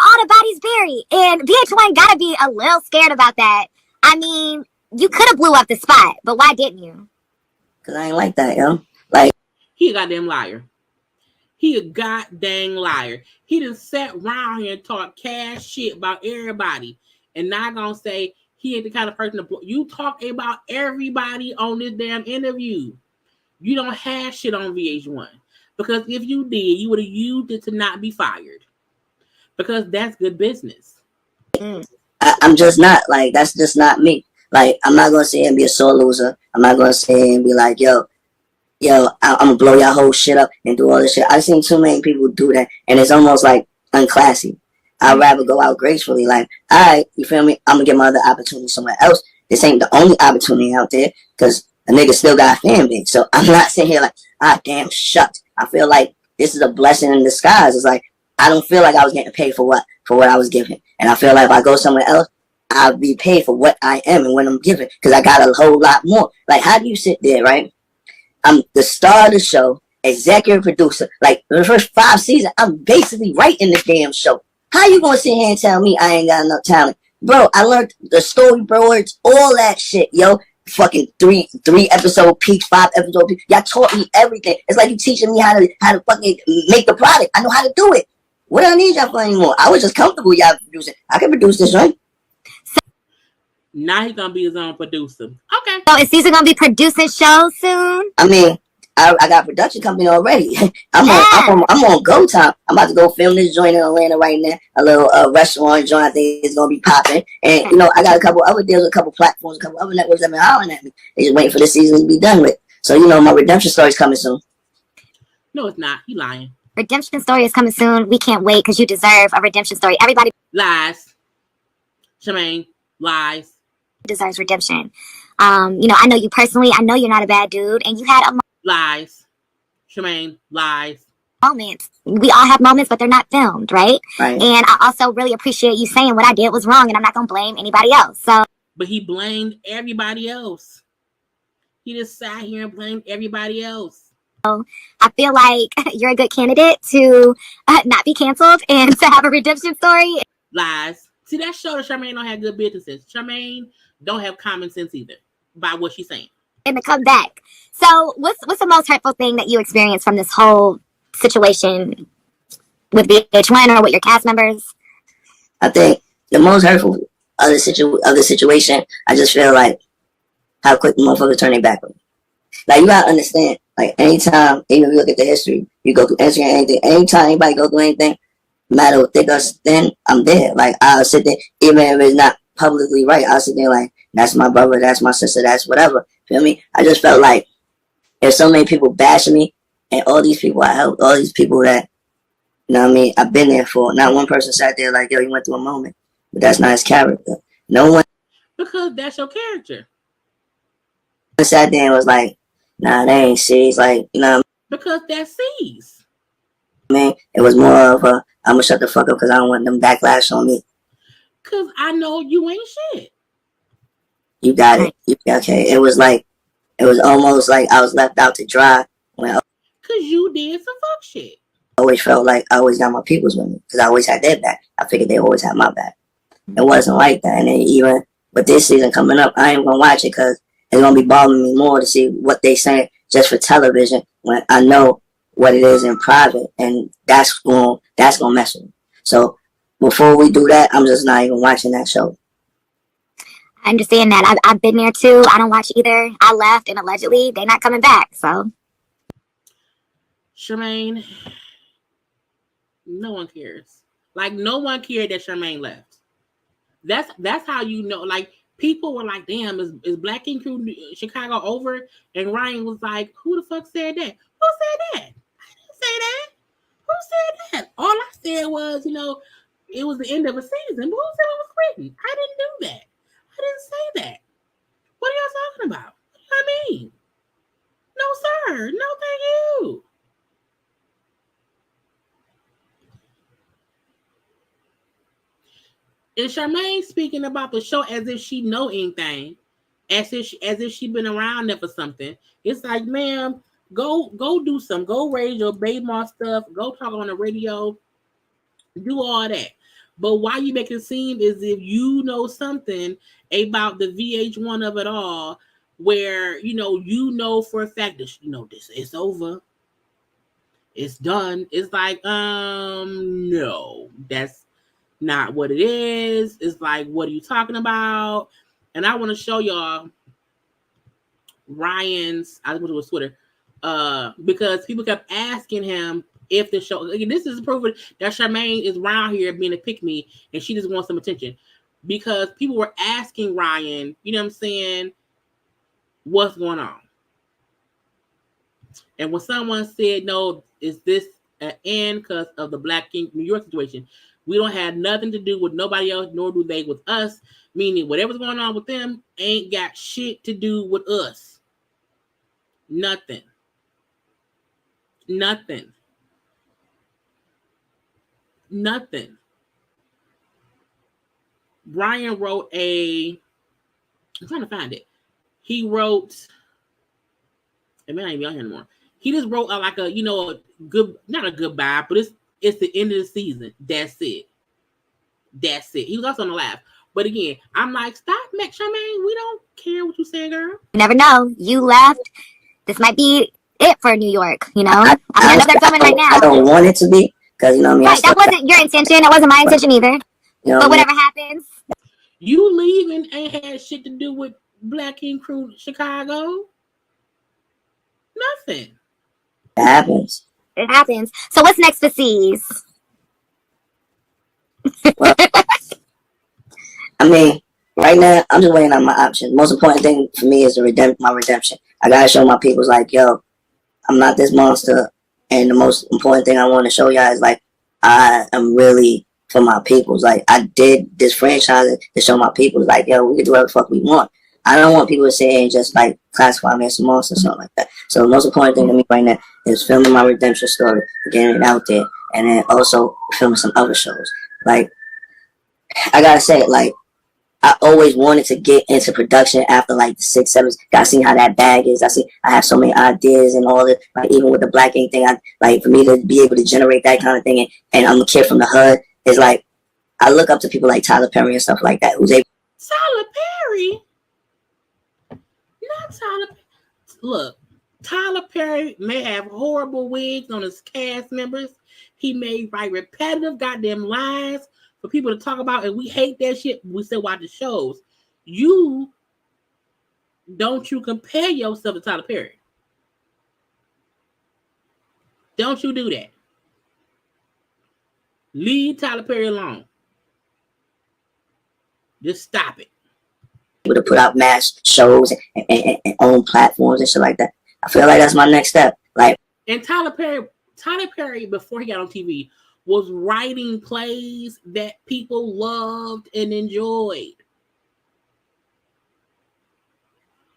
all the bodies buried, and VH1 gotta be a little scared about that. I mean, you could have blew up the spot, but why didn't you? Cause I ain't like that, yo. Like, he a goddamn liar. He a goddamn liar. He done sat around here and talk cash shit about everybody. And not gonna say he ain't the kind of person to blow. You talk about everybody on this damn interview. You don't have shit on VH1. Because if you did, you would have used it to not be fired. Because that's good business. I'm just not, like, that's just not me. Like, I'm not gonna sit and be a sore loser. I'm not gonna sit and be like, yo, I'm gonna blow y'all whole shit up and do all this shit. I've seen too many people do that, and it's almost like unclassy. I'd rather go out gracefully, like, all right, you feel me? I'm gonna get my other opportunity somewhere else. This ain't the only opportunity out there, because a nigga still got a fan base. So I'm not sitting here like, damn, shucks. I feel like this is a blessing in disguise. It's like, I don't feel like I was getting paid for what I was given. And I feel like if I go somewhere else, I'll be paid for what I am and what I'm given, because I got a whole lot more. Like, how do you sit there, right? I'm the star of the show, executive producer. Like, the first 5 seasons, I'm basically writing the damn show. How you gonna sit here and tell me I ain't got enough talent? Bro, I learned the storyboards, all that shit, yo. Fucking 3 episode peaks, 5 episode peaks. Y'all taught me everything. It's like you teaching me how to fucking make the product. I know how to do it. What do I need y'all for anymore? I was just comfortable y'all producing. I can produce this, right? Now he's gonna be his own producer. Okay. So is Caesar gonna be producing shows soon? I mean, I got a production company already. I'm on go time. I'm about to go film this joint in Atlanta right now. A little restaurant joint. I think it's gonna be popping. And I got a couple other deals with a couple platforms, a couple other networks that been hollering at me. They just waiting for the season to be done with. So my redemption story's coming soon. No, it's not. He lying. Redemption story is coming soon. We can't wait because you deserve a redemption story. Everybody lies. Charmaine lies. Deserves redemption. I know you personally. I know you're not a bad dude, and you had a lies. Charmaine lies. Moments. We all have moments, but they're not filmed, right? Right. And I also really appreciate you saying what I did was wrong, and I'm not gonna blame anybody else. So, but he blamed everybody else. He just sat here and blamed everybody else. So I feel like you're a good candidate to not be canceled and to have a redemption story. Lies. See, that show that Charmaine don't have good businesses. Charmaine don't have common sense either by what she's saying. And to come back. So what's the most hurtful thing that you experienced from this whole situation with VH1 or with your cast members? I think the most hurtful of the situation, I just feel like how quick the motherfuckers turn their back on me. Like, you gotta understand, like, anytime, even if you look at the history, you go through Instagram, anything, anytime anybody go through anything, no matter what thick or thin, I'm there. Like, I'll sit there, even if it's not publicly right, I'll sit there like, that's my brother, that's my sister, that's whatever. Feel me? I just felt like there's so many people bashing me, and all these people I helped, all these people that, you know what I mean, I've been there for. Not one person sat there like, yo, he went through a moment. But that's not his character. No one. Because that's your character. Sat there and was like, nah, they ain't serious. Like, you know. Because that's C's. I mean, it was more of a, I'm going to shut the fuck up because I don't want them backlash on me. Because I know you ain't shit. You got it. Okay. It was almost like I was left out to dry. Because you did some fuck shit. I always felt like I always got my peoples with me because I always had their back. I figured they always had my back. It wasn't like that. And then even with this season coming up, I ain't going to watch it because it's going to be bothering me more to see what they saying just for television when I know what it is in private. And that's going to mess with me. So before we do that, I'm just not even watching that show. I understand that. I've been there too. I don't watch either. I left and allegedly they're not coming back. So, Charmaine, no one cares. Like, no one cared that Charmaine left. That's how you know. Like, people were like, damn, is Black Ink Crew Chicago over? And Ryan was like, who the fuck said that? Who said that? I didn't say that. Who said that? All I said was, you know, it was the end of a season. But who said it was written? I didn't do that. I didn't say that. What are y'all talking about? What do I mean? No, sir. No, thank you. And Charmaine speaking about the show as if she know anything, as if she been around there for something. It's like, ma'am, go do some, go raise your baby mom stuff, go talk on the radio, do all that. But why you make it seem as if you know something about the VH1 of it all, where you know for a fact that this it's over, it's done. It's like, no, that's not what it is. It's like, what are you talking about? And I want to show y'all Ryan's, I went to his Twitter, because people kept asking him if the show, this is proving that Charmaine is around here being a pick-me and she just wants some attention, because people were asking Ryan, you know what I'm saying, what's going on? And when someone said, no, is this an end because of the Black Ink New York situation? We don't have nothing to do with nobody else, nor do they with us, meaning whatever's going on with them ain't got shit to do with us. Nothing. Nothing. Nothing. Brian wrote I'm trying to find it. He wrote, it may not even be on here anymore. He just wrote like a good, not a goodbye, but it's the end of the season. That's it. That's it. He was also on the laugh. But again, I'm like, stop, Charmaine. We don't care what you say, girl. You never know. You left. This might be it for New York, I know they're coming right now. I don't want it to be, because, what I mean? Right, that wasn't your intention. That wasn't my intention either. But whatever happens. You leaving ain't had shit to do with Black Ink Crew Chicago. Nothing. It happens. It happens. So what's next for C's? Well, I mean, right now, I'm just waiting on my options. Most important thing for me is my redemption. I gotta show my peoples like, yo, I'm not this monster. And the most important thing I want to show y'all is like, I am really for my peoples. Like, I did this franchise to show my peoples like, yo, we can do whatever the fuck we want. I don't want people to sit here and just like classify me as a monster or something like that. So the most important thing to me right now is filming my redemption story, getting it out there, and then also filming some other shows. Like, I gotta say, like, I always wanted to get into production after like the 6, 7. I seen how that bag is. I have so many ideas and all that. Like, even with the Black Ink thing, for me to be able to generate that kind of thing, and I'm a kid from the hood, is like, I look up to people like Tyler Perry and stuff like that. Tyler Perry? Look, Tyler Perry may have horrible wigs on his cast members. He may write repetitive goddamn lines for people to talk about, and we hate that shit. We still watch the shows. Don't you compare yourself to Tyler Perry. Don't you do that. Leave Tyler Perry alone. Just stop it. To put out mass shows and own platforms and shit like that. I feel like that's my next step. Like, and Tyler Perry, before he got on TV, was writing plays that people loved and enjoyed.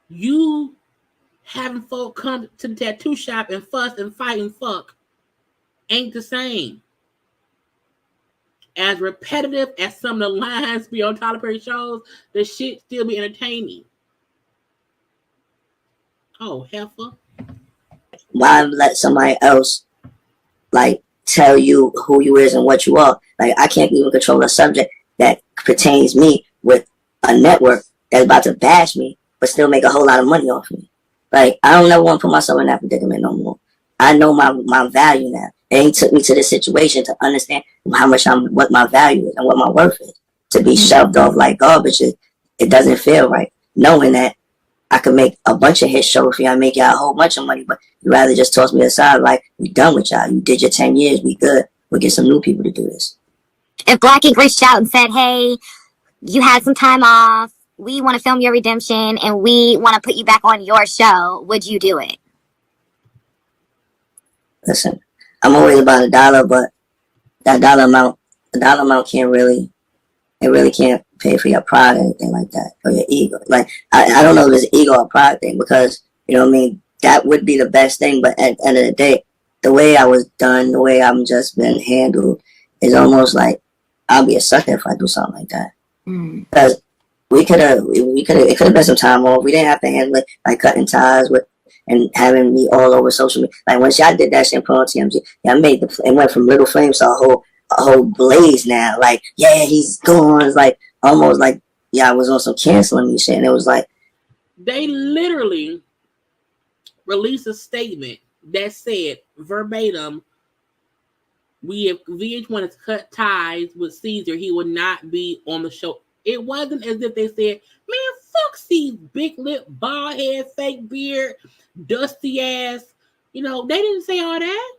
You having folk come to the tattoo shop and fuss and fight and fuck ain't the same. As repetitive as some of the lines be on Tyler Perry shows, the shit still be entertaining. Oh, heifer. Why let somebody else, like, tell you who you is and what you are? Like, I can't even control a subject that pertains me with a network that's about to bash me, but still make a whole lot of money off me. Like, I don't ever want to put myself in that predicament no more. I know my value now. It took me to this situation to understand what my value is and what my worth is. To be shoved off like garbage, it doesn't feel right. Knowing that I could make a bunch of hit shows for y'all, make y'all a whole bunch of money, but you rather just toss me aside like, we done with y'all. You did your 10 years, we good. We'll get some new people to do this. If Black Ink reached out and said, hey, you had some time off, we want to film your redemption and we want to put you back on your show, would you do it? Listen, I'm always about $1, but that dollar amount can't really pay for your pride or anything like that, or your ego. Like, I don't know if it's an ego or pride thing, because, you know what I mean, that would be the best thing, but at the end of the day, the way I was done, the way I'm just been handled, is almost like I'll be a sucker if I do something like that. Because it could have been some time off. We didn't have to handle it like cutting ties with and having me all over social media. Like, once y'all did that shit and put on TMZ, it went from little flames to a whole blaze now. Like, yeah, he's gone. It's like almost like y'all was on some canceling me shit, and it was like they literally released a statement that said verbatim, VH1 has cut ties with Caesar. He would not be on the show. It wasn't as if they said, man, fuck Caesar, big lip, bald head, fake beard, dusty ass. You know, they didn't say all that.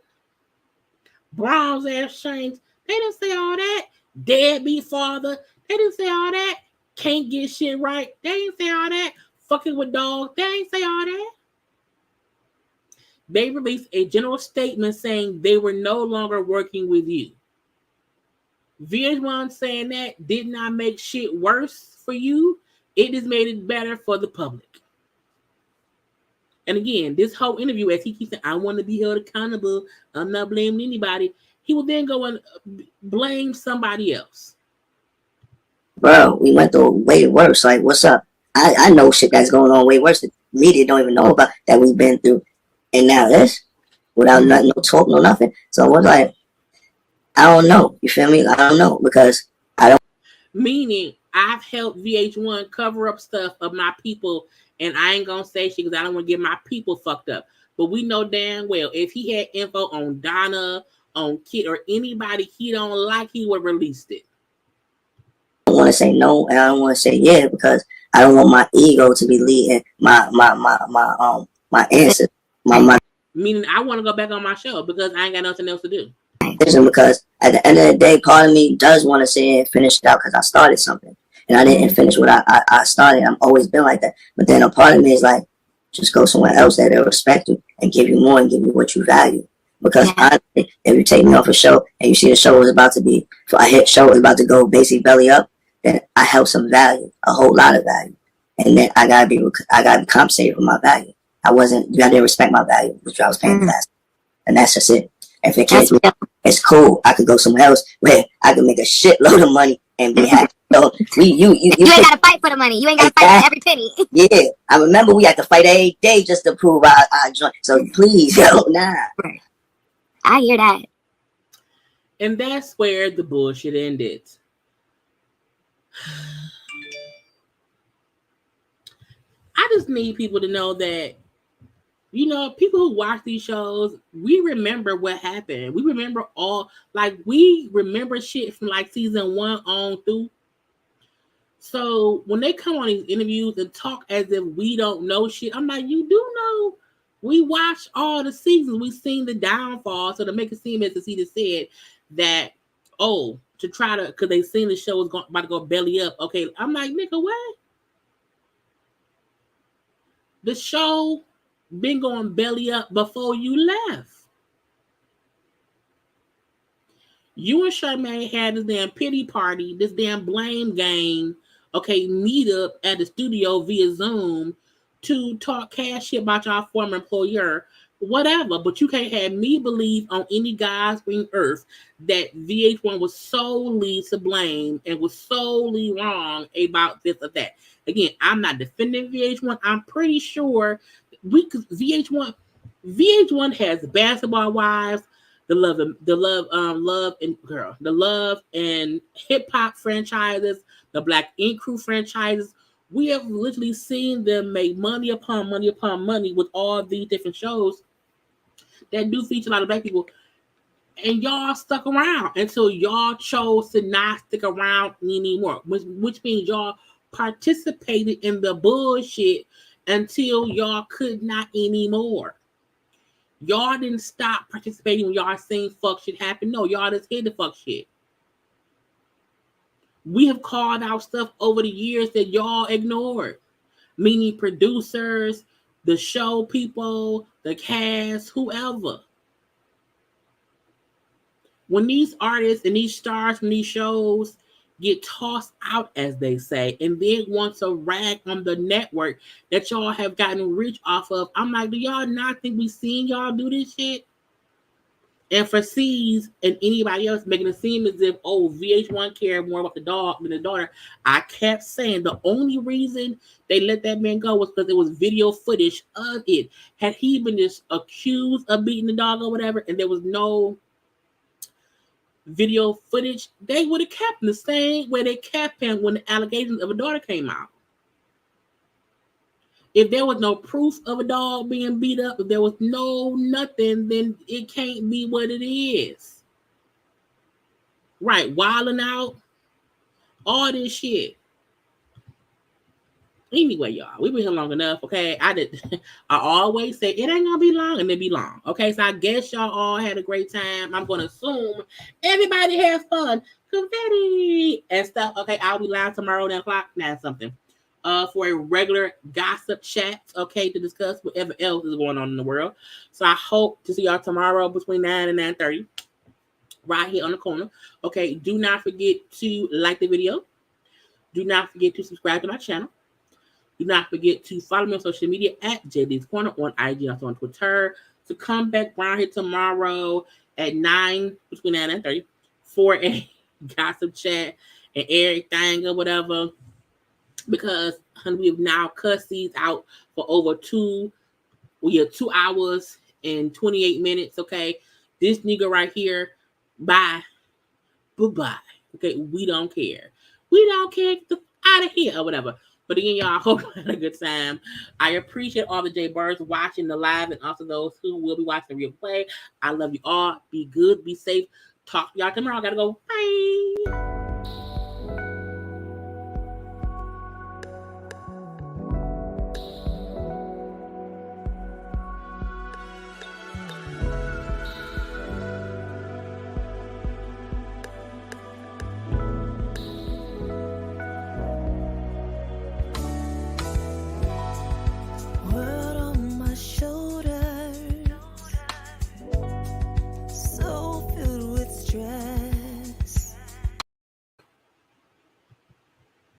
Browns ass shanks. They didn't say all that. Deadbeat father. They didn't say all that. Can't get shit right. They didn't say all that. Fucking with dogs. They didn't say all that. They released a general statement saying they were no longer working with you. VH1 saying that did not make shit worse for you. It just made it better for the public. And again, this whole interview, as he keeps saying, I want to be held accountable. I'm not blaming anybody. He will then go and blame somebody else. Bro, we went through way worse. Like, what's up? I know shit that's going on way worse that media don't even know about, that we've been through. And now this, without nothing, no talk, no nothing. So I was like, I don't know. You feel me? I don't know, because I don't. Meaning, I've helped VH1 cover up stuff of my people, and I ain't gonna say shit because I don't want to get my people fucked up. But we know damn well if he had info on Donna, on Kid, or anybody he don't like, he would have released it. I don't want to say no, and I don't want to say yeah, because I don't want my ego to be leading my answers. Meaning, I want to go back on my show because I ain't got nothing else to do. Because at the end of the day, part of me does want to say and finish it out, because I started something and I didn't finish what I started. I've always been like that. But then a part of me is like, just go somewhere else that they'll respect you and give you more and give you what you value. Because honestly, if you take me off a show and you see the show is about to be, a hit show is about to go basically belly up, then I held some value, a whole lot of value. And then I gotta be compensated for my value. I didn't respect my value, which I was paying last. And that's just it. If it can't, it's cool. I could go somewhere else where I could make a shitload of money and be happy. So you ain't gotta fight for the money. You ain't gotta fight for every penny. Yeah, I remember we had to fight every day just to prove our joint. So please, nah. I hear that. And that's where the bullshit ended. I just need people to know that, you know, people who watch these shows, we remember what happened. We remember we remember shit from like season 1 on through. So when they come on these interviews and talk as if we don't know shit, I'm like, you do know. We watched all the seasons. We seen the downfall. So to make it seem as if he just said that, to try to, because they seen the show was about to go belly up. Okay, I'm like, nigga, what? The show been going belly up before you left. You and Charmaine had this damn pity party, this damn blame game, meet up at the studio via Zoom to talk cash shit about your former employer, whatever. But you can't have me believe on any God's green earth that VH1 was solely to blame and was solely wrong about this or that. Again, I'm not defending VH1. I'm pretty sure VH1 has Basketball Wives, the Love and hip hop franchises, the Black Ink Crew franchises. We have literally seen them make money upon money upon money with all these different shows that do feature a lot of Black people. And y'all stuck around until y'all chose to not stick around anymore, which means y'all participated in the bullshit until y'all could not anymore. Y'all didn't stop participating when y'all seen fuck shit happen. No, y'all just hid the fuck shit. We have called out stuff over the years that y'all ignored. Meaning producers, the show people, the cast, whoever. When these artists and these stars from these shows get tossed out, as they say, and then want to rag on the network that y'all have gotten rich off of, I'm like, do y'all not think we seen y'all do this shit? And for C's and anybody else making it seem as if, VH1 cared more about the dog than the daughter, I kept saying the only reason they let that man go was because there was video footage of it. Had he been just accused of beating the dog or whatever, and there was no video footage, they would have kept him the same way they kept him when the allegations of a daughter came out. If there was no proof of a dog being beat up, if there was no nothing, then it can't be what it is. Right, wilding out, all this shit. Anyway, y'all, we've been here long enough, okay? I always say it ain't gonna be long, and it be long, okay? So I guess y'all all had a great time. I'm gonna assume everybody has fun, confetti and stuff. Okay, I'll be live tomorrow at 9 o'clock. That's something. For a regular gossip chat, okay, to discuss whatever else is going on in the world. So I hope to see y'all tomorrow between 9 and 9:30, right here on the corner. Okay, do not forget to like the video. Do not forget to subscribe to my channel. Do not forget to follow me on social media at JayLeesCorner on IG, also on Twitter. To come back around here tomorrow at 9, between 9 and 30, for a gossip chat and everything or whatever. Because we have now cussed these out for over 2 hours and 28 minutes. Okay, this nigga right here, bye, goodbye. Okay, we don't care. We don't care. Get out of here or whatever. But again, y'all, I hope you had a good time. I appreciate all the JayBirds watching the live and also those who will be watching the replay. I love you all. Be good. Be safe. Talk to y'all tomorrow. I gotta go. Bye.